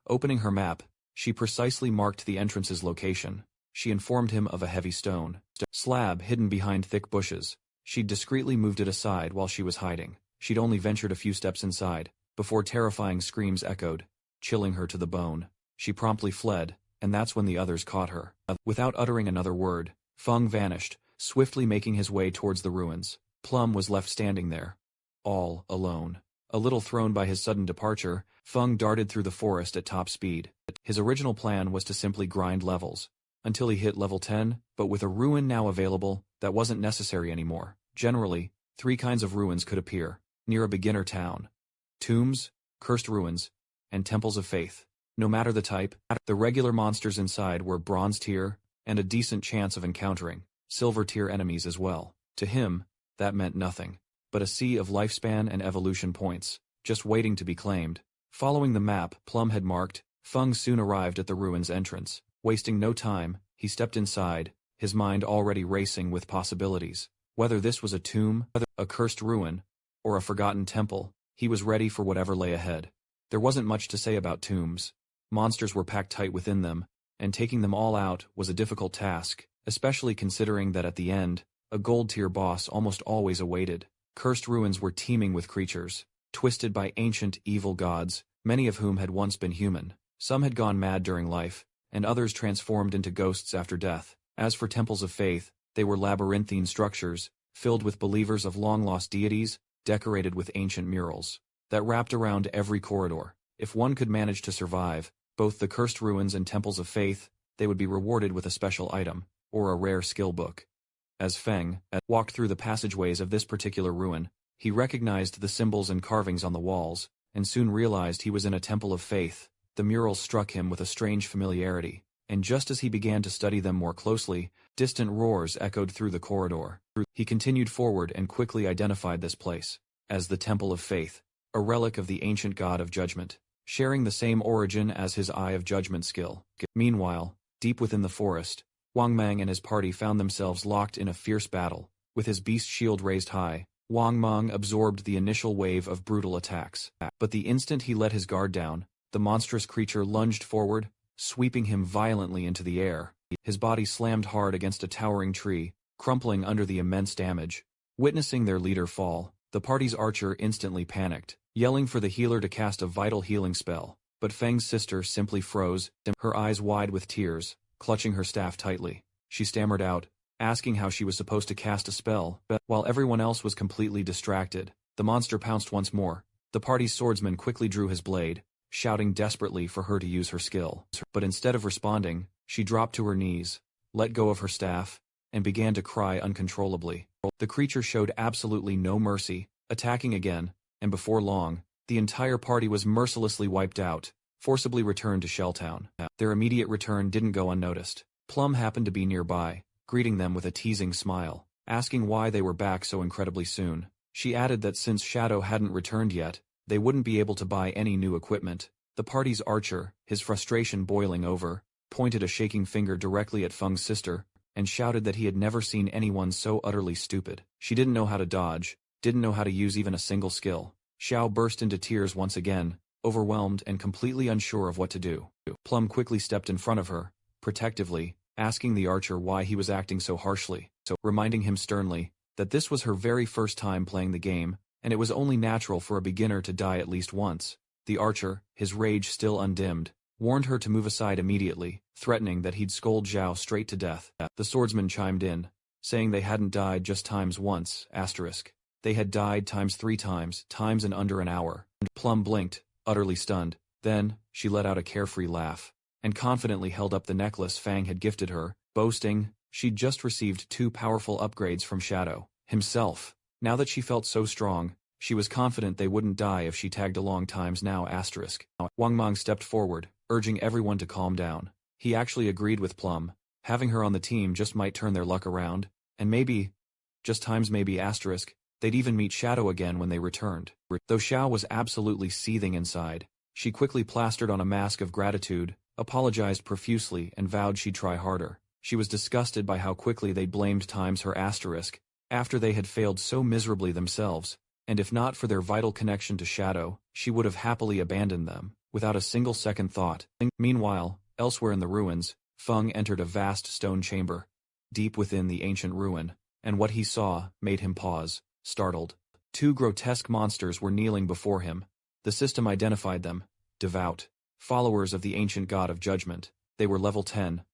Opening her map, she precisely marked the entrance's location. She informed him of a heavy stone slab hidden behind thick bushes. She'd discreetly moved it aside while she was hiding. She'd only ventured a few steps inside, before terrifying screams echoed, chilling her to the bone. She promptly fled, and that's when the others caught her. Without uttering another word, Feng vanished, swiftly making his way towards the ruins. Plum was left standing there, all alone. A little thrown by his sudden departure, Feng darted through the forest at top speed. His original plan was to simply grind levels, until he hit level 10, but with a ruin now available, that wasn't necessary anymore. Generally, 3 kinds of ruins could appear near a beginner town: tombs, cursed ruins, and temples of faith. No matter the type, the regular monsters inside were bronze tier, and a decent chance of encountering silver tier enemies as well. To him, that meant nothing but a sea of lifespan and evolution points, just waiting to be claimed. Following the map Plum had marked, Feng soon arrived at the ruin's entrance. Wasting no time, he stepped inside, his mind already racing with possibilities. Whether this was a tomb, a cursed ruin, or a forgotten temple, he was ready for whatever lay ahead. There wasn't much to say about tombs. Monsters were packed tight within them, and taking them all out was a difficult task, especially considering that at the end, a gold-tier boss almost always awaited. Cursed ruins were teeming with creatures, twisted by ancient evil gods, many of whom had once been human. Some had gone mad during life, and others transformed into ghosts after death. As for temples of faith, they were labyrinthine structures, filled with believers of long-lost deities, decorated with ancient murals that wrapped around every corridor. If one could manage to survive both the cursed ruins and temples of faith, they would be rewarded with a special item, or a rare skill book. As Feng walked through the passageways of this particular ruin, he recognized the symbols and carvings on the walls, and soon realized he was in a temple of faith. The murals struck him with a strange familiarity, and just as he began to study them more closely, distant roars echoed through the corridor. He continued forward and quickly identified this place as the Temple of Faith, a relic of the ancient god of judgment, sharing the same origin as his Eye of Judgment skill. Meanwhile, deep within the forest, Wang Mang and his party found themselves locked in a fierce battle. With his beast shield raised high, Wang Mang absorbed the initial wave of brutal attacks. But the instant he let his guard down, the monstrous creature lunged forward, sweeping him violently into the air. His body slammed hard against a towering tree, crumpling under the immense damage. Witnessing their leader fall, the party's archer instantly panicked, yelling for the healer to cast a vital healing spell. But Feng's sister simply froze, her eyes wide with tears, clutching her staff tightly. She stammered out, asking how she was supposed to cast a spell. While everyone else was completely distracted, the monster pounced once more. The party's swordsman quickly drew his blade, shouting desperately for her to use her skill. But instead of responding, she dropped to her knees, let go of her staff, and began to cry uncontrollably. The creature showed absolutely no mercy, attacking again, and before long, the entire party was mercilessly wiped out, forcibly returned to Shelltown. Their immediate return didn't go unnoticed. Plum happened to be nearby, greeting them with a teasing smile, asking why they were back so incredibly soon. She added that since Shadow hadn't returned yet, they wouldn't be able to buy any new equipment. The party's archer, his frustration boiling over, pointed a shaking finger directly at Feng's sister, and shouted that he had never seen anyone so utterly stupid. She didn't know how to dodge, didn't know how to use even a single skill. Xiao burst into tears once again, overwhelmed and completely unsure of what to do. Plum quickly stepped in front of her, protectively, asking the archer why he was acting so harshly, reminding him sternly that this was her very first time playing the game, and it was only natural for a beginner to die at least once. The archer, his rage still undimmed, warned her to move aside immediately, threatening that he'd scold Zhao straight to death. The swordsman chimed in, saying they hadn't died just times once, asterisk. They had died times 3 times in under an hour. Plum blinked, utterly stunned. Then, she let out a carefree laugh, and confidently held up the necklace Fang had gifted her, boasting she'd just received 2 powerful upgrades from Shadow himself. Now that she felt so strong, she was confident they wouldn't die if she tagged along times now, asterisk. Wang Mang stepped forward, urging everyone to calm down. He actually agreed with Plum. Having her on the team just might turn their luck around, and maybe, just times maybe, asterisk, they'd even meet Shadow again when they returned. Though Xiao was absolutely seething inside, she quickly plastered on a mask of gratitude, apologized profusely, and vowed she'd try harder. She was disgusted by how quickly they blamed times her asterisk, after they had failed so miserably themselves, and if not for their vital connection to Shadow, she would have happily abandoned them, without a single second thought. Meanwhile, elsewhere in the ruins, Feng entered a vast stone chamber, deep within the ancient ruin, and what he saw made him pause, startled. 2 grotesque monsters were kneeling before him. The system identified them, devout followers of the ancient god of judgment. They were level 10,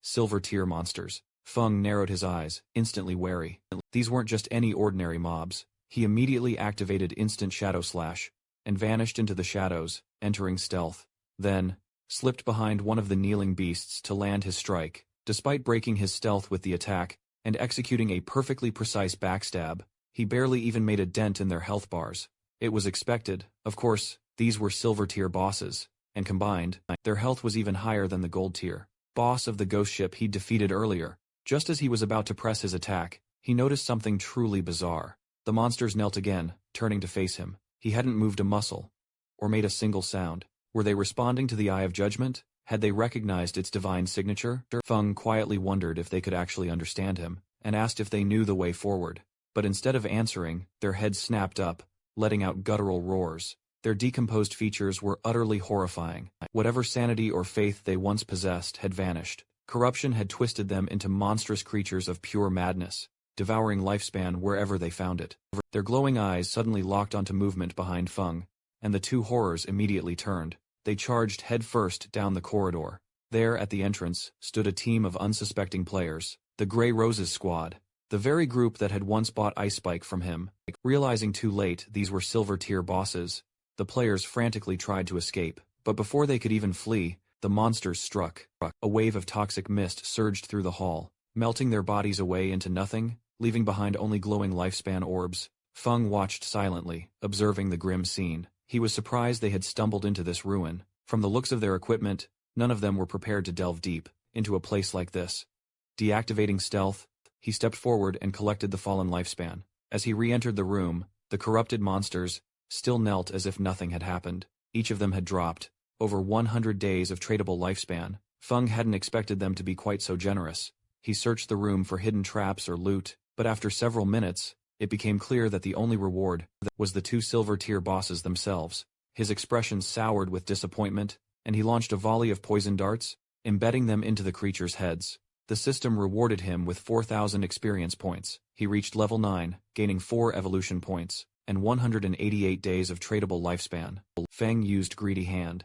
silver tier monsters. Feng narrowed his eyes, instantly wary. These weren't just any ordinary mobs. He immediately activated instant shadow slash, and vanished into the shadows, entering stealth. Then, slipped behind one of the kneeling beasts to land his strike. Despite breaking his stealth with the attack, and executing a perfectly precise backstab, he barely even made a dent in their health bars. It was expected, of course. These were silver tier bosses, and combined, their health was even higher than the gold tier boss of the ghost ship he'd defeated earlier. Just as he was about to press his attack, he noticed something truly bizarre. The monsters knelt again, turning to face him. He hadn't moved a muscle, or made a single sound. Were they responding to the Eye of Judgment? Had they recognized its divine signature? Feng quietly wondered if they could actually understand him, and asked if they knew the way forward. But instead of answering, their heads snapped up, letting out guttural roars. Their decomposed features were utterly horrifying. Whatever sanity or faith they once possessed had vanished. Corruption had twisted them into monstrous creatures of pure madness, devouring lifespan wherever they found it. Their glowing eyes suddenly locked onto movement behind Feng, and the 2 horrors immediately turned. They charged headfirst down the corridor. There, at the entrance, stood a team of unsuspecting players, the Grey Roses squad, the very group that had once bought Ice Spike from him. Realizing too late these were silver tier bosses, the players frantically tried to escape, but before they could even flee, the monsters struck. A wave of toxic mist surged through the hall, melting their bodies away into nothing, leaving behind only glowing lifespan orbs. Feng watched silently, observing the grim scene. He was surprised they had stumbled into this ruin. From the looks of their equipment, none of them were prepared to delve deep into a place like this. Deactivating stealth, he stepped forward and collected the fallen lifespan. As he re-entered the room, the corrupted monsters still knelt as if nothing had happened. Each of them had dropped over 100 days of tradable lifespan. Feng hadn't expected them to be quite so generous. He searched the room for hidden traps or loot, but after several minutes, it became clear that the only reward was the 2 silver tier bosses themselves. His expression soured with disappointment, and he launched a volley of poison darts, embedding them into the creatures' heads. The system rewarded him with 4,000 experience points. He reached level 9, gaining 4 evolution points, and 188 days of tradable lifespan. Feng used Greedy Hand,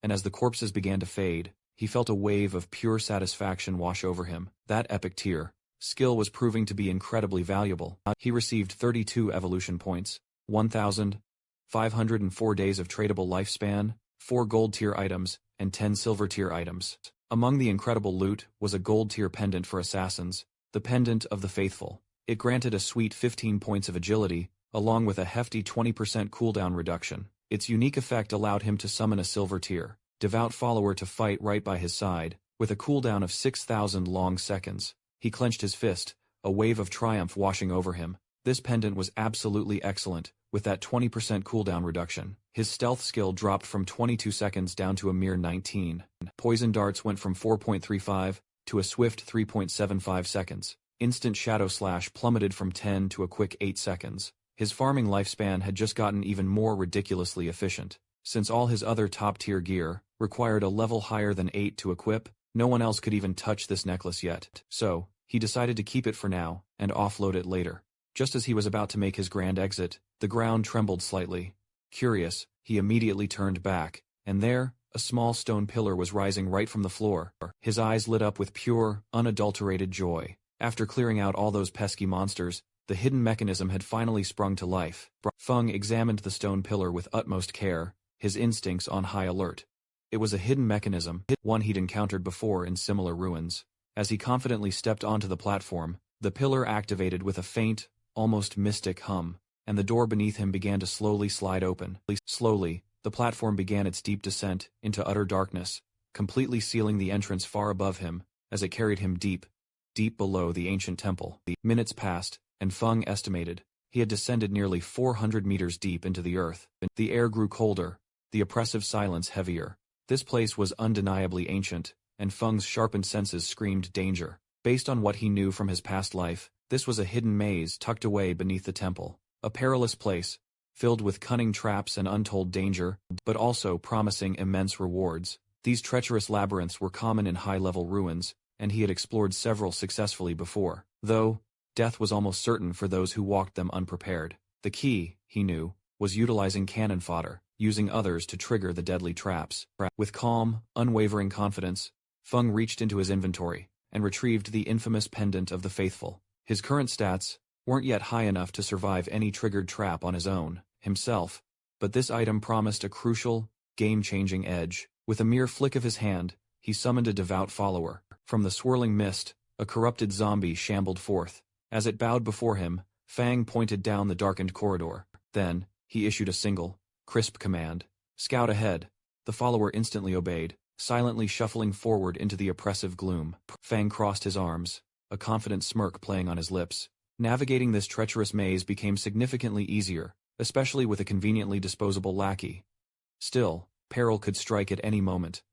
and as the corpses began to fade, he felt a wave of pure satisfaction wash over him. That epic tier skill was proving to be incredibly valuable. He received 32 evolution points, 1,504 days of tradable lifespan, 4 gold tier items, and 10 silver tier items. Among the incredible loot was a gold tier pendant for assassins, the Pendant of the Faithful. It granted a sweet 15 points of agility, along with a hefty 20% cooldown reduction. Its unique effect allowed him to summon a silver tier devout follower to fight right by his side, with a cooldown of 6,000 long seconds. He clenched his fist, a wave of triumph washing over him. This pendant was absolutely excellent, with that 20% cooldown reduction. His stealth skill dropped from 22 seconds down to a mere 19. Poison darts went from 4.35 to a swift 3.75 seconds. Instant shadow slash plummeted from 10 to a quick 8 seconds. His farming lifespan had just gotten even more ridiculously efficient. Since all his other top-tier gear required a level higher than 8 to equip, no one else could even touch this necklace yet. So, he decided to keep it for now, and offload it later. Just as he was about to make his grand exit, the ground trembled slightly. Curious, he immediately turned back, and there, a small stone pillar was rising right from the floor. His eyes lit up with pure, unadulterated joy. After clearing out all those pesky monsters, the hidden mechanism had finally sprung to life. Feng examined the stone pillar with utmost care, his instincts on high alert. It was a hidden mechanism, one he'd encountered before in similar ruins. As he confidently stepped onto the platform, the pillar activated with a faint, almost mystic hum, and the door beneath him began to slowly slide open. Slowly, the platform began its deep descent into utter darkness, completely sealing the entrance far above him, as it carried him deep, deep below the ancient temple. Minutes passed, and Feng estimated he had descended nearly 400 meters deep into the earth. The air grew colder, the oppressive silence heavier. This place was undeniably ancient, and Feng's sharpened senses screamed danger. Based on what he knew from his past life, this was a hidden maze tucked away beneath the temple. A perilous place, filled with cunning traps and untold danger, but also promising immense rewards. These treacherous labyrinths were common in high-level ruins, and he had explored several successfully before. Though, death was almost certain for those who walked them unprepared. The key, he knew, was utilizing cannon fodder, using others to trigger the deadly traps. With calm, unwavering confidence, Feng reached into his inventory and retrieved the infamous pendant of the faithful. His current stats weren't yet high enough to survive any triggered trap on his own, himself, but this item promised a crucial, game-changing edge. With a mere flick of his hand, he summoned a devout follower. From the swirling mist, a corrupted zombie shambled forth. As it bowed before him, Fang pointed down the darkened corridor. Then, he issued a single, crisp command. "Scout ahead." The follower instantly obeyed, silently shuffling forward into the oppressive gloom. Fang crossed his arms, a confident smirk playing on his lips. Navigating this treacherous maze became significantly easier, especially with a conveniently disposable lackey. Still, peril could strike at any moment.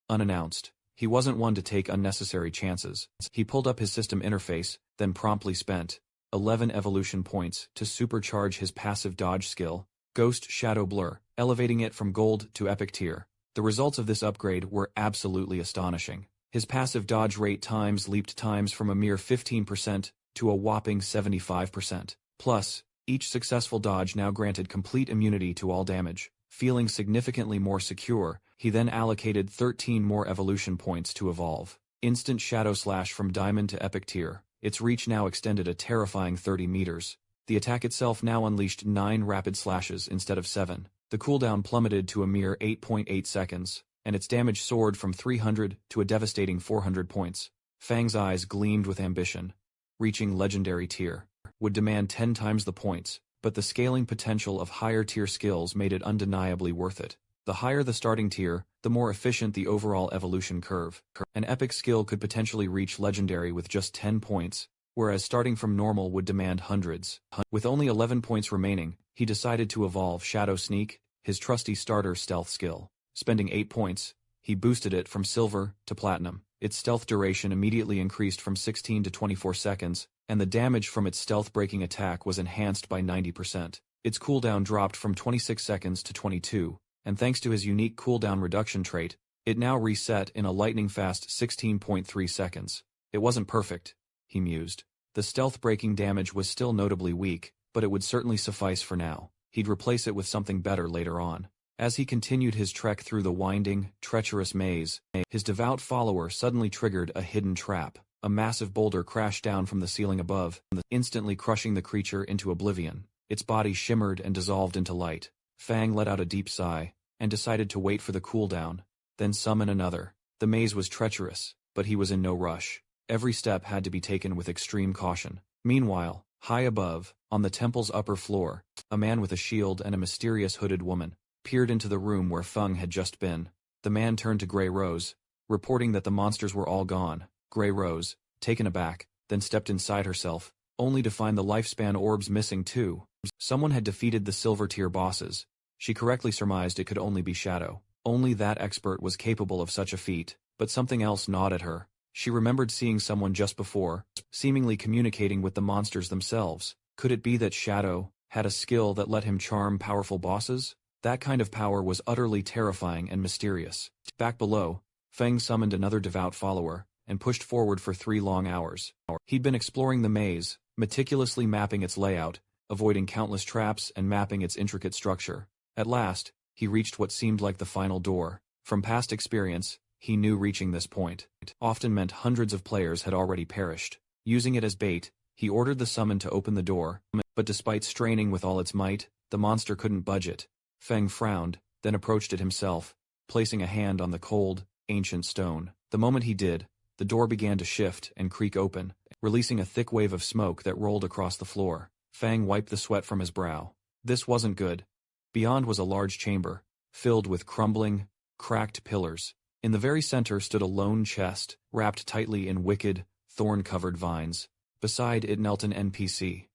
Unannounced, he wasn't one to take unnecessary chances. He pulled up his system interface, then promptly spent 11 evolution points to supercharge his passive dodge skill, Ghost Shadow Blur, elevating it from gold to epic tier. The results of this upgrade were absolutely astonishing. His passive dodge rate leaped times from a mere 15% to a whopping 75%. Plus, each successful dodge now granted complete immunity to all damage. Feeling significantly more secure, he then allocated 13 more evolution points to evolve. Instant Shadow Slash from Diamond to Epic Tier. Its reach now extended a terrifying 30 meters. The attack itself now unleashed 9 rapid slashes instead of 7. The cooldown plummeted to a mere 8.8 seconds, and its damage soared from 300 to a devastating 400 points. Fang's eyes gleamed with ambition. Reaching Legendary Tier would demand 10 times the points, but the scaling potential of higher-tier skills made it undeniably worth it. The higher the starting tier, the more efficient the overall evolution curve. An epic skill could potentially reach Legendary with just 10 points, whereas starting from normal would demand hundreds. With only 11 points remaining, he decided to evolve Shadow Sneak, his trusty starter stealth skill. Spending 8 points, he boosted it from Silver to Platinum. Its stealth duration immediately increased from 16 to 24 seconds, and the damage from its stealth-breaking attack was enhanced by 90%. Its cooldown dropped from 26 seconds to 22, and thanks to his unique cooldown reduction trait, it now reset in a lightning-fast 16.3 seconds. It wasn't perfect, he mused. The stealth-breaking damage was still notably weak, but it would certainly suffice for now. He'd replace it with something better later on. As he continued his trek through the winding, treacherous maze, his devout follower suddenly triggered a hidden trap. A massive boulder crashed down from the ceiling above, instantly crushing the creature into oblivion. Its body shimmered and dissolved into light. Fang let out a deep sigh, and decided to wait for the cooldown, then summon another. The maze was treacherous, but he was in no rush. Every step had to be taken with extreme caution. Meanwhile, high above, on the temple's upper floor, a man with a shield and a mysterious hooded woman peered into the room where Feng had just been. The man turned to Grey Rose, reporting that the monsters were all gone. Grey Rose, taken aback, then stepped inside herself, only to find the lifespan orbs missing too. Someone had defeated the silver tier bosses. She correctly surmised it could only be Shadow. Only that expert was capable of such a feat, but something else gnawed at her. She remembered seeing someone just before, seemingly communicating with the monsters themselves. Could it be that Shadow had a skill that let him charm powerful bosses? That kind of power was utterly terrifying and mysterious. Back below, Feng summoned another devout follower, and pushed forward for 3 long hours. He'd been exploring the maze, meticulously mapping its layout, avoiding countless traps and mapping its intricate structure. At last, he reached what seemed like the final door. From past experience, he knew reaching this point often meant hundreds of players had already perished. Using it as bait, he ordered the summon to open the door, but despite straining with all its might, the monster couldn't budge it. Feng frowned, then approached it himself, placing a hand on the cold, ancient stone. The moment he did, the door began to shift and creak open, releasing a thick wave of smoke that rolled across the floor. Feng wiped the sweat from his brow. This wasn't good. Beyond was a large chamber, filled with crumbling, cracked pillars. In the very center stood a lone chest, wrapped tightly in wicked, thorn-covered vines. Beside it knelt an NPC.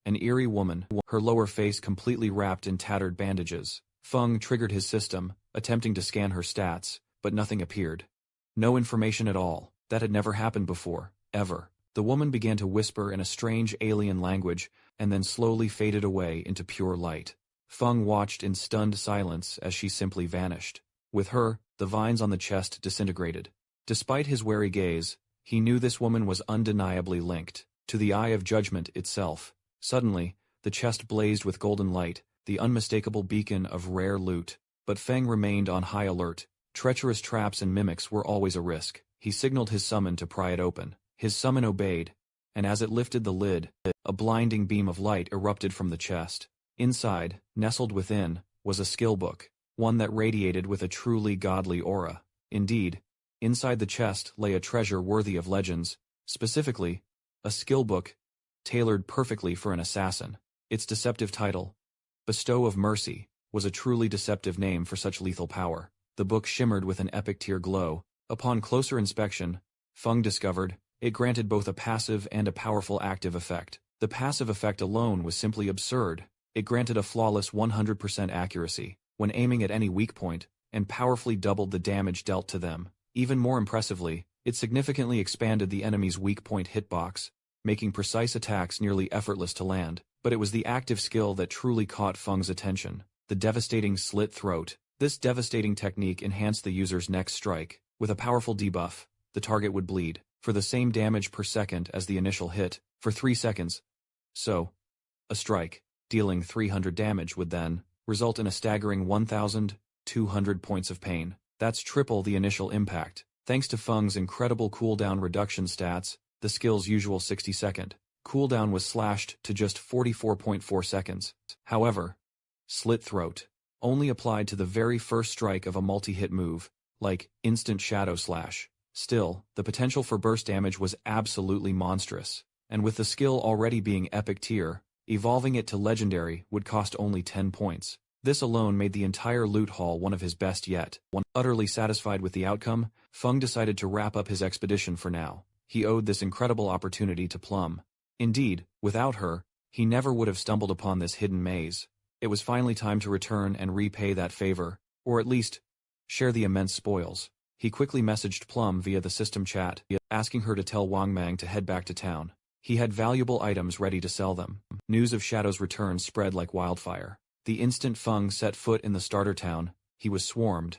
An eerie woman, her lower face completely wrapped in tattered bandages. Feng triggered his system, attempting to scan her stats, but nothing appeared. No information at all. That had never happened before, ever. The woman began to whisper in a strange alien language, and then slowly faded away into pure light. Feng watched in stunned silence as she simply vanished. With her, the vines on the chest disintegrated. Despite his wary gaze, he knew this woman was undeniably linked to the Eye of Judgment itself. Suddenly, the chest blazed with golden light, the unmistakable beacon of rare loot. But Feng remained on high alert. Treacherous traps and mimics were always a risk. He signaled his summon to pry it open. His summon obeyed, and as it lifted the lid, a blinding beam of light erupted from the chest. Inside, nestled within, was a skill book, one that radiated with a truly godly aura. Indeed, inside the chest lay a treasure worthy of legends, specifically, a skill book, tailored perfectly for an assassin. Its deceptive title, Bestow of Mercy, was a truly deceptive name for such lethal power. The book shimmered with an epic-tier glow. Upon closer inspection, Feng discovered, it granted both a passive and a powerful active effect. The passive effect alone was simply absurd. It granted a flawless 100% accuracy when aiming at any weak point, and powerfully doubled the damage dealt to them. Even more impressively, it significantly expanded the enemy's weak point hitbox, making precise attacks nearly effortless to land. But it was the active skill that truly caught Feng's attention. The devastating slit throat. This devastating technique enhanced the user's next strike. With a powerful debuff, the target would bleed, for the same damage per second as the initial hit, for 3 seconds. So, a strike, dealing 300 damage would then result in a staggering 1,200 points of pain. That's triple the initial impact. Thanks to Feng's incredible cooldown reduction stats, the skill's usual 60-second cooldown was slashed to just 44.4 seconds. However, Slit Throat only applied to the very first strike of a multi-hit move, like instant Shadow Slash. Still, the potential for burst damage was absolutely monstrous, and with the skill already being epic tier, evolving it to legendary would cost only 10 points. This alone made the entire loot haul one of his best yet. Utterly satisfied with the outcome, Feng decided to wrap up his expedition for now. He owed this incredible opportunity to Plum. Indeed, without her, he never would have stumbled upon this hidden maze. It was finally time to return and repay that favor, or at least, share the immense spoils. He quickly messaged Plum via the system chat, asking her to tell Wang Mang to head back to town. He had valuable items ready to sell them. News of Shadow's return spread like wildfire. The instant Feng set foot in the starter town, he was swarmed.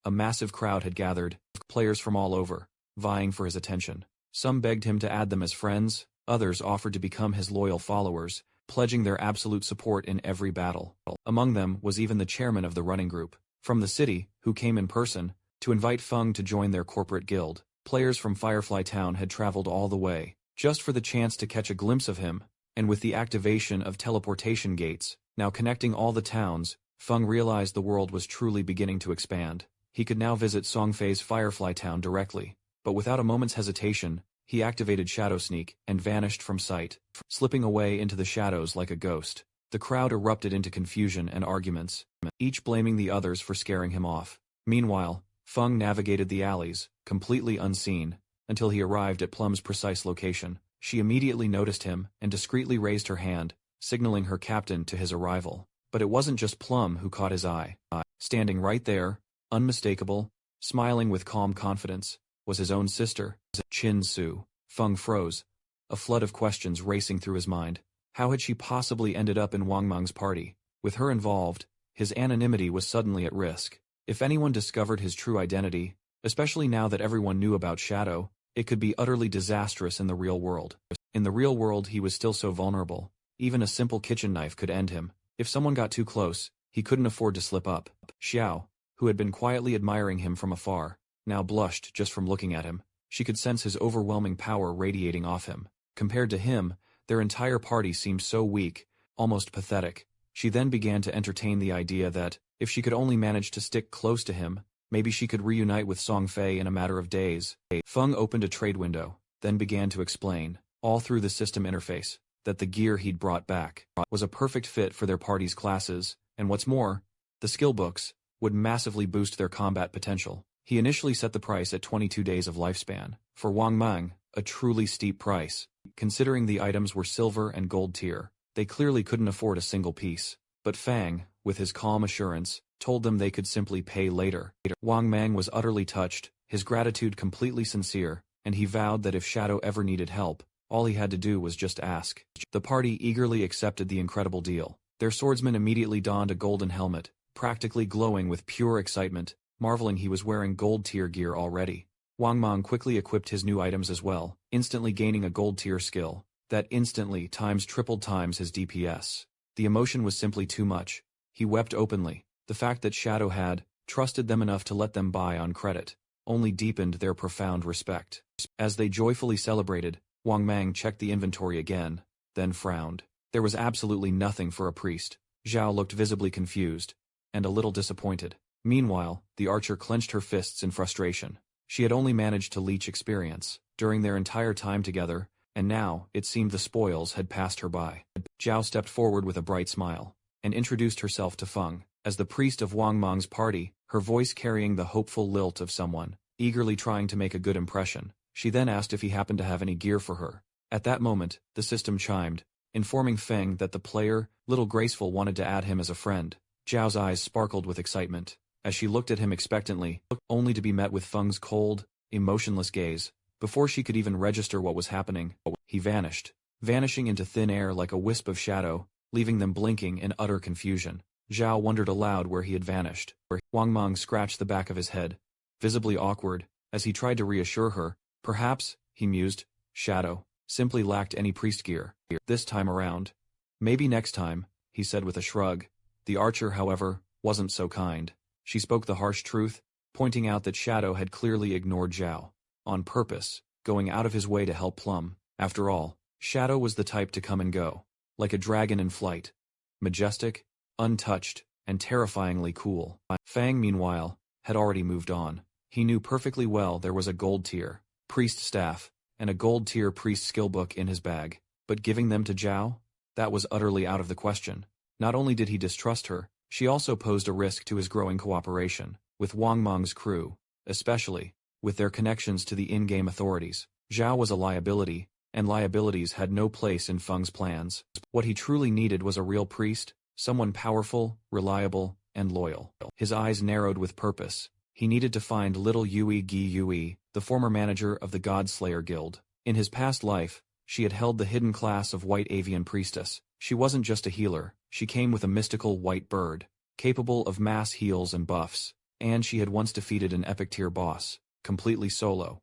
A massive crowd had gathered, players from all over, vying for his attention. Some begged him to add them as friends, others offered to become his loyal followers, pledging their absolute support in every battle. Among them was even the chairman of the running group, from the city, who came in person, to invite Feng to join their corporate guild. Players from Firefly Town had traveled all the way, just for the chance to catch a glimpse of him, and with the activation of teleportation gates, now connecting all the towns, Feng realized the world was truly beginning to expand. He could now visit Songfei's Firefly Town directly, but without a moment's hesitation, he activated Shadow Sneak and vanished from sight, slipping away into the shadows like a ghost. The crowd erupted into confusion and arguments, each blaming the others for scaring him off. Meanwhile, Feng navigated the alleys, completely unseen, until he arrived at Plum's precise location. She immediately noticed him and discreetly raised her hand, signaling her captain to his arrival. But it wasn't just Plum who caught his eye. Standing right there, unmistakable, smiling with calm confidence, was his own sister, Chin Su. Feng froze, a flood of questions racing through his mind. How had she possibly ended up in Wang Mang's party? With her involved, his anonymity was suddenly at risk. If anyone discovered his true identity, especially now that everyone knew about Shadow, it could be utterly disastrous in the real world. In the real world he was still so vulnerable. Even a simple kitchen knife could end him. If someone got too close, he couldn't afford to slip up. Xiao, who had been quietly admiring him from afar, now blushed just from looking at him. She could sense his overwhelming power radiating off him. Compared to him, their entire party seemed so weak, almost pathetic. She then began to entertain the idea that, if she could only manage to stick close to him, maybe she could reunite with Song Fei in a matter of days. Feng opened a trade window, then began to explain, all through the system interface, that the gear he'd brought back was a perfect fit for their party's classes, and what's more, the skill books would massively boost their combat potential. He initially set the price at 22 days of lifespan. For Wang Mang, a truly steep price. Considering the items were silver and gold tier, they clearly couldn't afford a single piece. But Fang, with his calm assurance, told them they could simply pay later. Wang Mang was utterly touched, his gratitude completely sincere, and he vowed that if Shadow ever needed help, all he had to do was just ask. The party eagerly accepted the incredible deal. Their swordsman immediately donned a golden helmet, practically glowing with pure excitement, marveling he was wearing gold-tier gear already. Wang Mang quickly equipped his new items as well, instantly gaining a gold-tier skill, that instantly tripled times his DPS. The emotion was simply too much. He wept openly. The fact that Shadow had trusted them enough to let them buy on credit only deepened their profound respect. As they joyfully celebrated, Wang Mang checked the inventory again, then frowned. There was absolutely nothing for a priest. Zhao looked visibly confused, and a little disappointed. Meanwhile, the archer clenched her fists in frustration. She had only managed to leech experience during their entire time together, and now, it seemed the spoils had passed her by. Zhao stepped forward with a bright smile, and introduced herself to Feng, as the priest of Wang Mang's party, her voice carrying the hopeful lilt of someone, eagerly trying to make a good impression. She then asked if he happened to have any gear for her. At that moment, the system chimed, informing Feng that the player, Little Graceful, wanted to add him as a friend. Zhao's eyes sparkled with excitement, as she looked at him expectantly, only to be met with Feng's cold, emotionless gaze. Before she could even register what was happening, he vanished, vanishing into thin air like a wisp of shadow, leaving them blinking in utter confusion. Zhao wondered aloud where he had vanished. Wang Mang scratched the back of his head, visibly awkward, as he tried to reassure her. Perhaps, he mused, Shadow simply lacked any priest gear this time around. Maybe next time, he said with a shrug. The archer, however, wasn't so kind. She spoke the harsh truth, pointing out that Shadow had clearly ignored Zhao, on purpose, going out of his way to help Plum. After all, Shadow was the type to come and go, like a dragon in flight. Majestic, untouched, and terrifyingly cool. Fang, meanwhile, had already moved on. He knew perfectly well there was a gold-tier priest staff, and a gold-tier priest skill book in his bag, but giving them to Zhao? That was utterly out of the question. Not only did he distrust her, she also posed a risk to his growing cooperation with Wang Mang's crew, especially with their connections to the in-game authorities. Zhao was a liability, and liabilities had no place in Feng's plans. What he truly needed was a real priest, someone powerful, reliable, and loyal. His eyes narrowed with purpose. He needed to find little Yui Gi Yui, the former manager of the Godslayer Guild. In his past life, she had held the hidden class of White Avian Priestess. She wasn't just a healer, she came with a mystical white bird, capable of mass heals and buffs, and she had once defeated an epic tier boss, completely solo.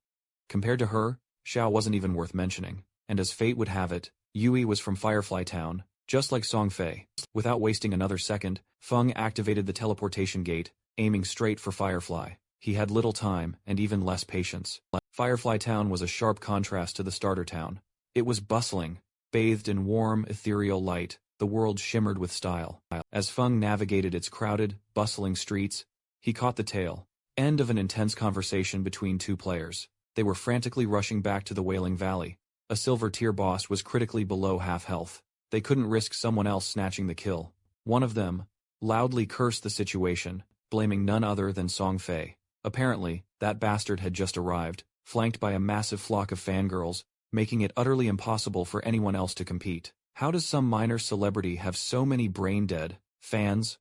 Compared to her, Xiao wasn't even worth mentioning, and as fate would have it, Yui was from Firefly Town, just like Song Fei. Without wasting another second, Feng activated the teleportation gate, aiming straight for Firefly. He had little time and even less patience. Firefly Town was a sharp contrast to the starter town. It was bustling, bathed in warm, ethereal light. The world shimmered with style. As Feng navigated its crowded, bustling streets, he caught the tail end of an intense conversation between two players. They were frantically rushing back to the Wailing Valley. A silver tier boss was critically below half health. They couldn't risk someone else snatching the kill. One of them loudly cursed the situation, blaming none other than Song Fei. Apparently, that bastard had just arrived, flanked by a massive flock of fangirls, making it utterly impossible for anyone else to compete. How does some minor celebrity have so many brain-dead fans?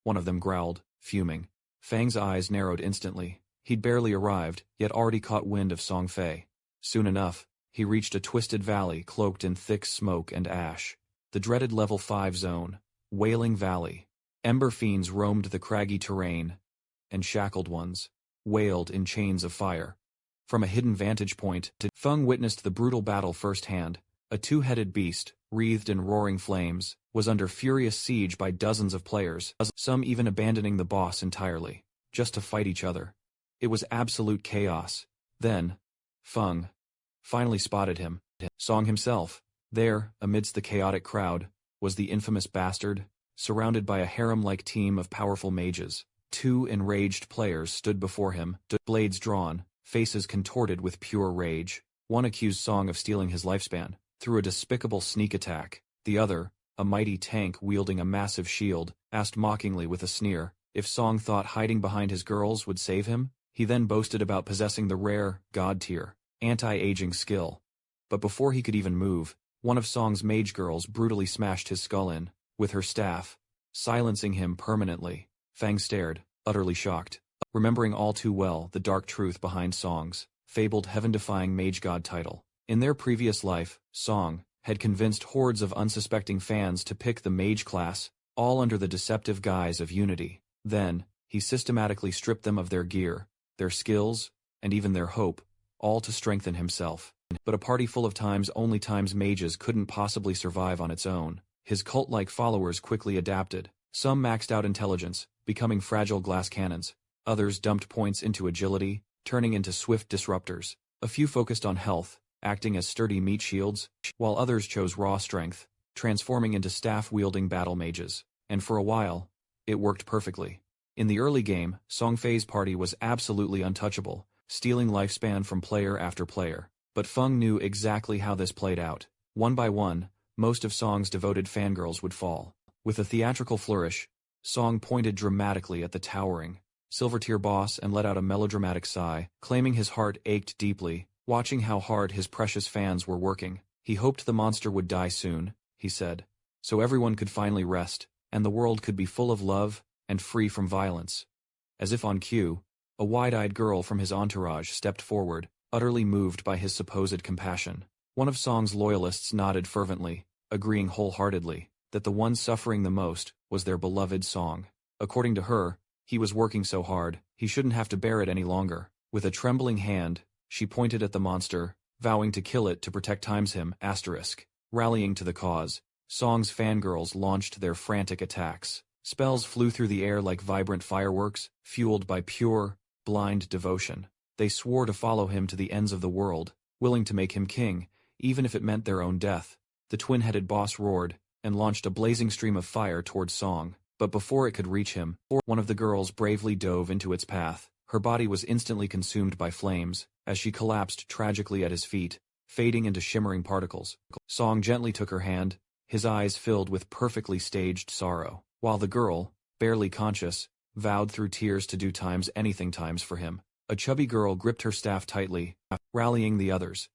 One of them growled, fuming. Fang's eyes narrowed instantly. He'd barely arrived, yet already caught wind of Song Fei. Soon enough, he reached a twisted valley cloaked in thick smoke and ash. The dreaded level 5 zone, Wailing Valley. Ember fiends roamed the craggy terrain, and shackled ones wailed in chains of fire. From a hidden vantage point, Feng witnessed the brutal battle firsthand. A two-headed beast, wreathed in roaring flames, was under furious siege by dozens of players, some even abandoning the boss entirely. just to fight each other. It was absolute chaos. Then, Feng finally spotted him. Song himself, there, amidst the chaotic crowd, was the infamous bastard, surrounded by a harem-like team of powerful mages. Two enraged players stood before him, blades drawn, faces contorted with pure rage. One accused Song of stealing his lifespan, through a despicable sneak attack. The other, a mighty tank wielding a massive shield, asked mockingly with a sneer if Song thought hiding behind his girls would save him. He then boasted about possessing the rare, god-tier, anti-aging skill. But before he could even move, one of Song's mage girls brutally smashed his skull in with her staff, silencing him permanently. Feng stared, utterly shocked, remembering all too well the dark truth behind Song's fabled heaven-defying mage god title. In their previous life, Song had convinced hordes of unsuspecting fans to pick the mage class, all under the deceptive guise of unity. Then, he systematically stripped them of their gear, their skills, and even their hope, all to strengthen himself. But a party full of only times mages couldn't possibly survive on its own. His cult-like followers quickly adapted. Some maxed out intelligence, becoming fragile glass cannons. Others dumped points into agility, turning into swift disruptors. A few focused on health, acting as sturdy meat shields, while others chose raw strength, transforming into staff-wielding battle mages. And for a while, it worked perfectly. In the early game, Song Fei's party was absolutely untouchable, stealing lifespan from player after player. But Feng knew exactly how this played out. One by one, most of Song's devoted fangirls would fall. With a theatrical flourish, Song pointed dramatically at the towering, silver-tier boss and let out a melodramatic sigh, claiming his heart ached deeply, watching how hard his precious fans were working. He hoped the monster would die soon, he said, so everyone could finally rest, and the world could be full of love and free from violence. As if on cue, a wide-eyed girl from his entourage stepped forward, utterly moved by his supposed compassion. One of Song's loyalists nodded fervently, agreeing wholeheartedly that the one suffering the most was their beloved Song. According to her, he was working so hard, he shouldn't have to bear it any longer. With a trembling hand, she pointed at the monster, vowing to kill it to protect him. Rallying to the cause, Song's fangirls launched their frantic attacks. Spells flew through the air like vibrant fireworks, fueled by pure, blind devotion. They swore to follow him to the ends of the world, willing to make him king, even if it meant their own death. The twin-headed boss roared, and launched a blazing stream of fire towards Song. But before it could reach him, one of the girls bravely dove into its path. Her body was instantly consumed by flames, as she collapsed tragically at his feet, fading into shimmering particles. Song gently took her hand, his eyes filled with perfectly staged sorrow, while the girl, barely conscious, vowed through tears to do anything for him. A chubby girl gripped her staff tightly, rallying the others.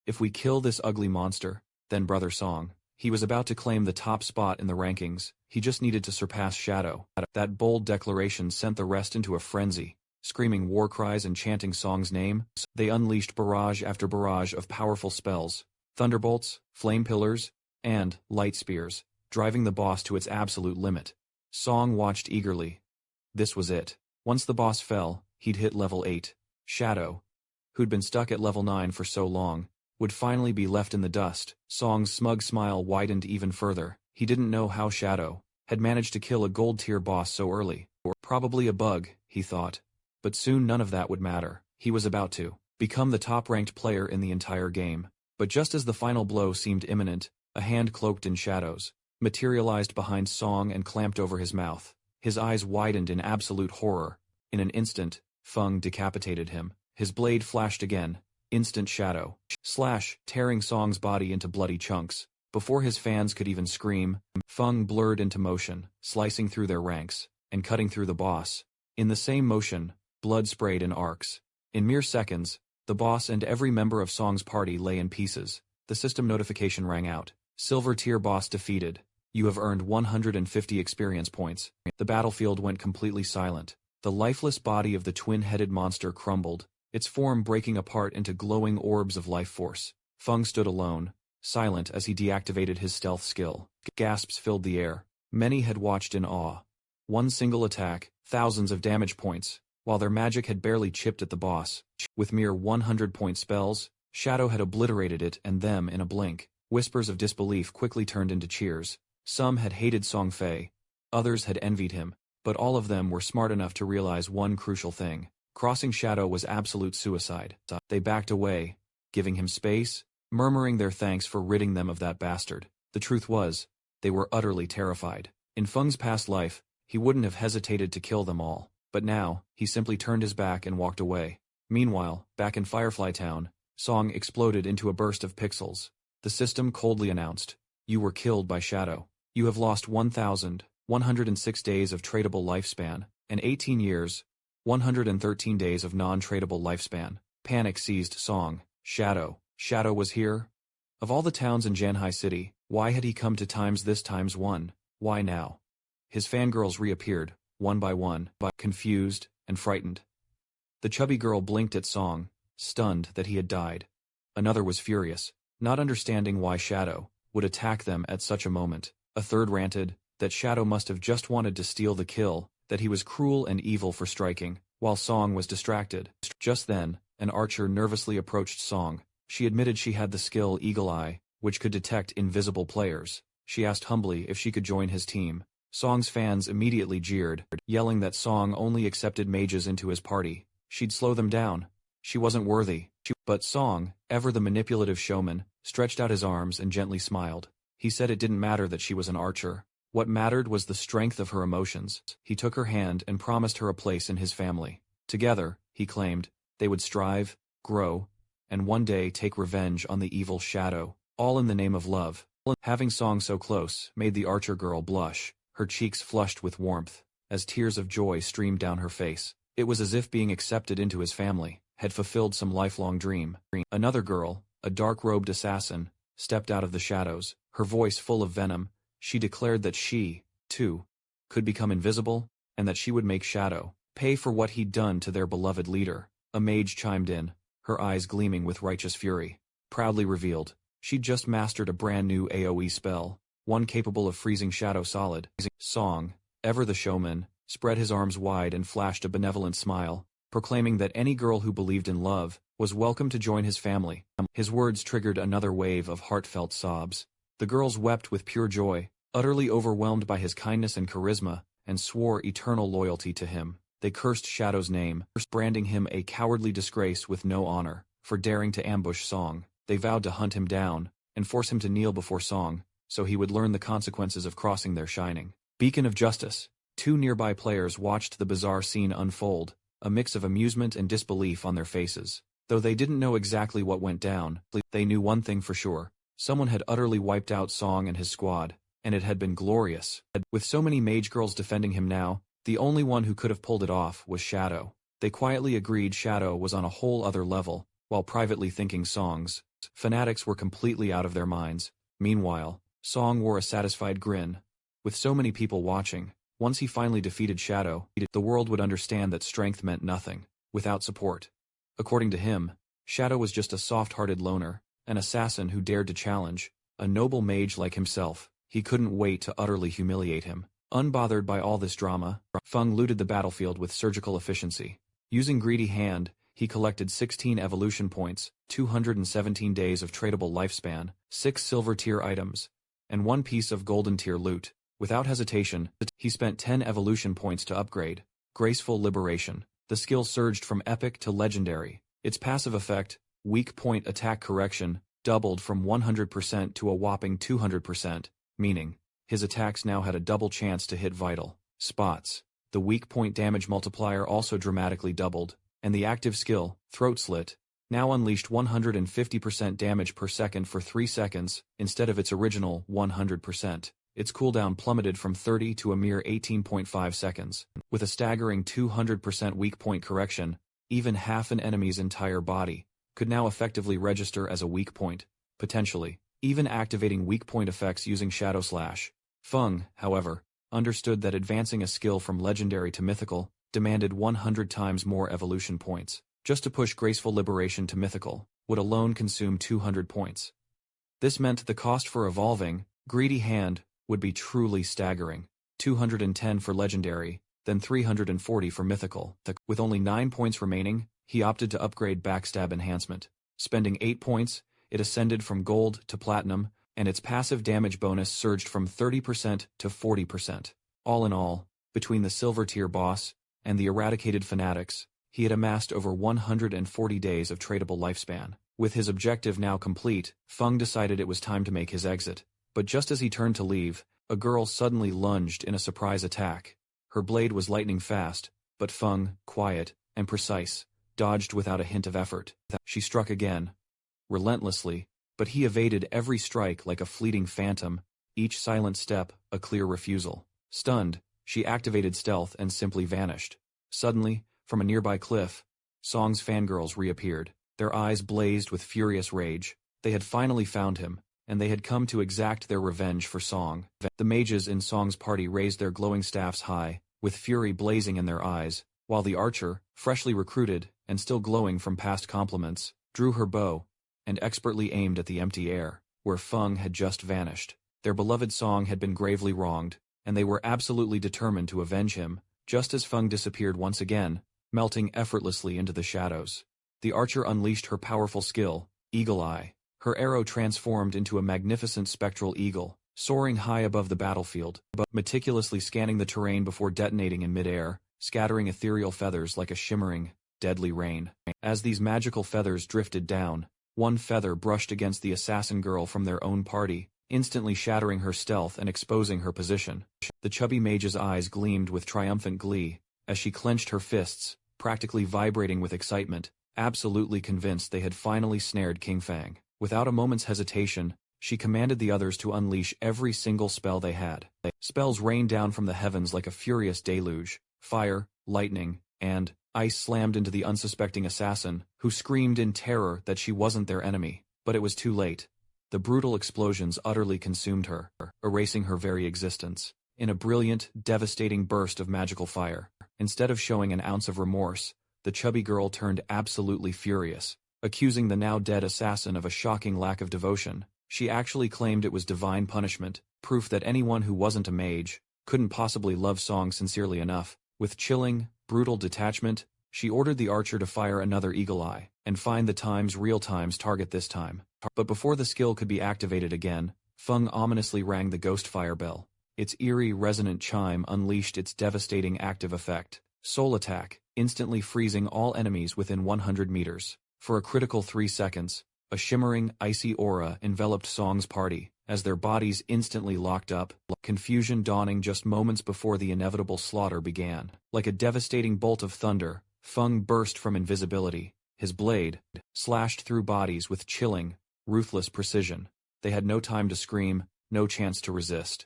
If we kill this ugly monster, then Brother Song. He was about to claim the top spot in the rankings, he just needed to surpass Shadow. That bold declaration sent the rest into a frenzy. Screaming war cries and chanting Song's name, they unleashed barrage after barrage of powerful spells, thunderbolts, flame pillars, and light spears, driving the boss to its absolute limit. Song watched eagerly. This was it. Once the boss fell, he'd hit level 8. Shadow, who'd been stuck at level 9 for so long, would finally be left in the dust. Song's smug smile widened even further. He didn't know how Shadow had managed to kill a gold-tier boss so early. Or probably a bug, he thought. But soon none of that would matter. He was about to become the top-ranked player in the entire game. But just as the final blow seemed imminent, a hand cloaked in shadows materialized behind Song and clamped over his mouth. His eyes widened in absolute horror. In an instant, Feng decapitated him. His blade flashed again. Instant shadow. Slash, tearing Song's body into bloody chunks. Before his fans could even scream, Feng blurred into motion, slicing through their ranks, and cutting through the boss. In the same motion, blood sprayed in arcs. In mere seconds, the boss and every member of Song's party lay in pieces. The system notification rang out. Silver tier boss defeated. You have earned 150 experience points. The battlefield went completely silent. The lifeless body of the twin-headed monster crumbled, its form breaking apart into glowing orbs of life force. Feng stood alone, silent as he deactivated his stealth skill. Gasps filled the air. Many had watched in awe. One single attack, thousands of damage points, while their magic had barely chipped at the boss. With mere 100-point spells, Shadow had obliterated it and them in a blink. Whispers of disbelief quickly turned into cheers. Some had hated Song Fei. Others had envied him. but all of them were smart enough to realize one crucial thing. Crossing Shadow was absolute suicide. They backed away, giving him space, murmuring their thanks for ridding them of that bastard. The truth was, they were utterly terrified. In Feng's past life, he wouldn't have hesitated to kill them all, but now, he simply turned his back and walked away. Meanwhile, back in Firefly Town, Song exploded into a burst of pixels. The system coldly announced, "You were killed by Shadow. You have lost 1,106 days of tradable lifespan, and 18 years, 113 days of non-tradable lifespan." Panic seized Song. Shadow was here? Of all the towns in Janhai City, why had he come to times this times one? Why now? His fangirls reappeared, one by one, confused and frightened. The chubby girl blinked at Song, stunned that he had died. Another was furious, not understanding why Shadow would attack them at such a moment. A third ranted that Shadow must have just wanted to steal the kill, that he was cruel and evil for striking, while Song was distracted. Just then, an archer nervously approached Song. She admitted she had the skill Eagle Eye, which could detect invisible players. She asked humbly if she could join his team. Song's fans immediately jeered, yelling that Song only accepted mages into his party. She'd slow them down. She wasn't worthy. But Song, ever the manipulative showman, stretched out his arms and gently smiled. He said it didn't matter that she was an archer. What mattered was the strength of her emotions. He took her hand and promised her a place in his family. Together, he claimed, they would strive, grow, and one day take revenge on the evil Shadow, all in the name of love. Having Song so close made the archer girl blush, her cheeks flushed with warmth, as tears of joy streamed down her face. It was as if being accepted into his family had fulfilled some lifelong dream. Another girl, a dark-robed assassin, stepped out of the shadows, her voice full of venom. She declared that she, too, could become invisible, and that she would make Shadow pay for what he'd done to their beloved leader. A mage chimed in, her eyes gleaming with righteous fury. Proudly revealed, she'd just mastered a brand new AoE spell, one capable of freezing Shadow solid. Song, ever the showman, spread his arms wide and flashed a benevolent smile, proclaiming that any girl who believed in love was welcome to join his family. His words triggered another wave of heartfelt sobs. The girls wept with pure joy, utterly overwhelmed by his kindness and charisma, and swore eternal loyalty to him. They cursed Shadow's name, branding him a cowardly disgrace with no honor, for daring to ambush Song. They vowed to hunt him down, and force him to kneel before Song, so he would learn the consequences of crossing their shining beacon of justice. Two nearby players watched the bizarre scene unfold, a mix of amusement and disbelief on their faces. Though they didn't know exactly what went down, they knew one thing for sure. Someone had utterly wiped out Song and his squad, and it had been glorious. With so many mage girls defending him now, the only one who could have pulled it off was Shadow. They quietly agreed Shadow was on a whole other level, while privately thinking Song's fanatics were completely out of their minds. Meanwhile, Song wore a satisfied grin. With so many people watching, once he finally defeated Shadow, the world would understand that strength meant nothing without support. According to him, Shadow was just a soft-hearted loner, an assassin who dared to challenge a noble mage like himself. He couldn't wait to utterly humiliate him. Unbothered by all this drama, Feng looted the battlefield with surgical efficiency. Using Greedy Hand, he collected 16 evolution points, 217 days of tradable lifespan, 6 silver tier items, and 1 piece of golden tier loot. Without hesitation, he spent 10 evolution points to upgrade Graceful Liberation. The skill surged from epic to legendary. Its passive effect, weak point attack correction, doubled from 100% to a whopping 200%, meaning his attacks now had a double chance to hit vital spots. The weak point damage multiplier also dramatically doubled, and the active skill, Throat Slit, now unleashed 150% damage per second for 3 seconds, instead of its original 100%. Its cooldown plummeted from 30 to a mere 18.5 seconds. With a staggering 200% weak point correction, even half an enemy's entire body could now effectively register as a weak point, potentially even activating weak point effects using Shadow Slash. Feng, however, understood that advancing a skill from legendary to mythical demanded 100 times more evolution points. Just to push Graceful Liberation to mythical would alone consume 200 points. This meant the cost for evolving Greedy Hand would be truly staggering. 210 for legendary, then 340 for mythical. With only 9 points remaining, he opted to upgrade Backstab Enhancement. Spending 8 points, it ascended from gold to platinum, and its passive damage bonus surged from 30% to 40%. All in all, Between the silver-tier boss and the eradicated fanatics, he had amassed over 140 days of tradable lifespan. With his objective now complete, Feng decided it was time to make his exit. But just as he turned to leave, a girl suddenly lunged in a surprise attack. Her blade was lightning fast, but Feng, quiet and precise, dodged without a hint of effort. She struck again, relentlessly, but he evaded every strike like a fleeting phantom, each silent step a clear refusal. Stunned, she activated stealth and simply vanished. Suddenly, from a nearby cliff, Song's fangirls reappeared. Their eyes blazed with furious rage. They had finally found him, and they had come to exact their revenge for Song. The mages in Song's party raised their glowing staffs high, with fury blazing in their eyes, while the archer, freshly recruited and still glowing from past compliments, drew her bow and expertly aimed at the empty air, where Feng had just vanished. Their beloved Song had been gravely wronged, and they were absolutely determined to avenge him, just as Feng disappeared once again, melting effortlessly into the shadows. The archer unleashed her powerful skill, Eagle Eye. Her arrow transformed into a magnificent spectral eagle, soaring high above the battlefield, meticulously scanning the terrain before detonating in midair, scattering ethereal feathers like a shimmering, deadly rain. As these magical feathers drifted down, one feather brushed against the assassin girl from their own party, instantly shattering her stealth and exposing her position. The chubby mage's eyes gleamed with triumphant glee, as she clenched her fists, practically vibrating with excitement, absolutely convinced they had finally snared King Fang. Without a moment's hesitation, she commanded the others to unleash every single spell they had. Spells rained down from the heavens like a furious deluge. Fire, lightning, and ice slammed into the unsuspecting assassin, who screamed in terror that she wasn't their enemy. But it was too late. The brutal explosions utterly consumed her, erasing her very existence. In a brilliant, devastating burst of magical fire, instead of showing an ounce of remorse, the chubby girl turned absolutely furious, accusing the now-dead assassin of a shocking lack of devotion. She actually claimed it was divine punishment, proof that anyone who wasn't a mage couldn't possibly love Song sincerely enough. With chilling, brutal detachment, she ordered the archer to fire another eagle eye, and find the time's real time's target this time. But before the skill could be activated again, Feng ominously rang the ghost fire bell. Its eerie, resonant chime unleashed its devastating active effect. Soul attack, instantly freezing all enemies within 100 meters. For a critical 3 seconds, a shimmering, icy aura enveloped Song's party, as their bodies instantly locked up, confusion dawning just moments before the inevitable slaughter began. Like a devastating bolt of thunder, Feng burst from invisibility. His blade slashed through bodies with chilling, ruthless precision. They had no time to scream, no chance to resist.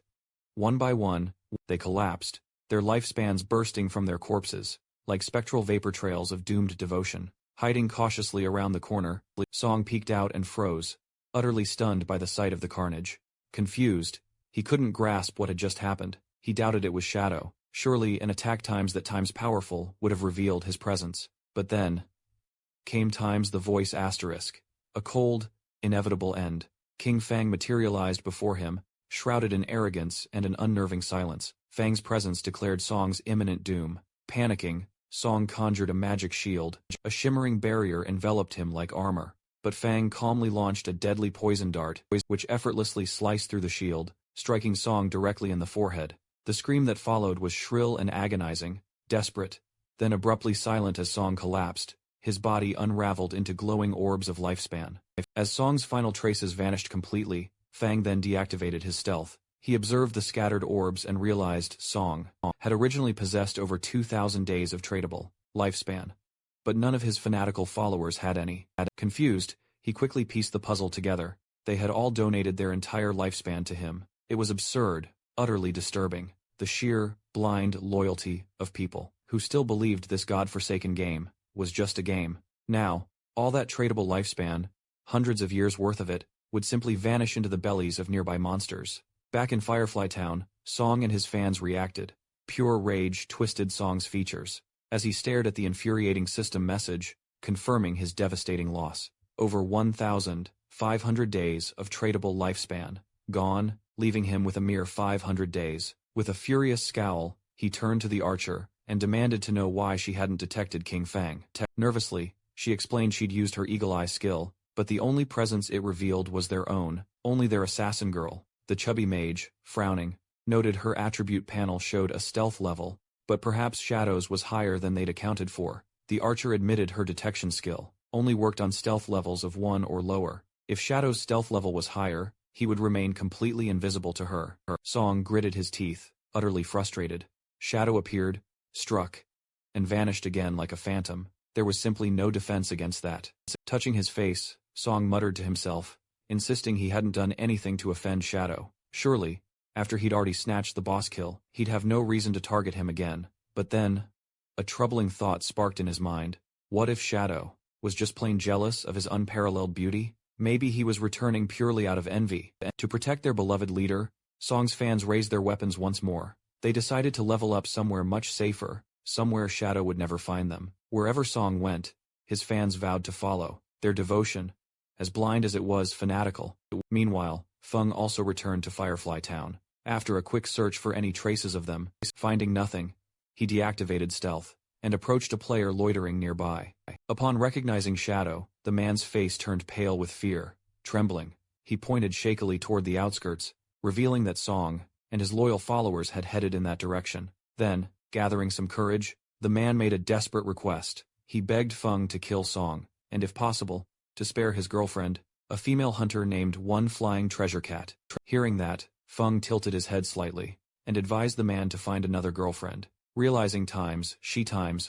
One by one, they collapsed, their lifespans bursting from their corpses, like spectral vapor trails of doomed devotion. Hiding cautiously around the corner, Song peeked out and froze, utterly stunned by the sight of the carnage. Confused, he couldn't grasp what had just happened. He doubted it was shadow. Surely an attack times powerful would have revealed his presence. But then came times the voice asterisk. A cold, inevitable end. King Fang materialized before him, shrouded in arrogance and an unnerving silence. Fang's presence declared Song's imminent doom. Panicking, Song conjured a magic shield. A shimmering barrier enveloped him like armor. But Fang calmly launched a deadly poison dart, which effortlessly sliced through the shield, striking Song directly in the forehead. The scream that followed was shrill and agonizing, desperate, then abruptly silent as Song collapsed, his body unraveled into glowing orbs of lifespan. As Song's final traces vanished completely, Fang then deactivated his stealth. He observed the scattered orbs and realized Song had originally possessed over 2,000 days of tradable lifespan. But none of his fanatical followers had any. Confused, he quickly pieced the puzzle together. They had all donated their entire lifespan to him. It was absurd, utterly disturbing. The sheer, blind loyalty of people who still believed this god-forsaken game was just a game. Now, all that tradable lifespan, hundreds of years worth of it, would simply vanish into the bellies of nearby monsters. Back in Firefly Town, Song and his fans reacted. Pure rage twisted Song's features as he stared at the infuriating system message, confirming his devastating loss. Over 1,500 days of tradable lifespan, gone, leaving him with a mere 500 days. With a furious scowl, he turned to the archer and demanded to know why she hadn't detected King Fang. Nervously, she explained she'd used her eagle eye skill, but the only presence it revealed was their own, only their assassin girl. The chubby mage, frowning, noted her attribute panel showed a stealth level, but perhaps Shadow's was higher than they'd accounted for. The archer admitted her detection skill only worked on stealth levels of 1 or lower. If Shadow's stealth level was higher, he would remain completely invisible to her. Song gritted his teeth, utterly frustrated. Shadow appeared, struck, and vanished again like a phantom. There was simply no defense against that. Touching his face, Song muttered to himself, insisting he hadn't done anything to offend Shadow. Surely, after he'd already snatched the boss kill, he'd have no reason to target him again. But then, a troubling thought sparked in his mind. What if Shadow was just plain jealous of his unparalleled beauty? Maybe he was returning purely out of envy. To protect their beloved leader, Song's fans raised their weapons once more. They decided to level up somewhere much safer, somewhere Shadow would never find them. Wherever Song went, his fans vowed to follow. Their devotion, as blind as it was fanatical. Meanwhile, Feng also returned to Firefly Town. After a quick search for any traces of them, finding nothing, he deactivated stealth and approached a player loitering nearby. Upon recognizing Shadow, the man's face turned pale with fear. Trembling, he pointed shakily toward the outskirts, revealing that Song and his loyal followers had headed in that direction. Then, gathering some courage, the man made a desperate request. He begged Feng to kill Song, and if possible, to spare his girlfriend, a female hunter named One Flying Treasure Cat. Hearing that, Feng tilted his head slightly, and advised the man to find another girlfriend. Realizing she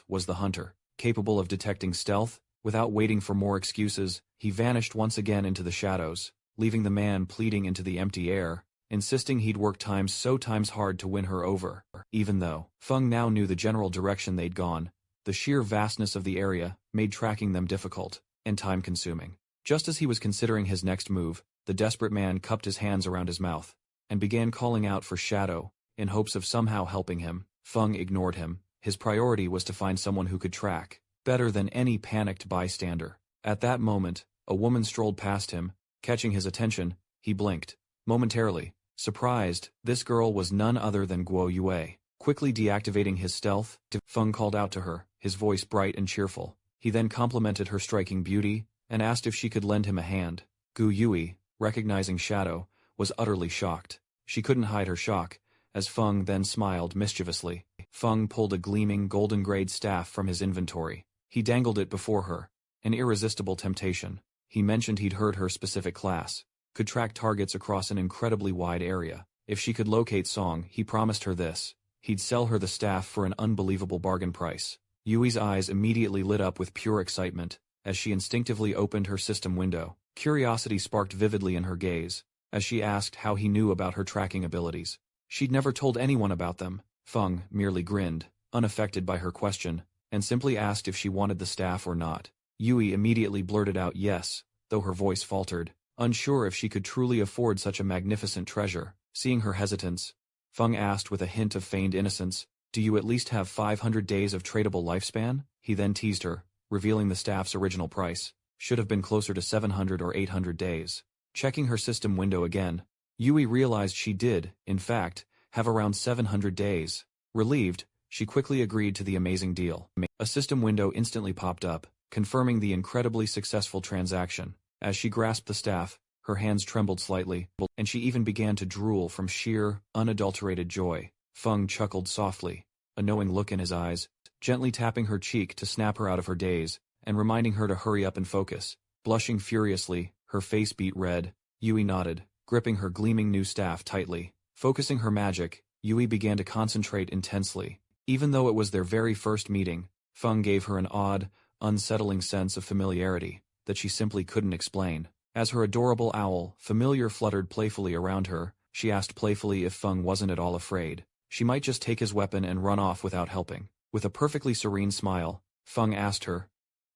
was the hunter, capable of detecting stealth. Without waiting for more excuses, he vanished once again into the shadows, leaving the man pleading into the empty air, insisting he'd work times hard to win her over. Even though Feng now knew the general direction they'd gone, the sheer vastness of the area made tracking them difficult and time-consuming. Just as he was considering his next move, the desperate man cupped his hands around his mouth and began calling out for Shadow, in hopes of somehow helping him. Feng ignored him. His priority was to find someone who could track better than any panicked bystander. At that moment, a woman strolled past him. Catching his attention, he blinked. Momentarily, surprised, this girl was none other than Guo Yue. Quickly deactivating his stealth, Feng called out to her, his voice bright and cheerful. He then complimented her striking beauty and asked if she could lend him a hand. Gu Yue, recognizing Shadow, was utterly shocked. She couldn't hide her shock, as Feng then smiled mischievously. Feng pulled a gleaming golden-grade staff from his inventory. He dangled it before her, an irresistible temptation. He mentioned he'd heard her specific class could track targets across an incredibly wide area. If she could locate Song, he promised her this. He'd sell her the staff for an unbelievable bargain price. Yui's eyes immediately lit up with pure excitement as she instinctively opened her system window. Curiosity sparked vividly in her gaze as she asked how he knew about her tracking abilities. She'd never told anyone about them. Feng merely grinned, unaffected by her question, and simply asked if she wanted the staff or not. Yui immediately blurted out yes, though her voice faltered, unsure if she could truly afford such a magnificent treasure. Seeing her hesitance, Feng asked with a hint of feigned innocence, "Do you at least have 500 days of tradable lifespan?" He then teased her, revealing the staff's original price should have been closer to 700 or 800 days. Checking her system window again, Yui realized she did, in fact, have around 700 days. Relieved, she quickly agreed to the amazing deal. A system window instantly popped up, confirming the incredibly successful transaction. As she grasped the staff, her hands trembled slightly, and she even began to drool from sheer, unadulterated joy. Feng chuckled softly, a knowing look in his eyes, gently tapping her cheek to snap her out of her daze, and reminding her to hurry up and focus. Blushing furiously, her face beat red, Yui nodded, gripping her gleaming new staff tightly. Focusing her magic, Yui began to concentrate intensely. Even though it was their very first meeting, Feng gave her an odd, unsettling sense of familiarity that she simply couldn't explain. As her adorable owl, Familiar, fluttered playfully around her, she asked playfully if Feng wasn't at all afraid. She might just take his weapon and run off without helping. With a perfectly serene smile, Feng asked her,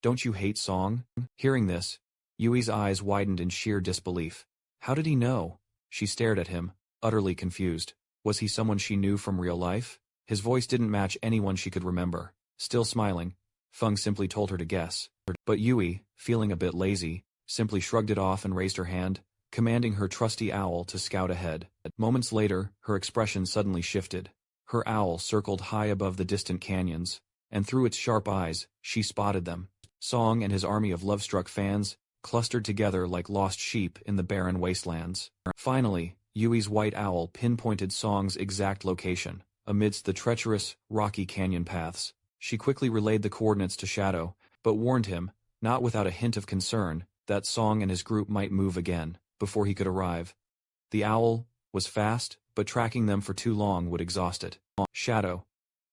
"Don't you hate Song?" Hearing this, Yui's eyes widened in sheer disbelief. How did he know? She stared at him, utterly confused. Was he someone she knew from real life? His voice didn't match anyone she could remember. Still smiling, Feng simply told her to guess. But Yui, feeling a bit lazy, simply shrugged it off and raised her hand, commanding her trusty owl to scout ahead. Moments later, her expression suddenly shifted. Her owl circled high above the distant canyons, and through its sharp eyes, she spotted them. Song and his army of love-struck fans clustered together like lost sheep in the barren wastelands. Finally, Yui's white owl pinpointed Song's exact location, amidst the treacherous, rocky canyon paths. She quickly relayed the coordinates to Shadow, but warned him, not without a hint of concern, that Song and his group might move again, before he could arrive. The owl was fast, but tracking them for too long would exhaust it. Shadow,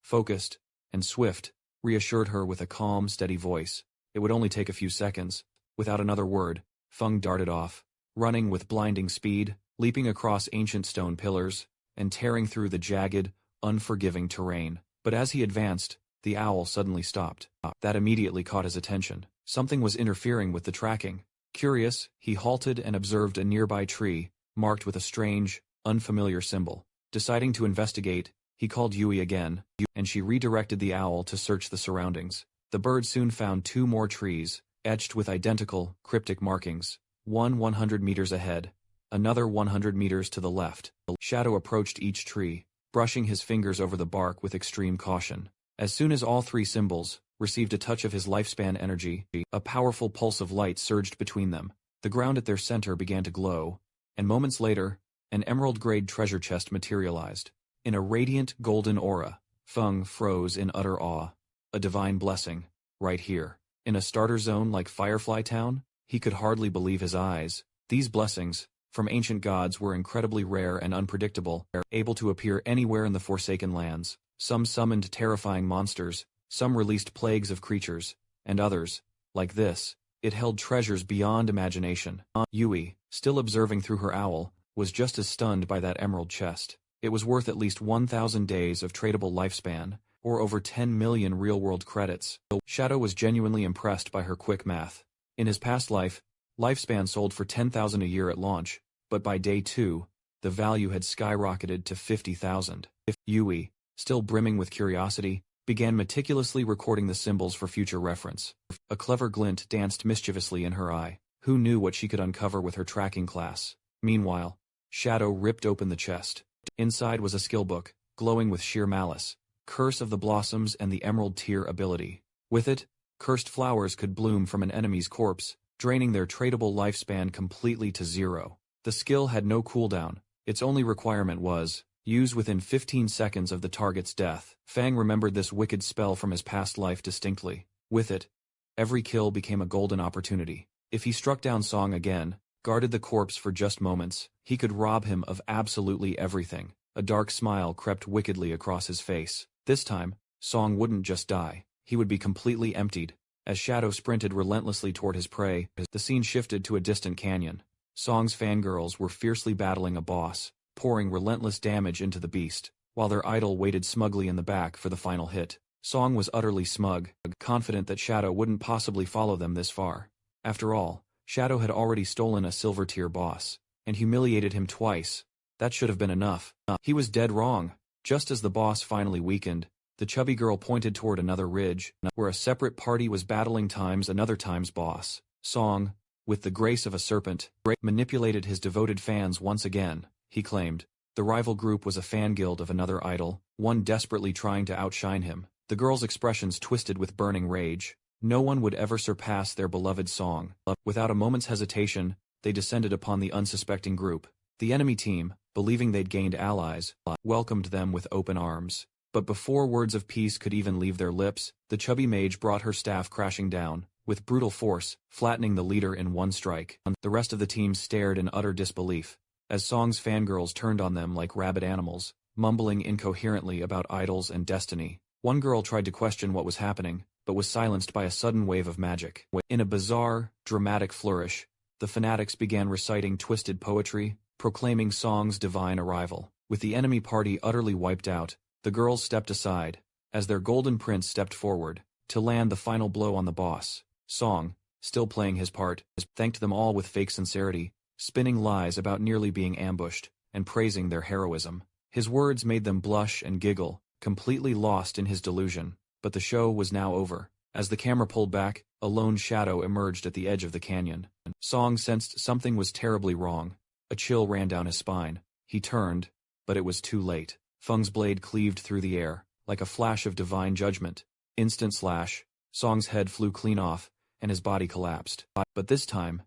focused and swift, reassured her with a calm, steady voice. It would only take a few seconds. Without another word, Feng darted off, running with blinding speed, leaping across ancient stone pillars, and tearing through the jagged, unforgiving terrain. But as he advanced, the owl suddenly stopped. That immediately caught his attention. Something was interfering with the tracking. Curious, he halted and observed a nearby tree, marked with a strange, unfamiliar symbol. Deciding to investigate, he called Yui again, and she redirected the owl to search the surroundings. The bird soon found 2 more trees, etched with identical, cryptic markings, one 100 meters ahead, another 100 meters to the left. Shadow approached each tree, brushing his fingers over the bark with extreme caution. As soon as all 3 symbols received a touch of his lifespan energy, a powerful pulse of light surged between them. The ground at their center began to glow, and moments later, an emerald-grade treasure chest materialized. In a radiant golden aura, Feng froze in utter awe. A divine blessing, right here. In a starter zone like Firefly Town, he could hardly believe his eyes. These blessings, from ancient gods, were incredibly rare and unpredictable, able to appear anywhere in the Forsaken Lands. Some summoned terrifying monsters, some released plagues of creatures, and others, like this, it held treasures beyond imagination. Yui, still observing through her owl, was just as stunned by that emerald chest. It was worth at least 1,000 days of tradable lifespan, or over 10 million real-world credits. Shadow was genuinely impressed by her quick math. In his past life, lifespan sold for 10,000 a year at launch, but by day 2, the value had skyrocketed to 50,000. Yui, still brimming with curiosity, began meticulously recording the symbols for future reference. A clever glint danced mischievously in her eye. Who knew what she could uncover with her tracking class? Meanwhile, Shadow ripped open the chest. Inside was a skill book, glowing with sheer malice. Curse of the Blossoms and the Emerald Tier ability. With it, cursed flowers could bloom from an enemy's corpse, draining their tradable lifespan completely to 0. The skill had no cooldown. Its only requirement was, use within 15 seconds of the target's death. Fang remembered this wicked spell from his past life distinctly. With it, every kill became a golden opportunity. If he struck down Song again, guarded the corpse for just moments, he could rob him of absolutely everything. A dark smile crept wickedly across his face. This time, Song wouldn't just die. He would be completely emptied. As Shadow sprinted relentlessly toward his prey, the scene shifted to a distant canyon. Song's fangirls were fiercely battling a boss, pouring relentless damage into the beast, while their idol waited smugly in the back for the final hit. Song was utterly smug, confident that Shadow wouldn't possibly follow them this far. After all, Shadow had already stolen a silver-tier boss, and humiliated him twice. That should have been enough. He was dead wrong. Just as the boss finally weakened, the chubby girl pointed toward another ridge, where a separate party was battling times another time's boss. Song, with the grace of a serpent, manipulated his devoted fans once again, he claimed. The rival group was a fan guild of another idol, one desperately trying to outshine him. The girl's expressions twisted with burning rage. No one would ever surpass their beloved Song. Without a moment's hesitation, they descended upon the unsuspecting group. The enemy team, believing they'd gained allies, welcomed them with open arms. But before words of peace could even leave their lips, the chubby mage brought her staff crashing down, with brutal force, flattening the leader in one strike. The rest of the team stared in utter disbelief, as Song's fangirls turned on them like rabid animals, mumbling incoherently about idols and destiny. One girl tried to question what was happening, but was silenced by a sudden wave of magic. In a bizarre, dramatic flourish, the fanatics began reciting twisted poetry, proclaiming Song's divine arrival. With the enemy party utterly wiped out, the girls stepped aside, as their golden prince stepped forward, to land the final blow on the boss. Song, still playing his part, thanked them all with fake sincerity, spinning lies about nearly being ambushed, and praising their heroism. His words made them blush and giggle, completely lost in his delusion. But the show was now over. As the camera pulled back, a lone shadow emerged at the edge of the canyon. Song sensed something was terribly wrong. A chill ran down his spine. He turned, but it was too late. Feng's blade cleaved through the air, like a flash of divine judgment. Instant slash, Song's head flew clean off, and his body collapsed. But this time,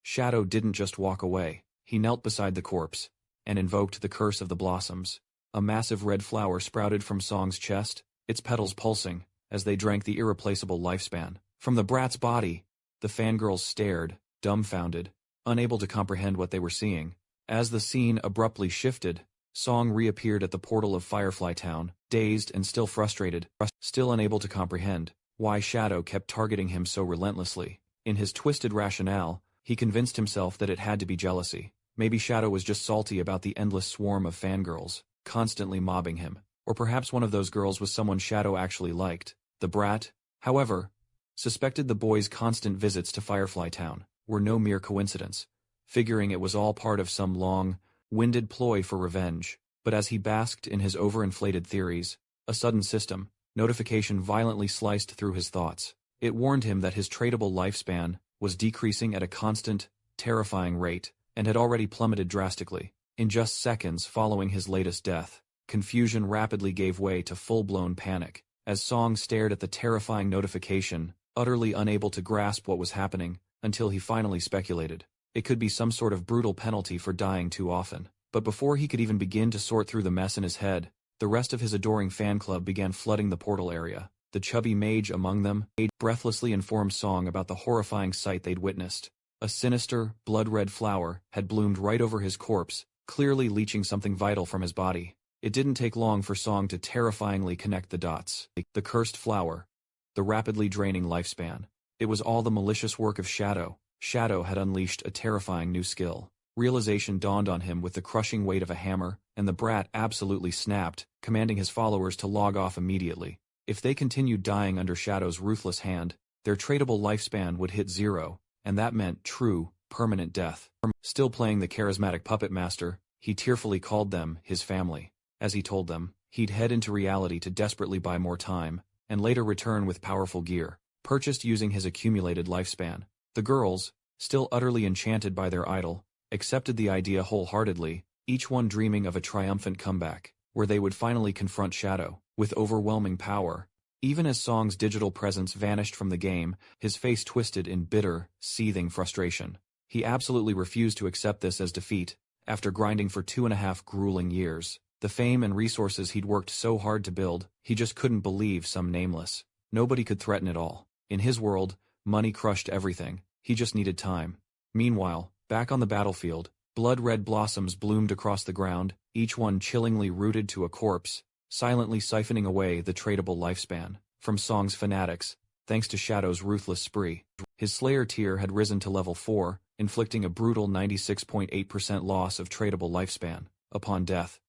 Shadow didn't just walk away. He knelt beside the corpse, and invoked the curse of the blossoms. A massive red flower sprouted from Song's chest, its petals pulsing, as they drank the irreplaceable lifespan. From the brat's body, the fangirls stared, dumbfounded, unable to comprehend what they were seeing. As the scene abruptly shifted, Song reappeared at the portal of Firefly Town, dazed and still frustrated, still unable to comprehend why Shadow kept targeting him so relentlessly. In his twisted rationale, he convinced himself that it had to be jealousy. Maybe Shadow was just salty about the endless swarm of fangirls, constantly mobbing him. Or perhaps one of those girls was someone Shadow actually liked. The brat, however, suspected the boy's constant visits to Firefly Town were no mere coincidence, figuring it was all part of some long-winded ploy for revenge. But as he basked in his overinflated theories, a sudden system notification violently sliced through his thoughts. It warned him that his tradable lifespan was decreasing at a constant, terrifying rate, and had already plummeted drastically. In just seconds following his latest death, confusion rapidly gave way to full-blown panic. As Song stared at the terrifying notification, utterly unable to grasp what was happening, until he finally speculated. It could be some sort of brutal penalty for dying too often. But before he could even begin to sort through the mess in his head, the rest of his adoring fan club began flooding the portal area. The chubby mage among them breathlessly informed Song about the horrifying sight they'd witnessed. A sinister, blood-red flower had bloomed right over his corpse, clearly leaching something vital from his body. It didn't take long for Song to terrifyingly connect the dots. The cursed flower. The rapidly draining lifespan. It was all the malicious work of Shadow. Shadow had unleashed a terrifying new skill. Realization dawned on him with the crushing weight of a hammer, and the brat absolutely snapped, commanding his followers to log off immediately. If they continued dying under Shadow's ruthless hand, their tradable lifespan would hit zero, and that meant true, permanent death. Still playing the charismatic puppet master, he tearfully called them his family. As he told them, he'd head into reality to desperately buy more time, and later return with powerful gear, purchased using his accumulated lifespan. The girls, still utterly enchanted by their idol, accepted the idea wholeheartedly, each one dreaming of a triumphant comeback, where they would finally confront Shadow, with overwhelming power. Even as Song's digital presence vanished from the game, his face twisted in bitter, seething frustration. He absolutely refused to accept this as defeat, after grinding for 2.5 grueling years. The fame and resources he'd worked so hard to build, he just couldn't believe some nameless. Nobody could threaten it all. In his world, money crushed everything. He just needed time. Meanwhile, back on the battlefield, blood-red blossoms bloomed across the ground, each one chillingly rooted to a corpse, silently siphoning away the tradable lifespan from Song's fanatics, thanks to Shadow's ruthless spree. His Slayer tier had risen to level 4, inflicting a brutal 96.8% loss of tradable lifespan upon death.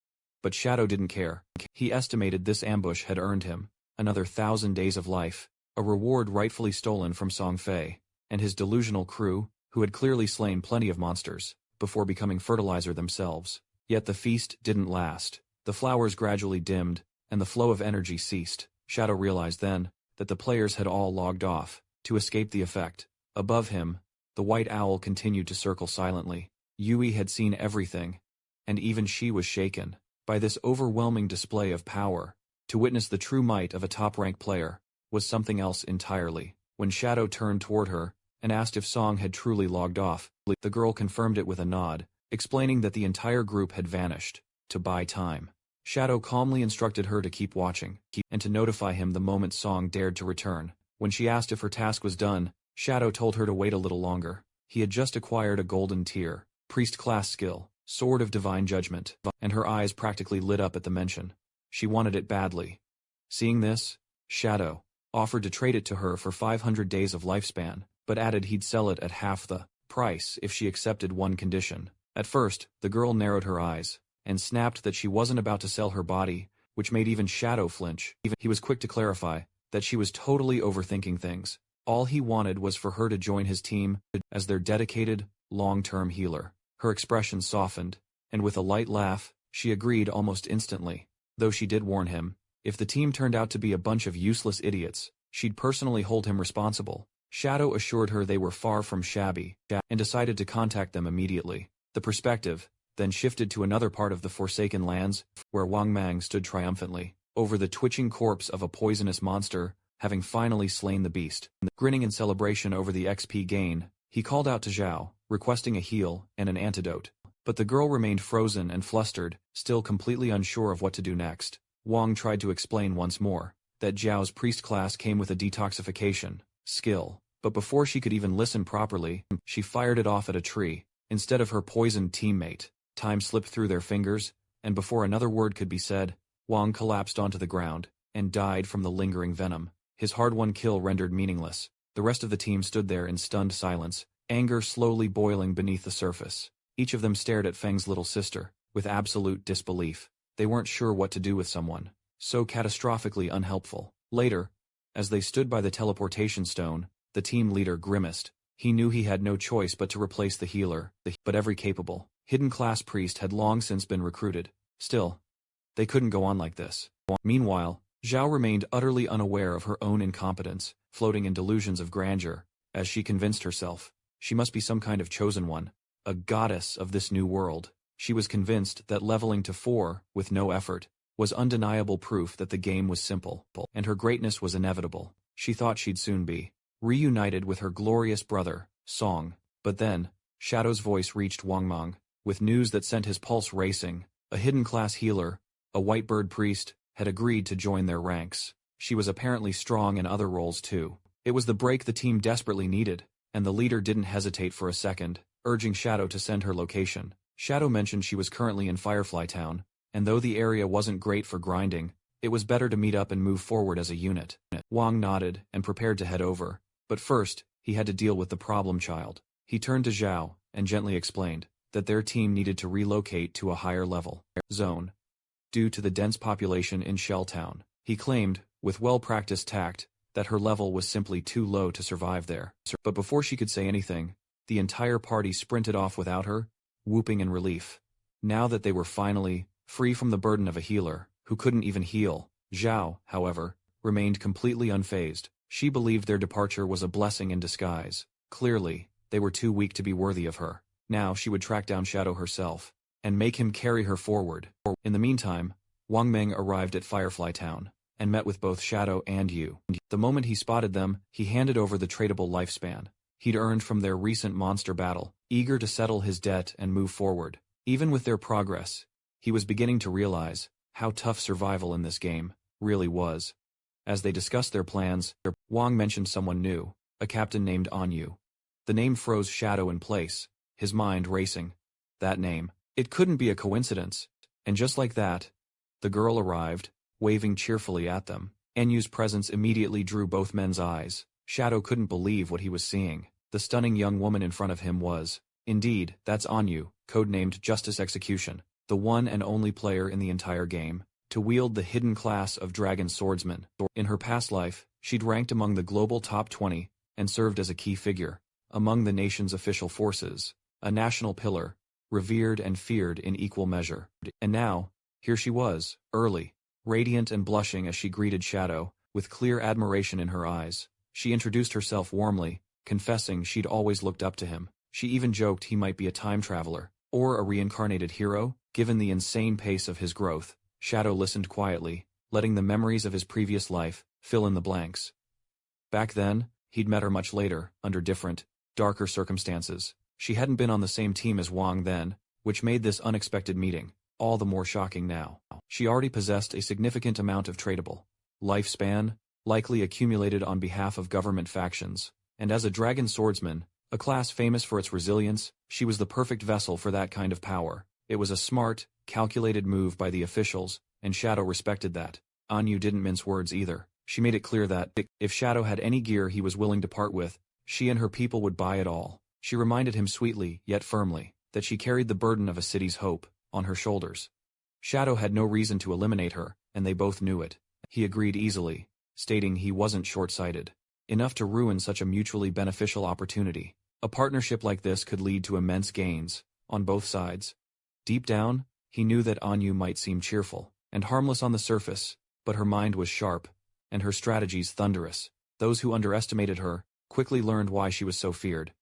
But Shadow didn't care. He estimated this ambush had earned him another 1,000 days of life, a reward rightfully stolen from Song Fei and his delusional crew, who had clearly slain plenty of monsters before becoming fertilizer themselves. Yet the feast didn't last. The flowers gradually dimmed, and the flow of energy ceased. Shadow realized then that the players had all logged off to escape the effect. Above him, the white owl continued to circle silently. Yui had seen everything, and even she was shaken by this overwhelming display of power. To witness the true might of a top-ranked player was something else entirely. When Shadow turned toward her and asked if Song had truly logged off, the girl confirmed it with a nod, explaining that the entire group had vanished to buy time. Shadow calmly instructed her to keep watching, and to notify him the moment Song dared to return. When she asked if her task was done, Shadow told her to wait a little longer. He had just acquired a golden tier, priest class skill, Sword of Divine Judgment, and her eyes practically lit up at the mention. She wanted it badly. Seeing this, Shadow offered to trade it to her for 500 days of lifespan, but added he'd sell it at half the price if she accepted one condition. At first, the girl narrowed her eyes, and snapped that she wasn't about to sell her body, which made even Shadow flinch. He was quick to clarify that she was totally overthinking things. All he wanted was for her to join his team as their dedicated, long-term healer. Her expression softened, and with a light laugh, she agreed almost instantly. Though she did warn him, if the team turned out to be a bunch of useless idiots, she'd personally hold him responsible. Shadow assured her they were far from shabby, and decided to contact them immediately. The perspective then shifted to another part of the Forsaken Lands, where Wang Mang stood triumphantly over the twitching corpse of a poisonous monster, having finally slain the beast. Grinning in celebration over the XP gain, he called out to Zhao, requesting a heal and an antidote. But the girl remained frozen and flustered, still completely unsure of what to do next. Wang tried to explain once more that Zhao's priest class came with a detoxification skill, but before she could even listen properly, she fired it off at a tree, instead of her poisoned teammate. Time slipped through their fingers, and before another word could be said, Wang collapsed onto the ground and died from the lingering venom. His hard-won kill rendered meaningless. The rest of the team stood there in stunned silence, anger slowly boiling beneath the surface. Each of them stared at Feng's little sister, with absolute disbelief. They weren't sure what to do with someone so catastrophically unhelpful. Later, as they stood by the teleportation stone, the team leader grimaced. He knew he had no choice but to replace the healer, but every capable, hidden class priest had long since been recruited. Still, they couldn't go on like this. Meanwhile, Zhao remained utterly unaware of her own incompetence, floating in delusions of grandeur, as she convinced herself she must be some kind of chosen one, a goddess of this new world. She was convinced that leveling to 4, with no effort, was undeniable proof that the game was simple, and her greatness was inevitable. She thought she'd soon be reunited with her glorious brother, Song. But then, Shadow's voice reached Wang Mang, with news that sent his pulse racing. A hidden class healer, a white bird priest, had agreed to join their ranks. She was apparently strong in other roles too. It was the break the team desperately needed, and the leader didn't hesitate for a second, urging Shadow to send her location. Shadow mentioned she was currently in Firefly Town, and though the area wasn't great for grinding, it was better to meet up and move forward as a unit. Wang nodded and prepared to head over, but first, he had to deal with the problem child. He turned to Zhao and gently explained that their team needed to relocate to a higher level zone due to the dense population in Shell Town. He claimed, with well-practiced tact, that her level was simply too low to survive there. But before she could say anything, the entire party sprinted off without her, whooping in relief. Now that they were finally free from the burden of a healer who couldn't even heal, Zhao, however, remained completely unfazed. She believed their departure was a blessing in disguise. Clearly, they were too weak to be worthy of her. Now she would track down Shadow herself and make him carry her forward. In the meantime, Wang Meng arrived at Firefly Town and met with both Shadow and Yu. The moment he spotted them, he handed over the tradable lifespan he'd earned from their recent monster battle, eager to settle his debt and move forward. Even with their progress, he was beginning to realize how tough survival in this game really was. As they discussed their plans, Wang mentioned someone new, a captain named Anyu. The name froze Shadow in place, his mind racing. That name. It couldn't be a coincidence. And just like that, the girl arrived, waving cheerfully at them. Anyu's presence immediately drew both men's eyes. Shadow couldn't believe what he was seeing. The stunning young woman in front of him was, indeed, that's Anyu, codenamed Justice Execution, the one and only player in the entire game to wield the hidden class of Dragon Swordsman. In her past life, she'd ranked among the global top 20 and served as a key figure among the nation's official forces, a national pillar, revered and feared in equal measure. And now, here she was, early, radiant and blushing as she greeted Shadow, with clear admiration in her eyes. She introduced herself warmly, confessing she'd always looked up to him. She even joked he might be a time traveler, or a reincarnated hero, given the insane pace of his growth. Shadow listened quietly, letting the memories of his previous life fill in the blanks. Back then, he'd met her much later, under different, darker circumstances. She hadn't been on the same team as Wang then, which made this unexpected meeting all the more shocking now. She already possessed a significant amount of tradable lifespan, likely accumulated on behalf of government factions, and as a dragon swordsman, a class famous for its resilience, she was the perfect vessel for that kind of power. It was a smart, calculated move by the officials, and Shadow respected that. Anyu didn't mince words either. She made it clear that, if Shadow had any gear he was willing to part with, she and her people would buy it all. She reminded him sweetly, yet firmly, that she carried the burden of a city's hope on her shoulders. Shadow had no reason to eliminate her, and they both knew it. He agreed easily, stating he wasn't short-sighted enough to ruin such a mutually beneficial opportunity. A partnership like this could lead to immense gains, on both sides. Deep down, he knew that Anyu might seem cheerful and harmless on the surface, but her mind was sharp, and her strategies thunderous. Those who underestimated her quickly learned why she was so feared.